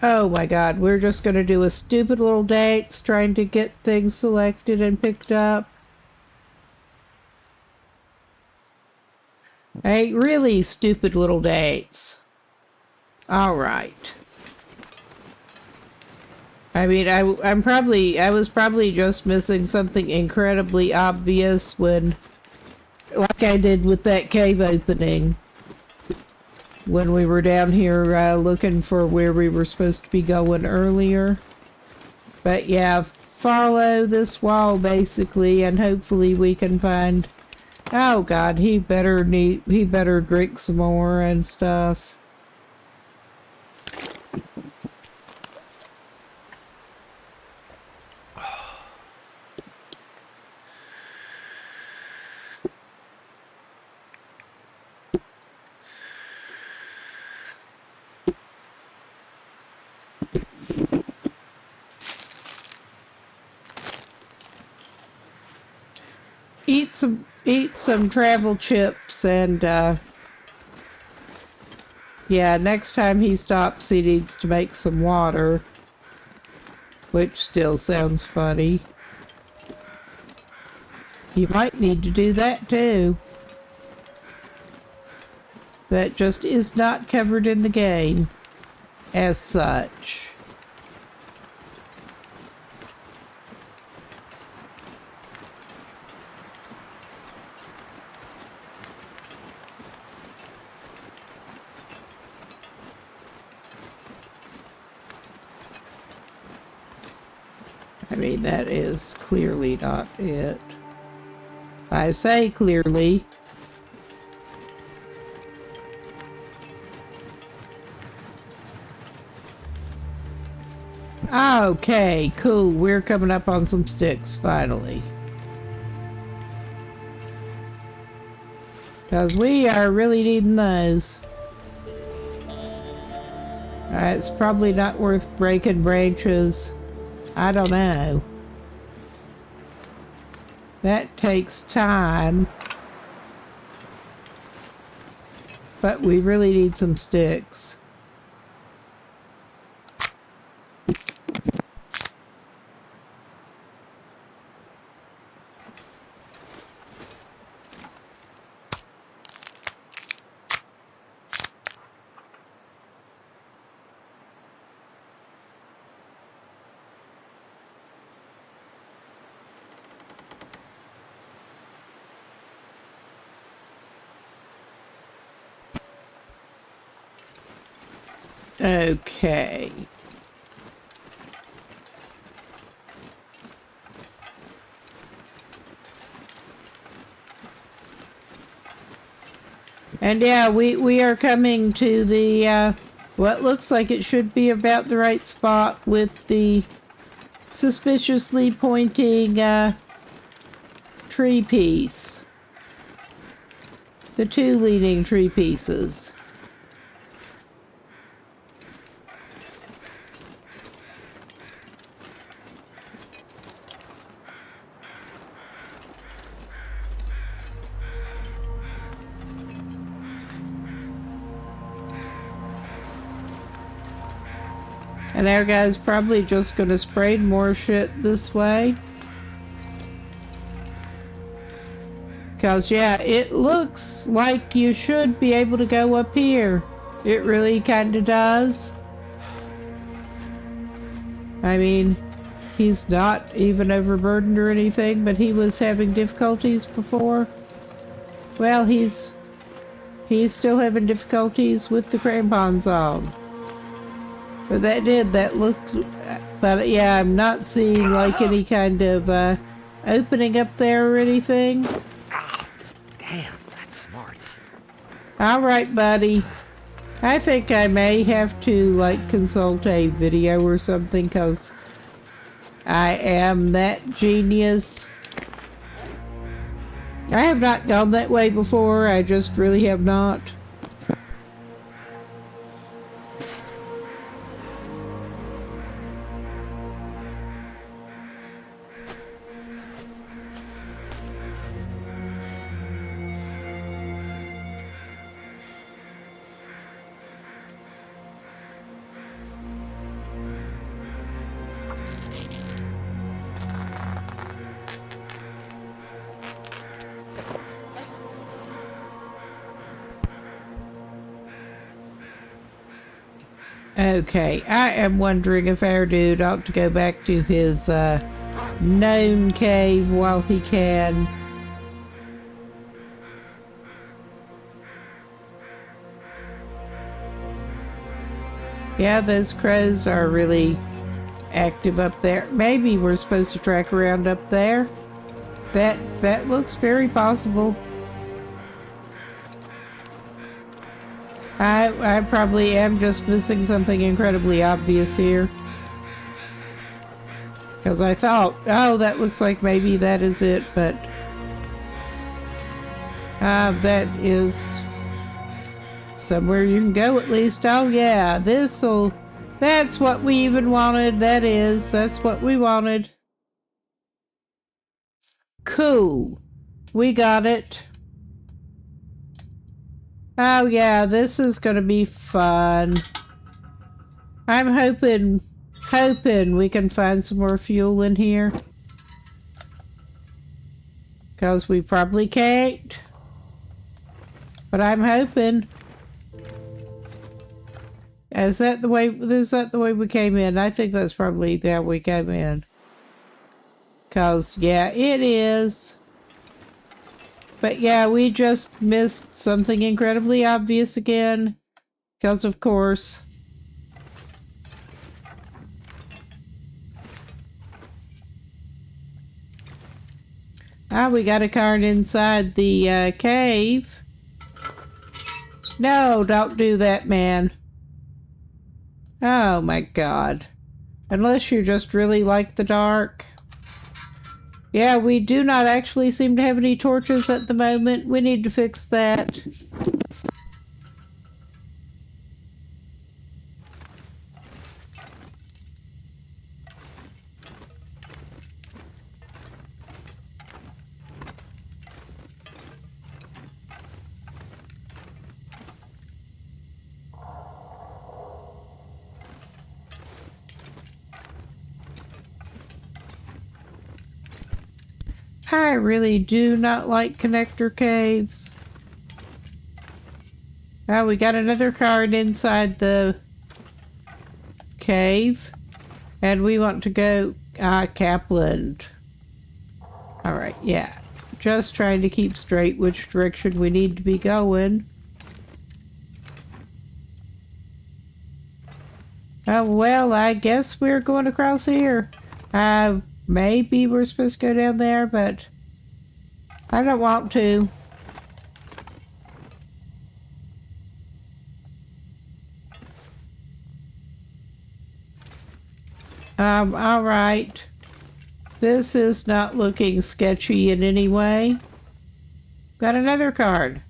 Oh my god, we're just gonna do a stupid little dance trying to get things selected and picked up. A really stupid little dates. Alright. I mean, I was probably just missing something incredibly obvious when, like I did with that cave opening, when we were down here looking for where we were supposed to be going earlier. But yeah, follow this wall basically, and hopefully we can find. Oh god, he better drink some more and stuff. Eat some travel chips and yeah, next time he stops he needs to make some water, which still sounds funny. You might need to do that too. That just is not covered in the game as such. I mean, that is clearly not it. I say clearly. Okay, cool. We're coming up on some sticks, finally. Because we are really needing those. It's probably not worth breaking branches. I don't know. That takes time. But we really need some sticks. Okay. And yeah, we are coming to the, what looks like it should be about the right spot with the suspiciously pointing, tree piece. The two leading tree pieces. And our guy's probably just gonna spray more shit this way. Cause yeah, it looks like you should be able to go up here. It really kinda does. I mean, he's not even overburdened or anything, but he was having difficulties before. Well, he's still having difficulties with the crampons on. But that looked, but yeah, I'm not seeing like any kind of opening up there or anything. Damn, that's smarts. All right, buddy. I think I may have to, like, consult a video or something, because I am that genius. I have not gone that way before. I just really have not. Okay, I am wondering if our dude ought to go back to his known cave while he can. Yeah, those crows are really active up there. Maybe we're supposed to track around up there. That looks very possible. I probably am just missing something incredibly obvious here. Because I thought, oh, that looks like maybe that is it, but that is somewhere you can go at least. Oh yeah, that's what we even wanted. That's what we wanted. Cool. We got it. Oh yeah, this is gonna be fun. I'm hoping we can find some more fuel in here. Because we probably can't. But I'm hoping. Is that the way we came in? I think that's probably how we came in. Because, yeah, it is. But yeah, we just missed something incredibly obvious again. Because, of course. Ah, we got a card inside the cave. No, don't do that, man. Oh my god. Unless you just really like the dark. Yeah, we do not actually seem to have any torches at the moment. We need to fix that. I really do not like connector caves. Oh, we got another card inside the cave. And we want to go, Kaplan. Alright, yeah. Just trying to keep straight which direction we need to be going. Oh, well, I guess we're going across here. Maybe we're supposed to go down there, but I don't want to. Alright. This is not looking sketchy in any way. Got another card.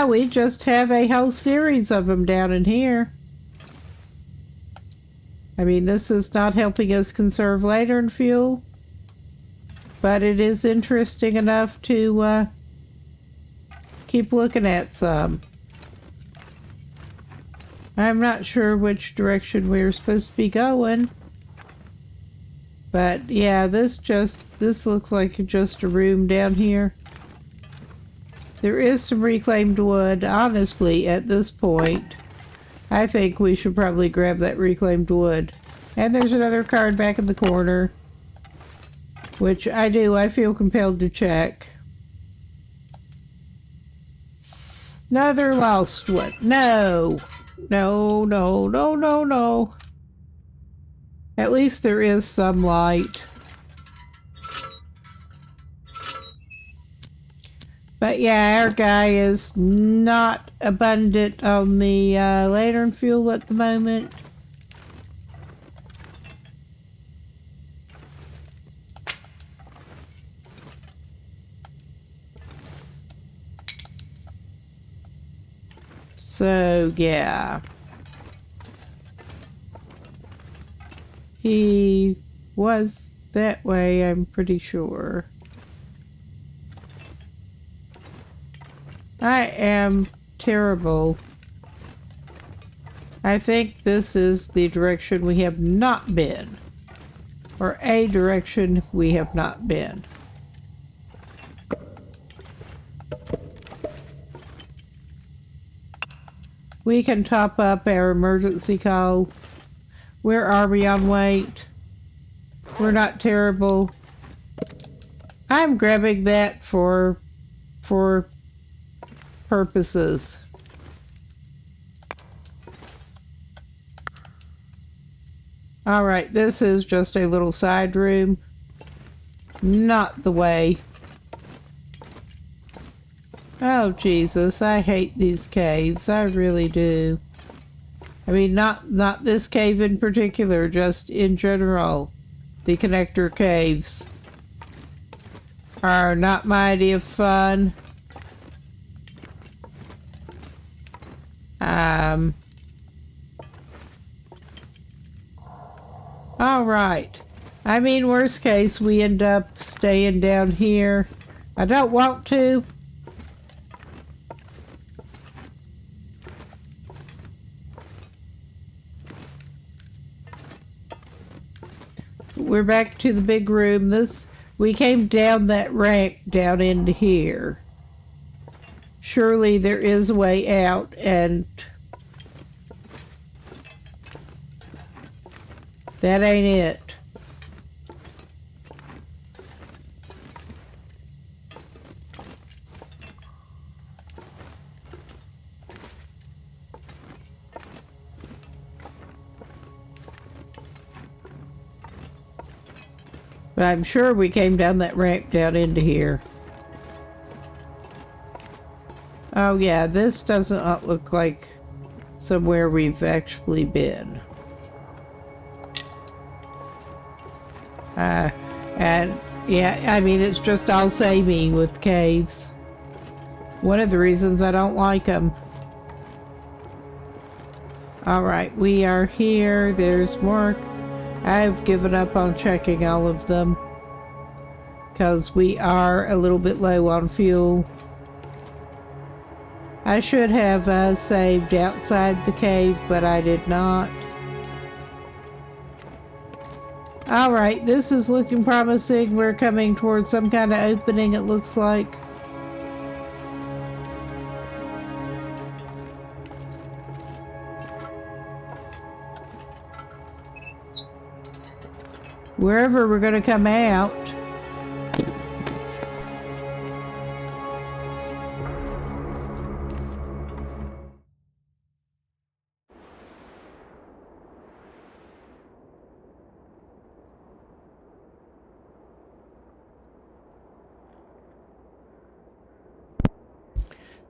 We just have a whole series of them down in here. I mean, this is not helping us conserve lantern fuel, but it is interesting enough to keep looking at some. I'm not sure which direction we're supposed to be going, but yeah, this looks like just a room down here. There is some reclaimed wood. Honestly, at this point, I think we should probably grab that reclaimed wood. And there's another card back in the corner, which I feel compelled to check. Another lost one. No. No, no, no, no, no. At least there is some light. But yeah, our guy is not abundant on the lantern fuel at the moment. So yeah. He was that way, I'm pretty sure. I am terrible. I think this is the direction we have not been. Or a direction we have not been. We can top up our emergency call. Where are we on weight? We're not terrible. I'm grabbing that for purposes. Alright, this is just a little side room. Not the way. Oh, Jesus, I hate these caves. I really do. I mean, not this cave in particular, just in general. The connector caves are not my idea of fun. Alright. I mean, worst case, we end up staying down here. I don't want to. We're back to the big room. We came down that ramp down into here. Surely there is a way out, and that ain't it. But I'm sure we came down that ramp down into here. Oh yeah, this doesn't look like somewhere we've actually been. And yeah, I mean, it's just all samey with caves. One of the reasons I don't like them. Alright, we are here. There's more. I've given up on checking all of them because we are a little bit low on fuel. I should have saved outside the cave, but I did not. Alright, this is looking promising. We're coming towards some kind of opening, it looks like. Wherever we're going to come out.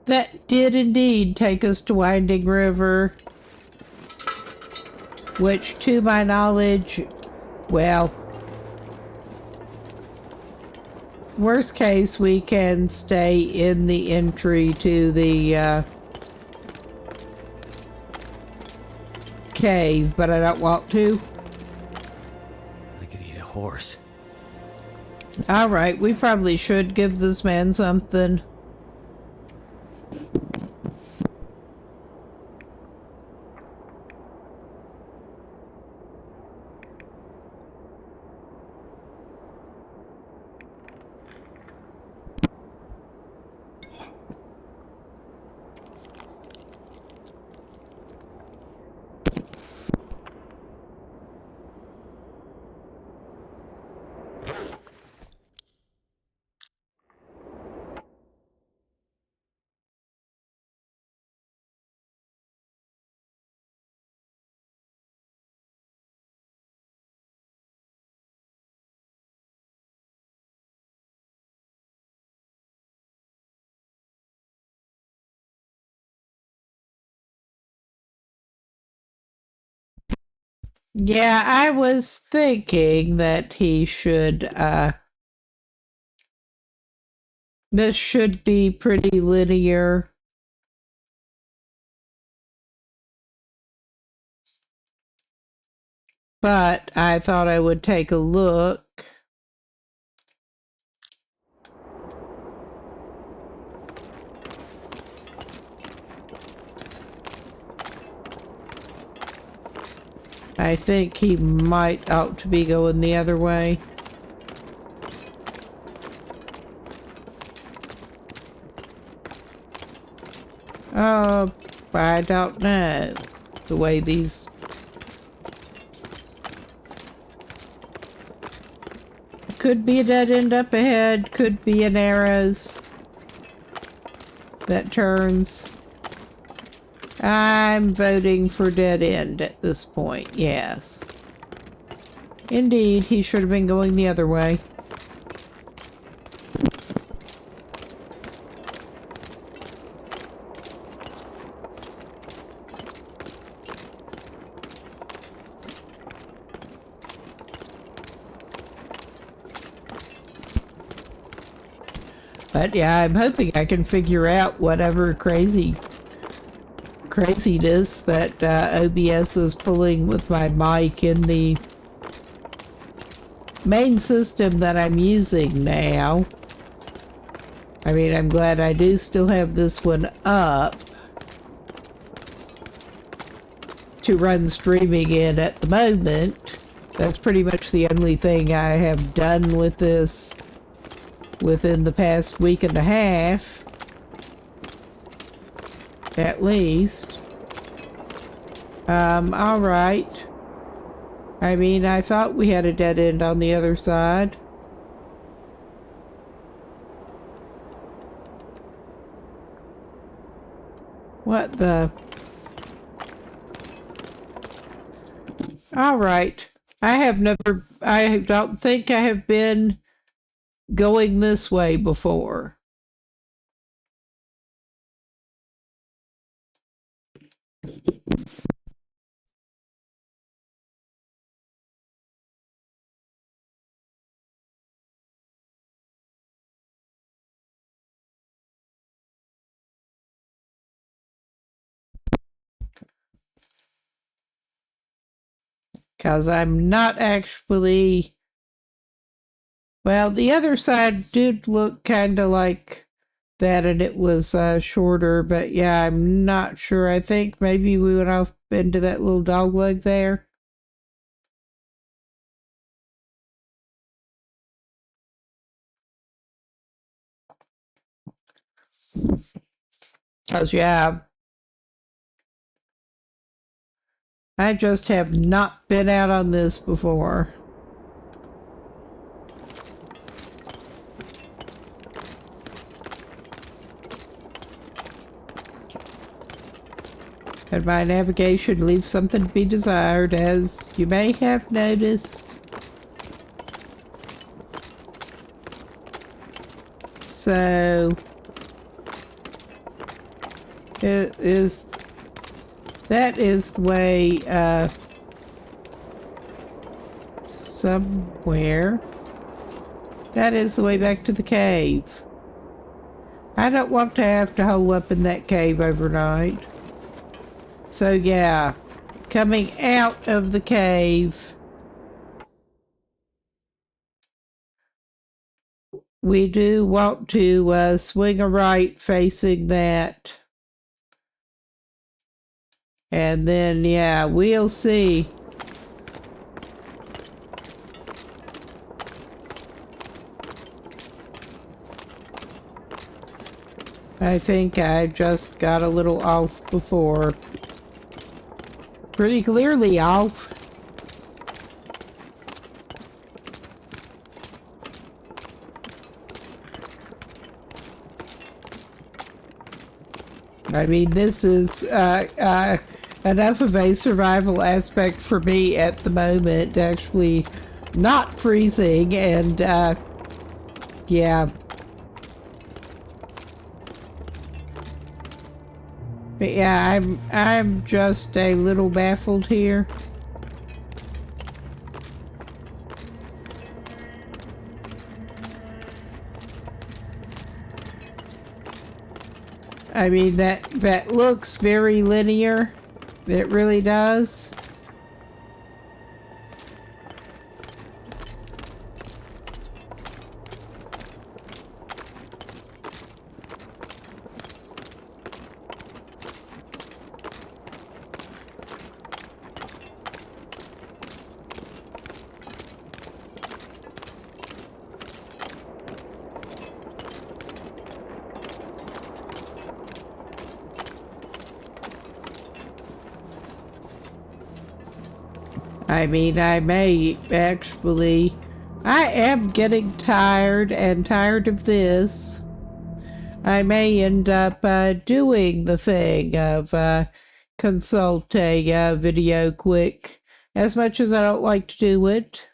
That did indeed take us to Winding River, which to my knowledge, well, worst case, we can stay in the entry to the cave, but I don't want to. I could eat a horse. Alright, we probably should give this man something. Yeah, I was thinking that he should, this should be pretty linear. But I thought I would take a look. I think he might ought to be going the other way. I don't know. The way these... Could be a dead end up ahead, could be an arrows that turns. I'm voting for dead end at this point, yes. Indeed, he should have been going the other way. But yeah, I'm hoping I can figure out whatever craziness that OBS is pulling with my mic in the main system that I'm using now. I mean, I'm glad I do still have this one up to run streaming in at the moment. That's pretty much the only thing I have done with this within the past week and a half, at least. Alright. I mean, I thought we had a dead end on the other side. What the... Alright. I don't think I have been going this way before. Because I'm not actually... Well, the other side did look kind of like that, and it was shorter, but yeah, I'm not sure. I think maybe we went off into that little dog leg there. Because, yeah, I just have not been out on this before. And my navigation leaves something to be desired, as you may have noticed. So, that is the way, somewhere. That is the way back to the cave. I don't want to have to hole up in that cave overnight. So yeah, coming out of the cave, we do want to swing a right facing that. And then, yeah, we'll see. I think I just got a little off before. Pretty clearly off. I mean, this is enough of a survival aspect for me at the moment, actually not freezing, and yeah. But yeah, I'm just a little baffled here. I mean, that looks very linear. It really does. I mean, I may actually... I am getting tired of this. I may end up doing the thing of consult a video quick, as much as I don't like to do it.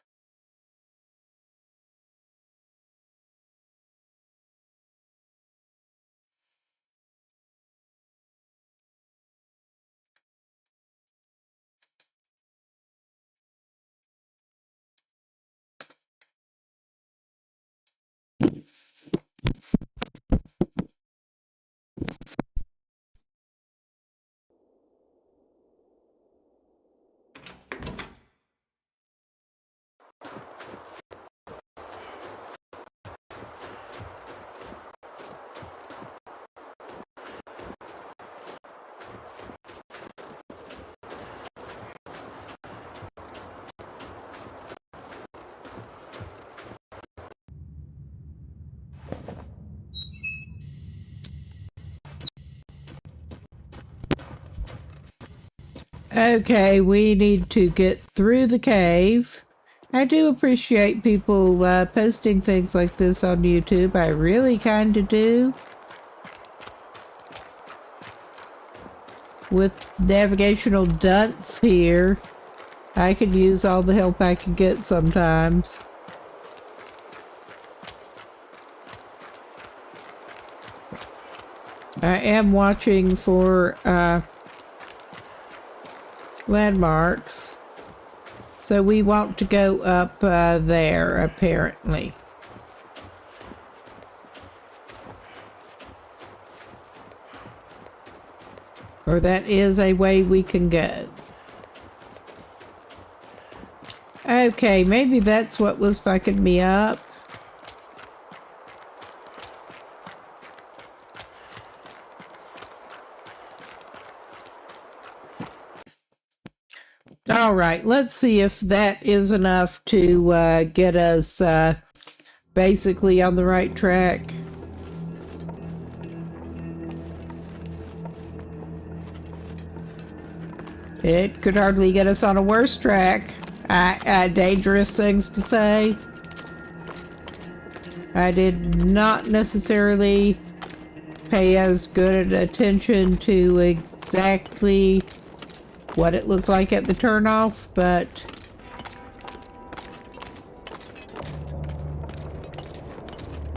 Okay, we need to get through the cave. I do appreciate people posting things like this on YouTube. I really kind of do. With navigational dunce here, I could use all the help I can get sometimes. I am watching for landmarks. So we want to go up there, apparently. Or that is a way we can go. Okay, maybe that's what was fucking me up. All right, let's see if that is enough to get us basically on the right track. It could hardly get us on a worse track. Dangerous things to say. I did not necessarily pay as good attention to exactly what it looked like at the turnoff, but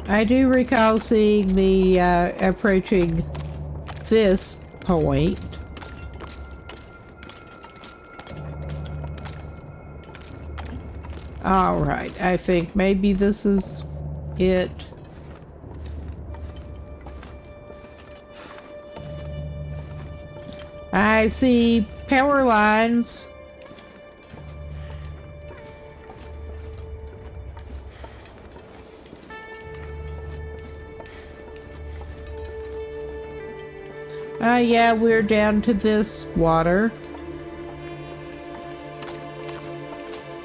I do recall seeing the approaching this point. All right, I think maybe this is it. I see power lines. Yeah, we're down to this water.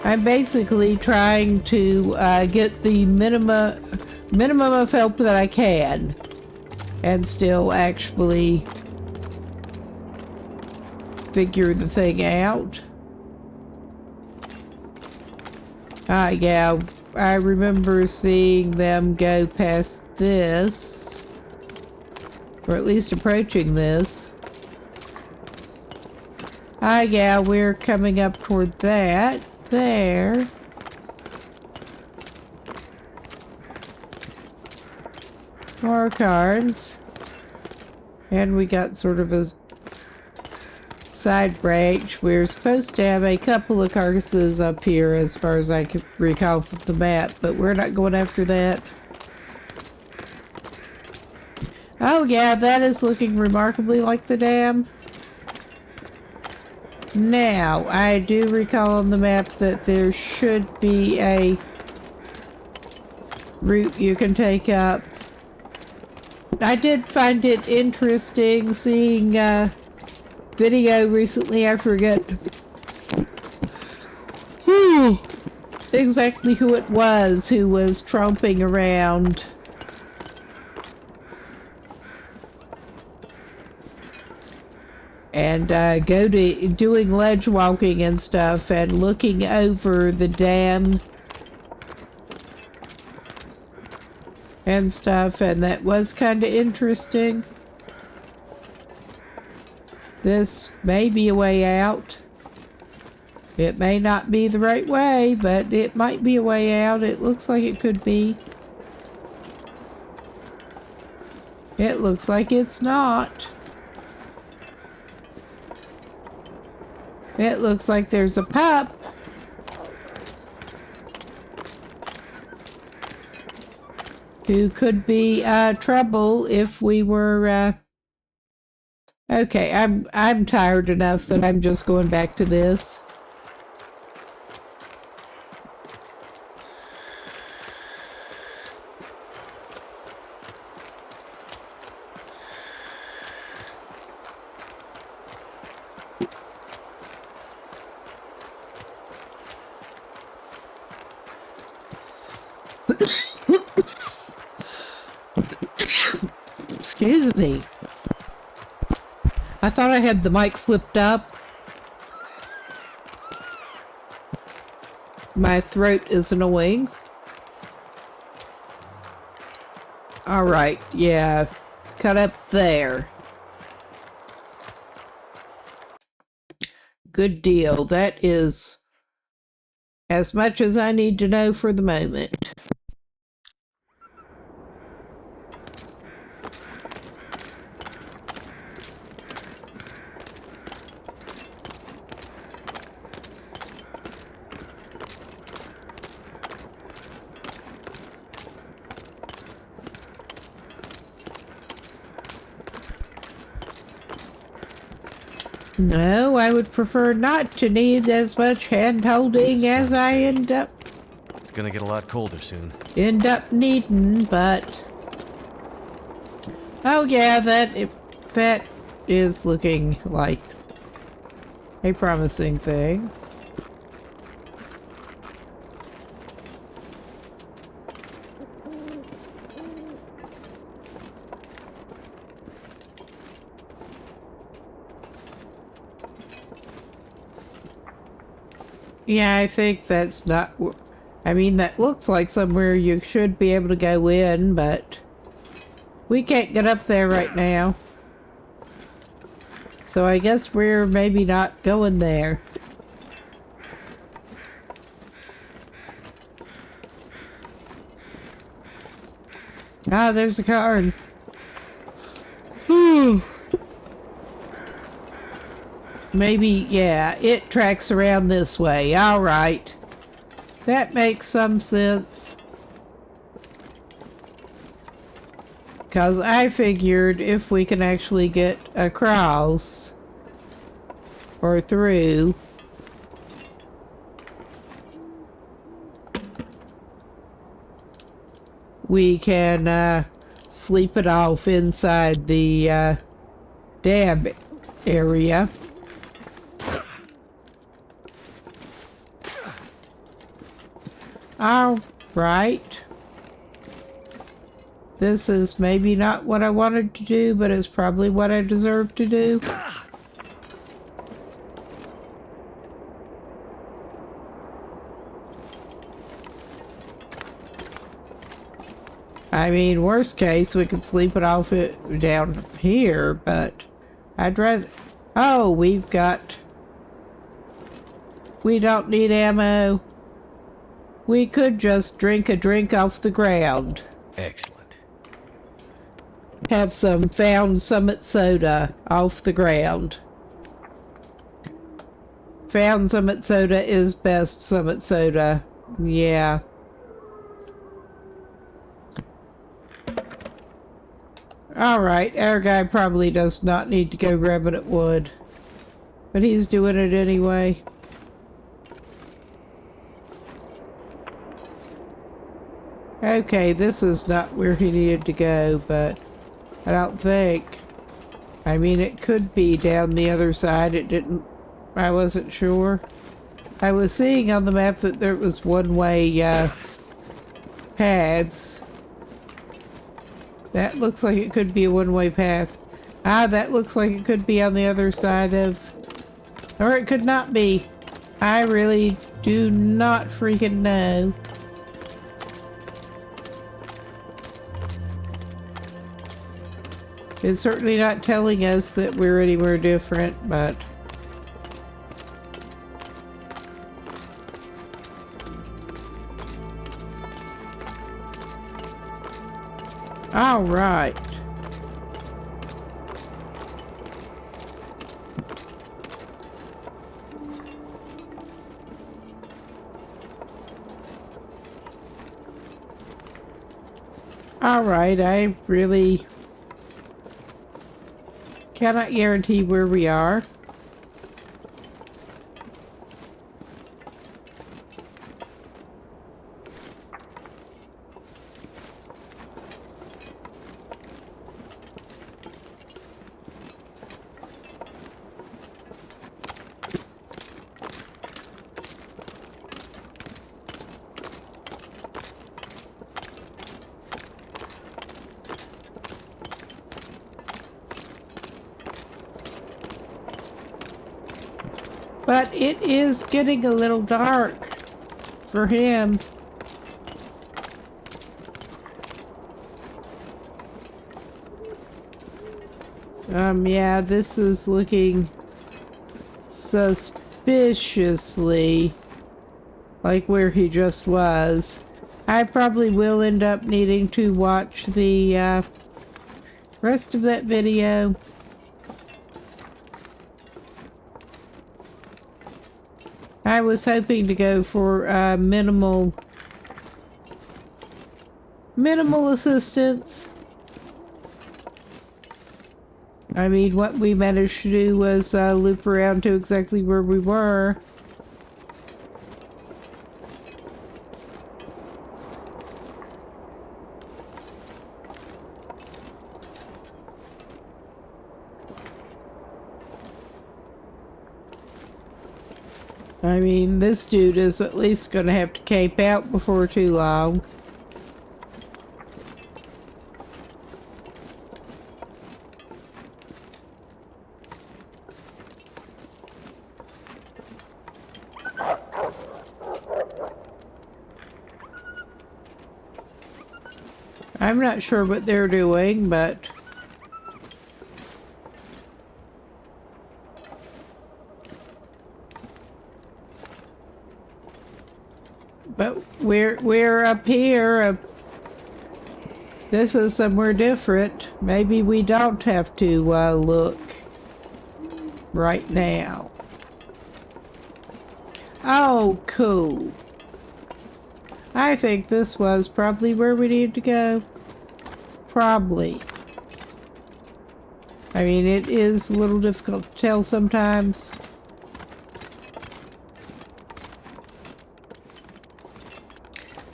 I'm basically trying to get the minimum of help that I can, and still actually figure the thing out. Yeah, I remember seeing them go past this, or at least approaching this. Yeah, we're coming up toward that. There. More cards. And we got sort of a side branch. We're supposed to have a couple of carcasses up here as far as I can recall from the map, but we're not going after that. Oh yeah, that is looking remarkably like the dam. Now, I do recall on the map that there should be a route you can take up. I did find it interesting seeing a video recently, I forget exactly who it was who was tromping around. And doing ledge walking and stuff and looking over the dam and stuff, and that was kind of interesting. This may be a way out. It may not be the right way, but it might be a way out. It looks like it could be. It looks like it's not. It looks like there's a pup. Who could be trouble if we were okay, I'm tired enough that I'm just going back to this. Excuse me. I thought I had the mic flipped up. My throat is annoying. Alright, yeah. Cut up there. Good deal. That is as much as I need to know for the moment. No, I would prefer not to need as much hand-holding as I end up It's gonna get a lot colder soon. needing, but... Oh yeah, that is looking like a promising thing. Yeah, I think that's not... I mean, that looks like somewhere you should be able to go in, but... we can't get up there right now. So I guess we're maybe not going there. Ah, there's a card. Maybe, yeah, it tracks around this way. Alright. That makes some sense. Because I figured if we can actually get across or through, we can sleep it off inside the dam area. All right. This is maybe not what I wanted to do, but it's probably what I deserve to do. I mean, worst case, we could sleep it off down here, but I'd rather... Oh, we don't need ammo. We could just drink a drink off the ground. Excellent. Have some Found Summit soda off the ground. Found Summit soda is best Summit soda. Yeah. Alright, our guy probably does not need to go grabbing at wood. But he's doing it anyway. Okay, this is not where he needed to go, but I don't think. I mean, it could be down the other side. It didn't. I wasn't sure. I was seeing on the map that there was one-way paths. That looks like it could be a one-way path. Ah, that looks like it could be on the other side of... Or it could not be. I really do not freaking know. It's certainly not telling us that we're anywhere different, but... All right. All right, I really cannot guarantee where we are. But it is getting a little dark for him. Yeah, this is looking suspiciously like where he just was. I probably will end up needing to watch the rest of that video. I was hoping to go for minimal assistance. I mean, what we managed to do was loop around to exactly where we were. I mean, this dude is at least going to have to camp out before too long. I'm not sure what they're doing, but... But we're up here. This is somewhere different. Maybe we don't have to look right now. Oh, cool. I think this was probably where we needed to go. Probably. I mean, it is a little difficult to tell sometimes.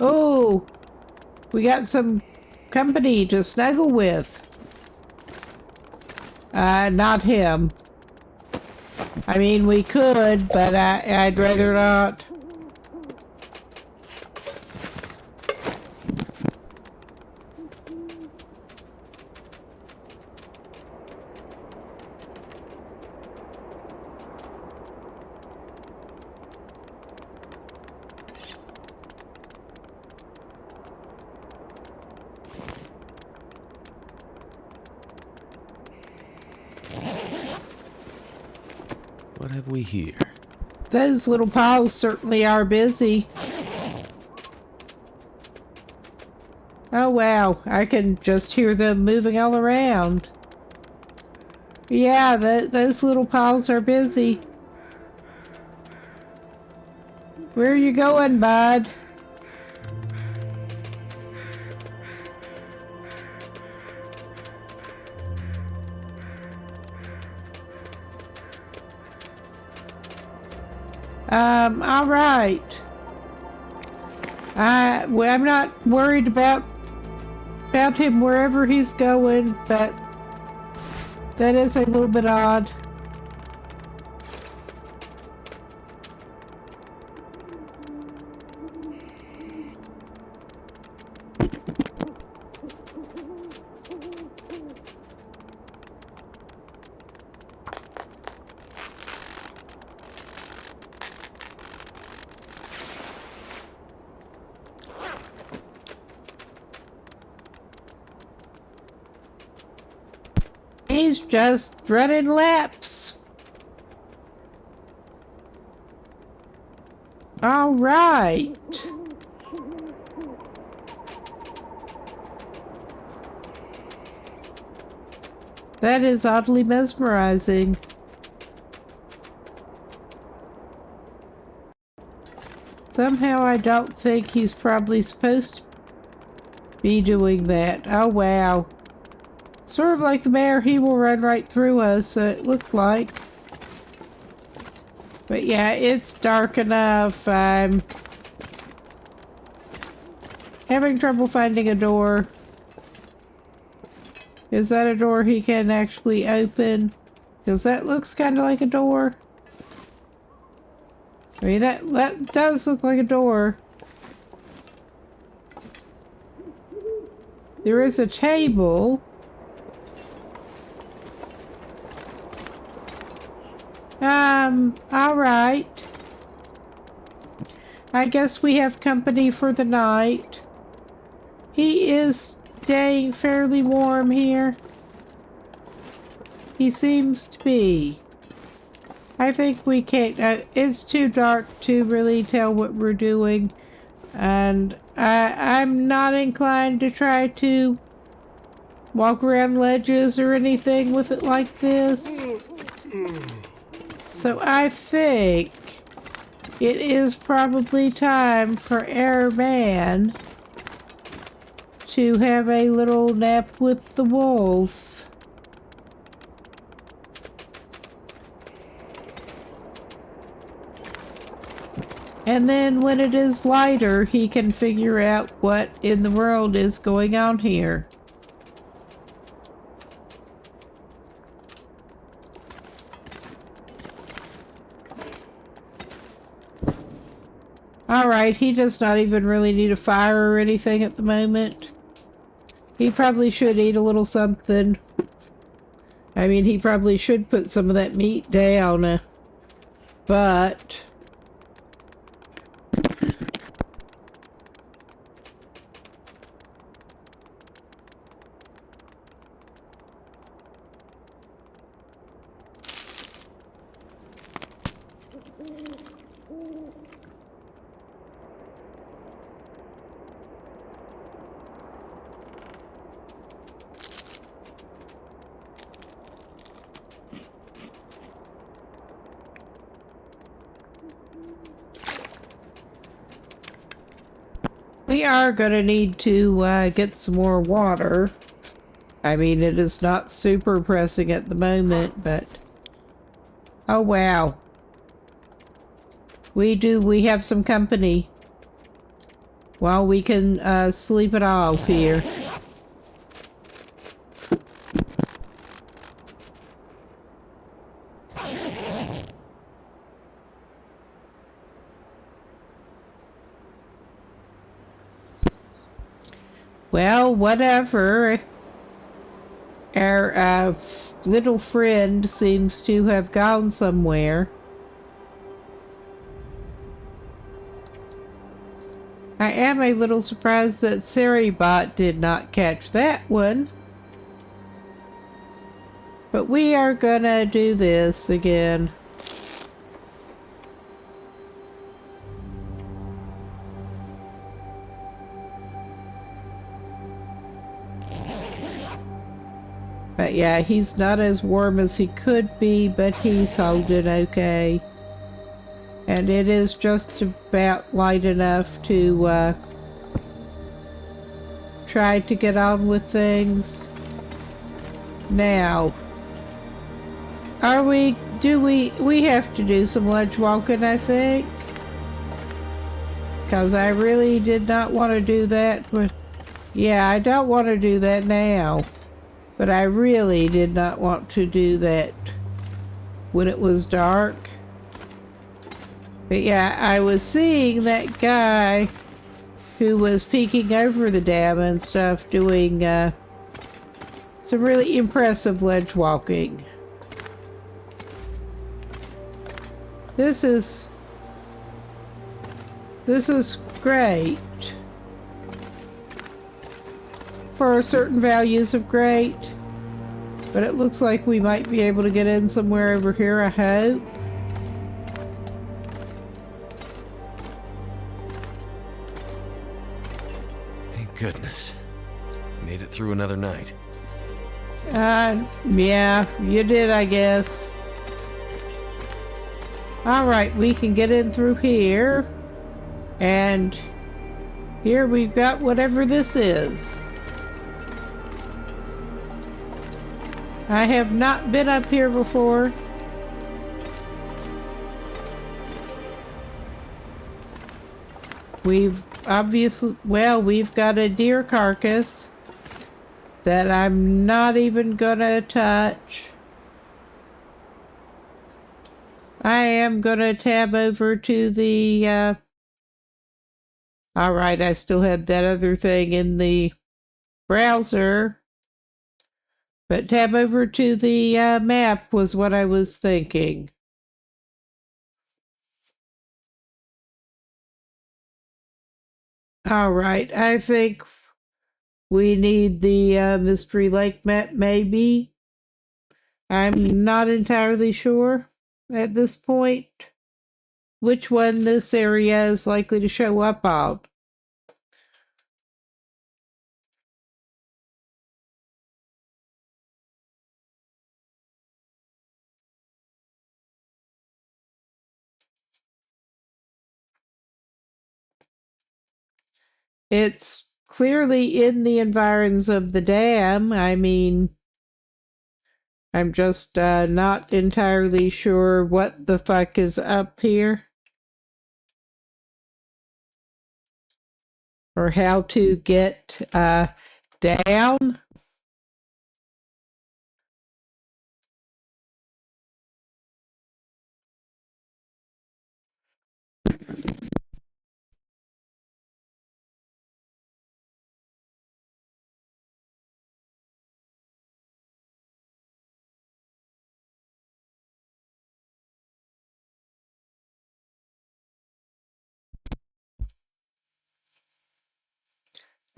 Oh, we got some company to snuggle with. Not him. I mean, we could, but I'd rather not. What have we here? Those little paws certainly are busy. Oh wow, I can just hear them moving all around. Yeah, those little paws are busy. Where are you going, bud? All right. Well, I'm not worried about him wherever he's going, but that is a little bit odd. He's just running laps. All right. That is oddly mesmerizing. Somehow I don't think he's probably supposed to be doing that. Oh wow. Sort of like the bear, he will run right through us, it looked like. But yeah, it's dark enough. I'm having trouble finding a door. Is that a door he can actually open? Because that looks kind of like a door. I mean, that does look like a door. There is a table. Alright. I guess we have company for the night. He is staying fairly warm here. He seems to be. I think we can't, it's too dark to really tell what we're doing. And I'm not inclined to try to walk around ledges or anything with it like this. So I think it is probably time for our man to have a little nap with the wolf. And then when it is lighter, he can figure out what in the world is going on here. Alright, he does not even really need a fire or anything at the moment. He probably should eat a little something. I mean, he probably should put some of that meat down. But we are going to need to get some more water. I mean, it is not super pressing at the moment, but... Oh, wow. We have some company. Well, we can sleep it off here. Well, whatever. Our little friend seems to have gone somewhere. I am a little surprised that Saribot did not catch that one. But we are gonna do this again. But yeah, he's not as warm as he could be, but he's holding okay. And it is just about light enough to try to get on with things. Now, are we we have to do some ledge walking, I think. Because I really did not want to do that. But yeah, I don't want to do that now. But I really did not want to do that when it was dark. But yeah, I was seeing that guy who was peeking over the dam and stuff doing some really impressive ledge walking. This is great. For certain values of great. But it looks like we might be able to get in somewhere over here, I hope. Thank goodness. Made it through another night. Yeah, you did, I guess. Alright, we can get in through here. And here we've got whatever this is. I have not been up here before. We've obviously, well, we've got a deer carcass that I'm not even gonna touch. I am gonna tab over to the, alright, I still had that other thing in the browser. But tab over to the map was what I was thinking. Alright, I think we need the Mystery Lake map, maybe. I'm not entirely sure at this point which one this area is likely to show up on. It's clearly in the environs of the dam. I mean, I'm just not entirely sure what the fuck is up here. Or how to get down.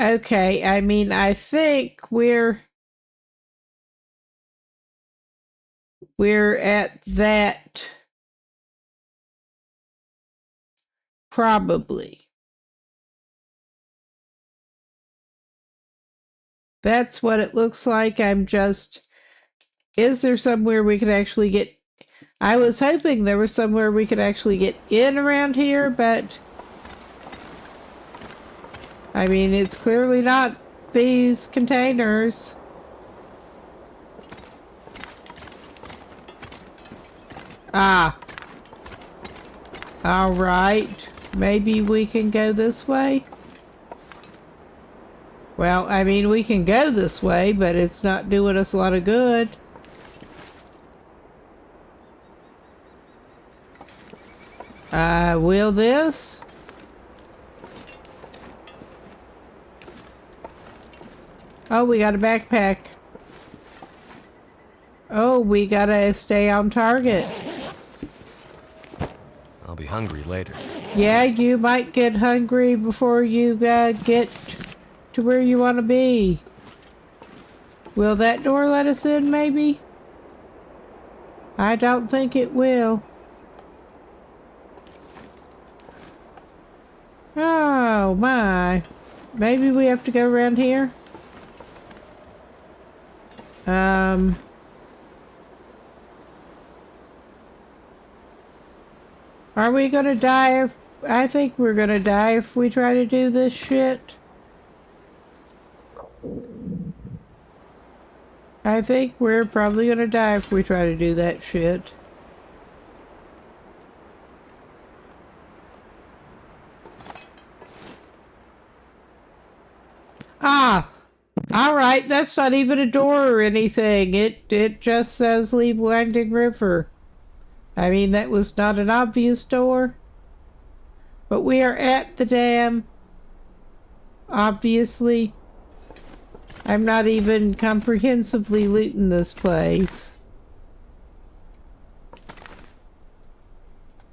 Okay, I mean, I think we're at that probably. That's what it looks like. I'm just, is there somewhere we could actually get, I was hoping there was somewhere we could actually get in around here, but I mean, it's clearly not these containers. Ah. All right. Maybe we can go this way? Well, I mean, we can go this way, but it's not doing us a lot of good. Will this? Oh, we got a backpack. Oh, we gotta stay on target. I'll be hungry later. Yeah, you might get hungry before you get to where you want to be. Will that door let us in, maybe? I don't think it will. Oh, my. Maybe we have to go around here? Are we gonna die if... I think we're gonna die if we try to do this shit. I think we're probably gonna die if we try to do that shit. right, that's not even a door or anything. It just says leave Winding River. I mean, that was not an obvious door. But we are at the dam. Obviously. I'm not even comprehensively looting this place.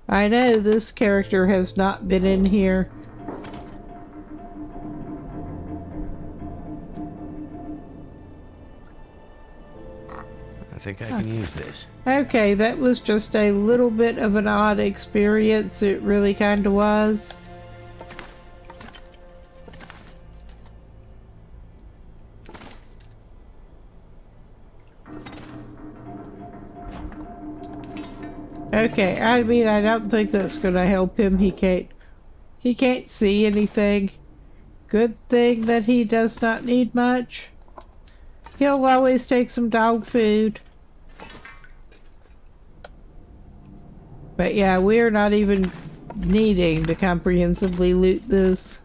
I know this character has not been in here. I think I can use this. Okay, that was just a little bit of an odd experience. It really kind of was. Okay, I mean, I don't think that's gonna help him. He can't see anything. Good thing that he does not need much. He'll always take some dog food. But yeah, we're not even needing to comprehensively loot this.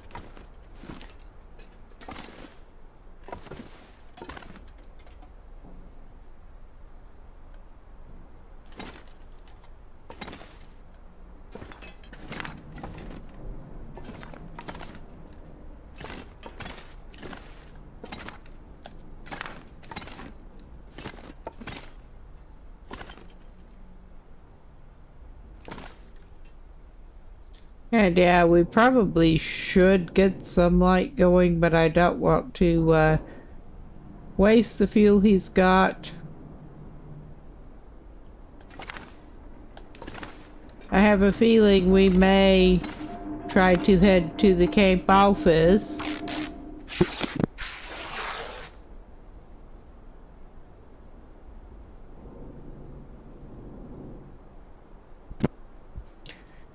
And yeah, we probably should get some light going, but I don't want to waste the fuel he's got. I have a feeling we may try to head to the camp office.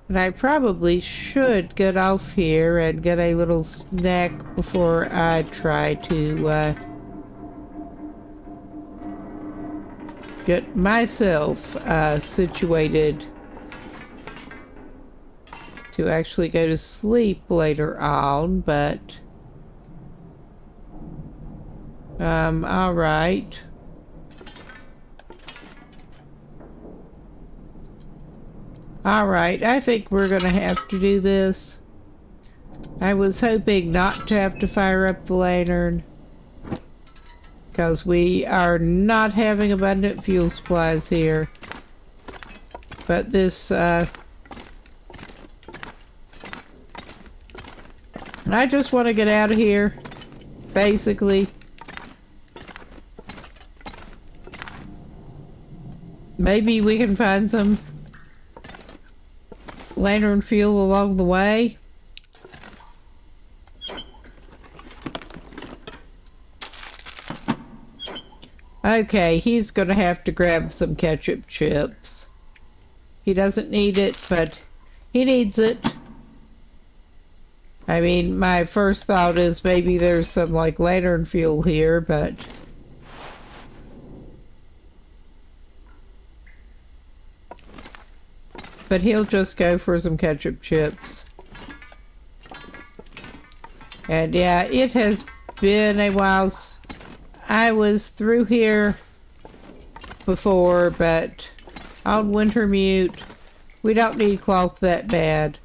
And I probably should get off here and get a little snack before I try to get myself situated to actually go to sleep later on, but alright. Alright, I think we're gonna have to do this. I was hoping not to have to fire up the lantern, because we are not having abundant fuel supplies here. But this, I just want to get out of here, basically. Maybe we can find some lantern fuel along the way. Okay, he's gonna have to grab some ketchup chips. He doesn't need it, but he needs it. I mean, my first thought is maybe there's some like lantern fuel here, but he'll just go for some ketchup chips. And yeah, it has been a while. I was through here before, but on Wintermute, we don't need cloth that bad.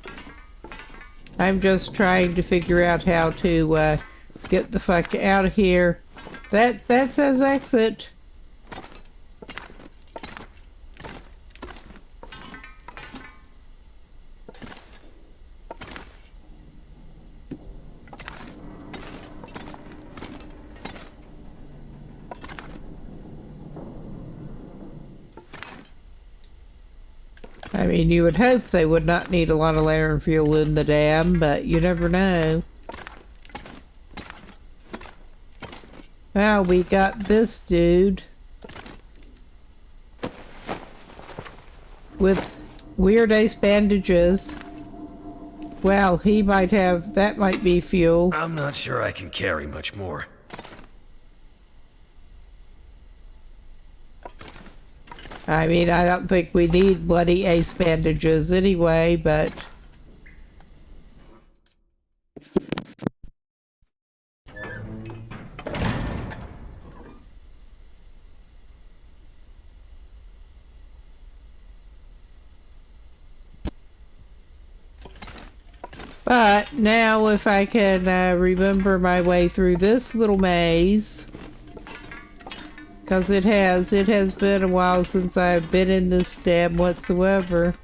I'm just trying to figure out how to get the fuck out of here. That says exit. I mean, you would hope they would not need a lot of lantern fuel in the dam, but you never know. Well, we got this dude with weird ace bandages. Well, he might have, that might be fuel. I'm not sure I can carry much more. I mean, I don't think we need bloody ace bandages anyway, but But now if I can remember my way through this little maze, because it has been a while since I've been in this dam whatsoever.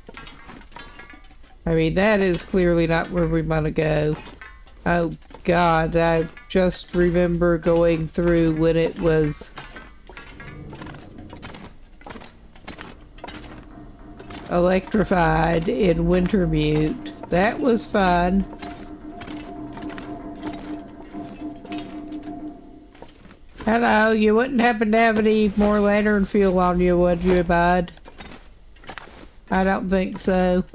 I mean, that is clearly not where we want to go. Oh God, I just remember going through when it was electrified in Wintermute. That was fun. Hello, you wouldn't happen to have any more lantern fuel on you, would you, bud? I don't think so.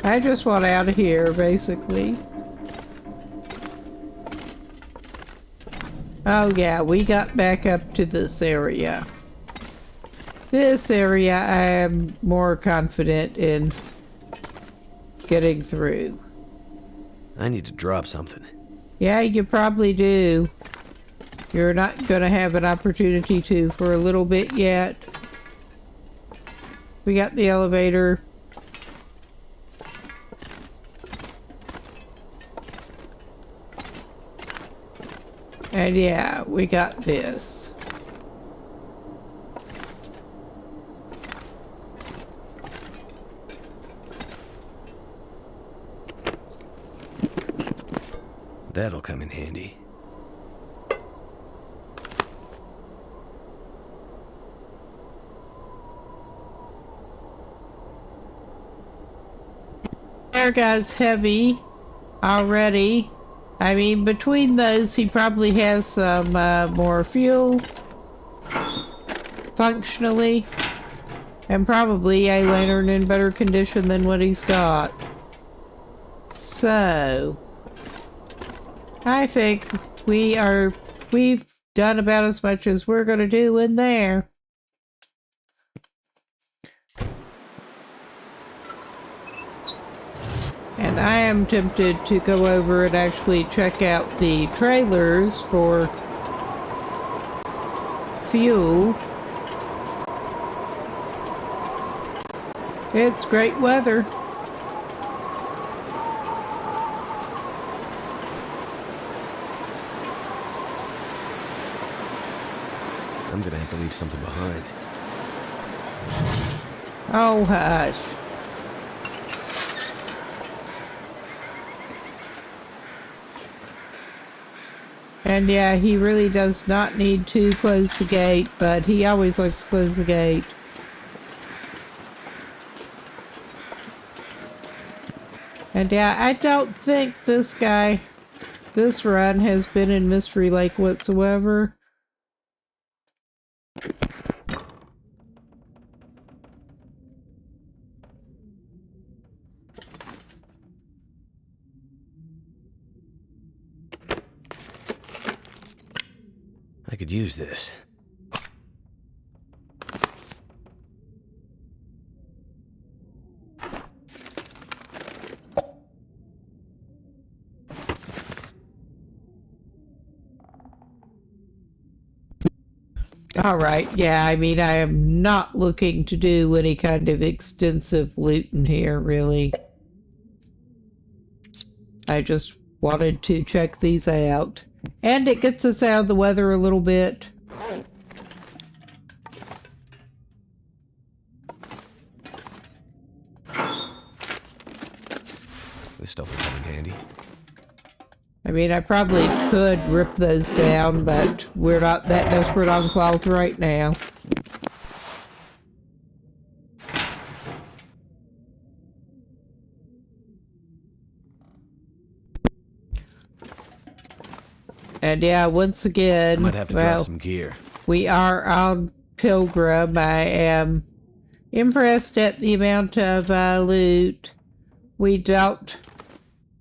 I just want out of here, basically. Oh yeah, we got back up to this area. This area I am more confident in getting through. I need to drop something. Yeah, you probably do. You're not gonna have an opportunity to for a little bit yet. We got the elevator. And yeah, we got this. That'll come in handy. There guy's heavy already. I mean, between those, he probably has some more fuel, functionally, and probably a lantern in better condition than what he's got. So, I think we've done about as much as we're gonna do in there. And I am tempted to go over and actually check out the trailers for fuel. It's great weather. I'm gonna have to leave something behind. Oh, hush. And yeah, he really does not need to close the gate, but he always likes to close the gate. And yeah, I don't think this run has been in Mystery Lake whatsoever. I could use this. Alright, yeah, I mean, I am not looking to do any kind of extensive looting here, really. I just wanted to check these out. And it gets us out of the weather a little bit. This stuff will come in handy. I mean, I probably could rip those down, but we're not that desperate on cloth right now. And yeah, once again, Might have to drop some gear. We are on Pilgrim. I am impressed at the amount of loot. We don't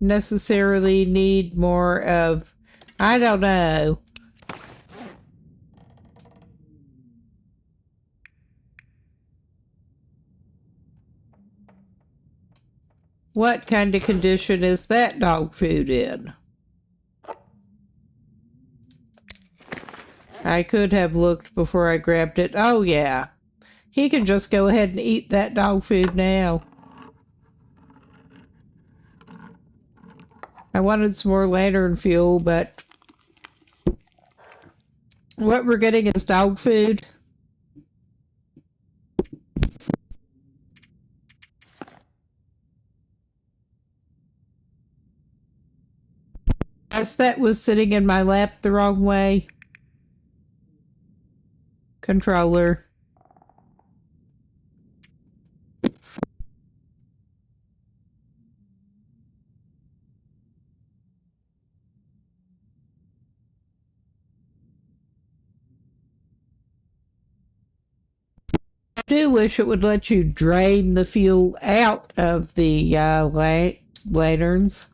necessarily need more of, I don't know. What kind of condition is that dog food in? I could have looked before I grabbed it. Oh yeah. He can just go ahead and eat that dog food now. I wanted some more lantern fuel, but what we're getting is dog food. Guess that was sitting in my lap the wrong way. Controller. I do wish it would let you drain the fuel out of the lanterns.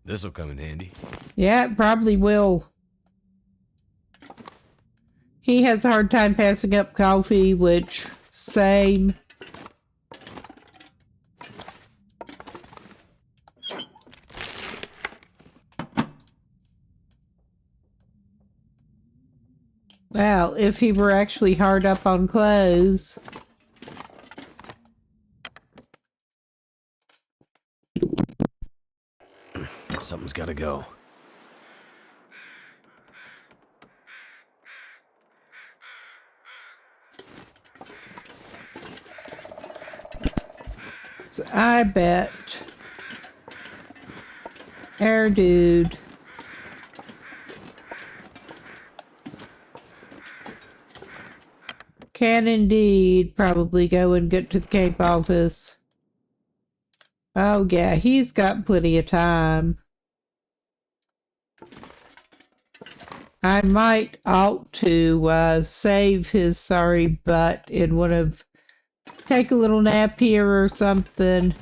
This'll come in handy. Yeah, it probably will. He has a hard time passing up coffee, which, same. Well, if he were actually hard up on clothes. Something's gotta go. So I bet our dude can indeed probably go and get to the Cape office. Oh yeah, he's got plenty of time. I might ought to save his sorry butt in one of... Take a little nap here or something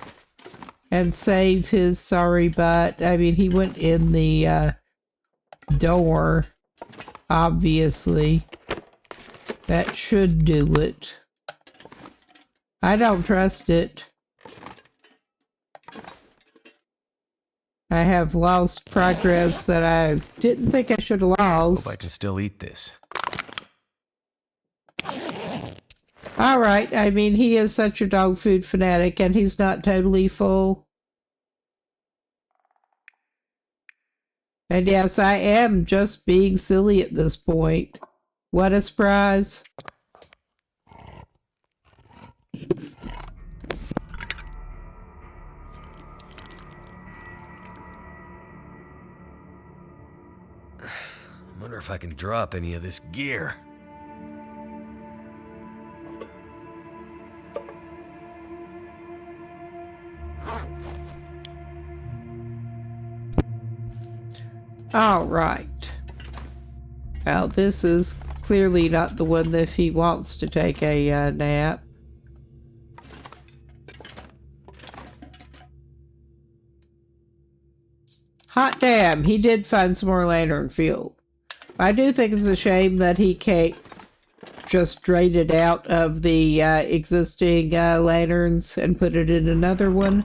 and save his sorry butt. I mean, he went in the door, obviously. That should do it. I don't trust it. I have lost progress that I didn't think I should have lost. Hope I can still eat this. Alright, I mean, he is such a dog food fanatic and he's not totally full. And yes, I am just being silly at this point. What a surprise. I wonder if I can drop any of this gear. All right. Well, this is clearly not the one that he wants to take a nap. Hot damn, he did find some more lantern fuel. I do think it's a shame that he can't just drain it out of the existing lanterns and put it in another one.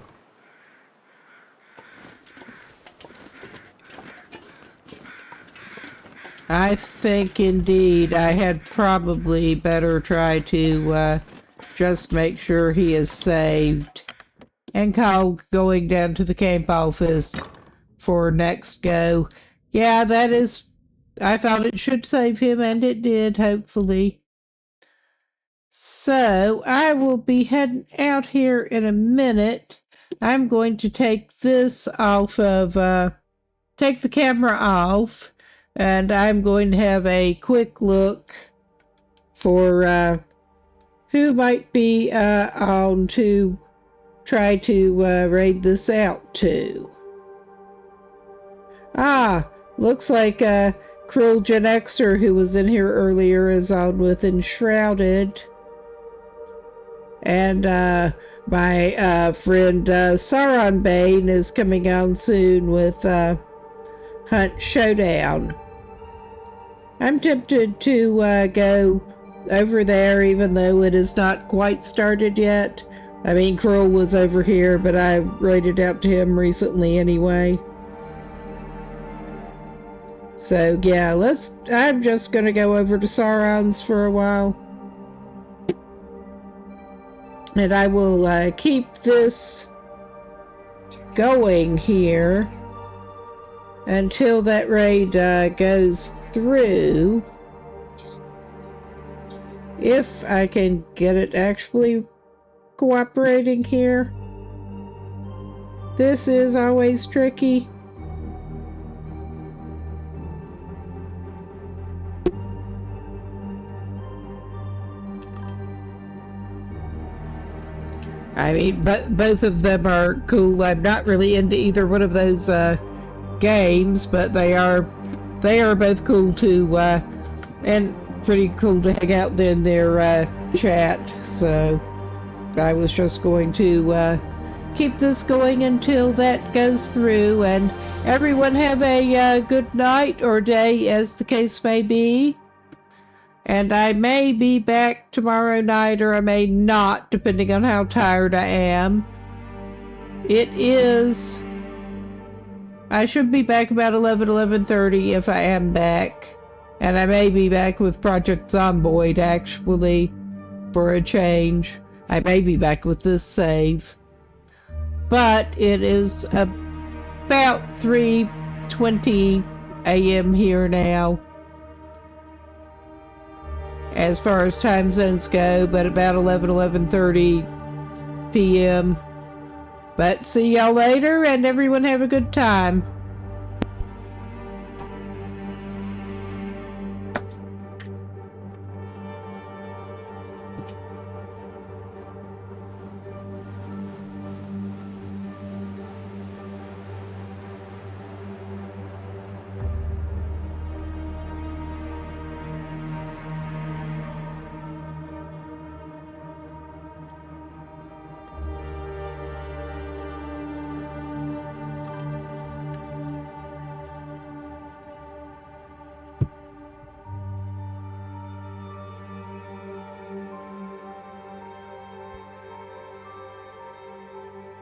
I think indeed I had probably better try to just make sure he is saved and call going down to the camp office for next go. Yeah, that is... I thought it should save him, and it did, hopefully. So, I will be heading out here in a minute. I'm going to take this off of... take the camera off, and I'm going to have a quick look for who might be on to try to raid this out to. Ah, looks like Cruel Gen Xer, who was in here earlier, is on with Enshrouded. And my friend Sauron Bane is coming on soon with Hunt Showdown. I'm tempted to go over there, even though it is not quite started yet. I mean, Cruel was over here, but I raided out to him recently anyway. So yeah, I'm just gonna go over to Sauron's for a while. And I will keep this going here until that raid goes through. If I can get it actually cooperating here. This is always tricky. I mean, but both of them are cool. I'm not really into either one of those games, but they are both cool too, and pretty cool to hang out in their chat. So I was just going to keep this going until that goes through, and everyone have a good night or day, as the case may be. And I may be back tomorrow night, or I may not, depending on how tired I am. I should be back about 11:30 if I am back. And I may be back with Project Zomboid, actually, for a change. I may be back with this save. But it is about 3:20 a.m. here now, as far as time zones go, but about 11:30 p.m. But see y'all later, and everyone have a good time.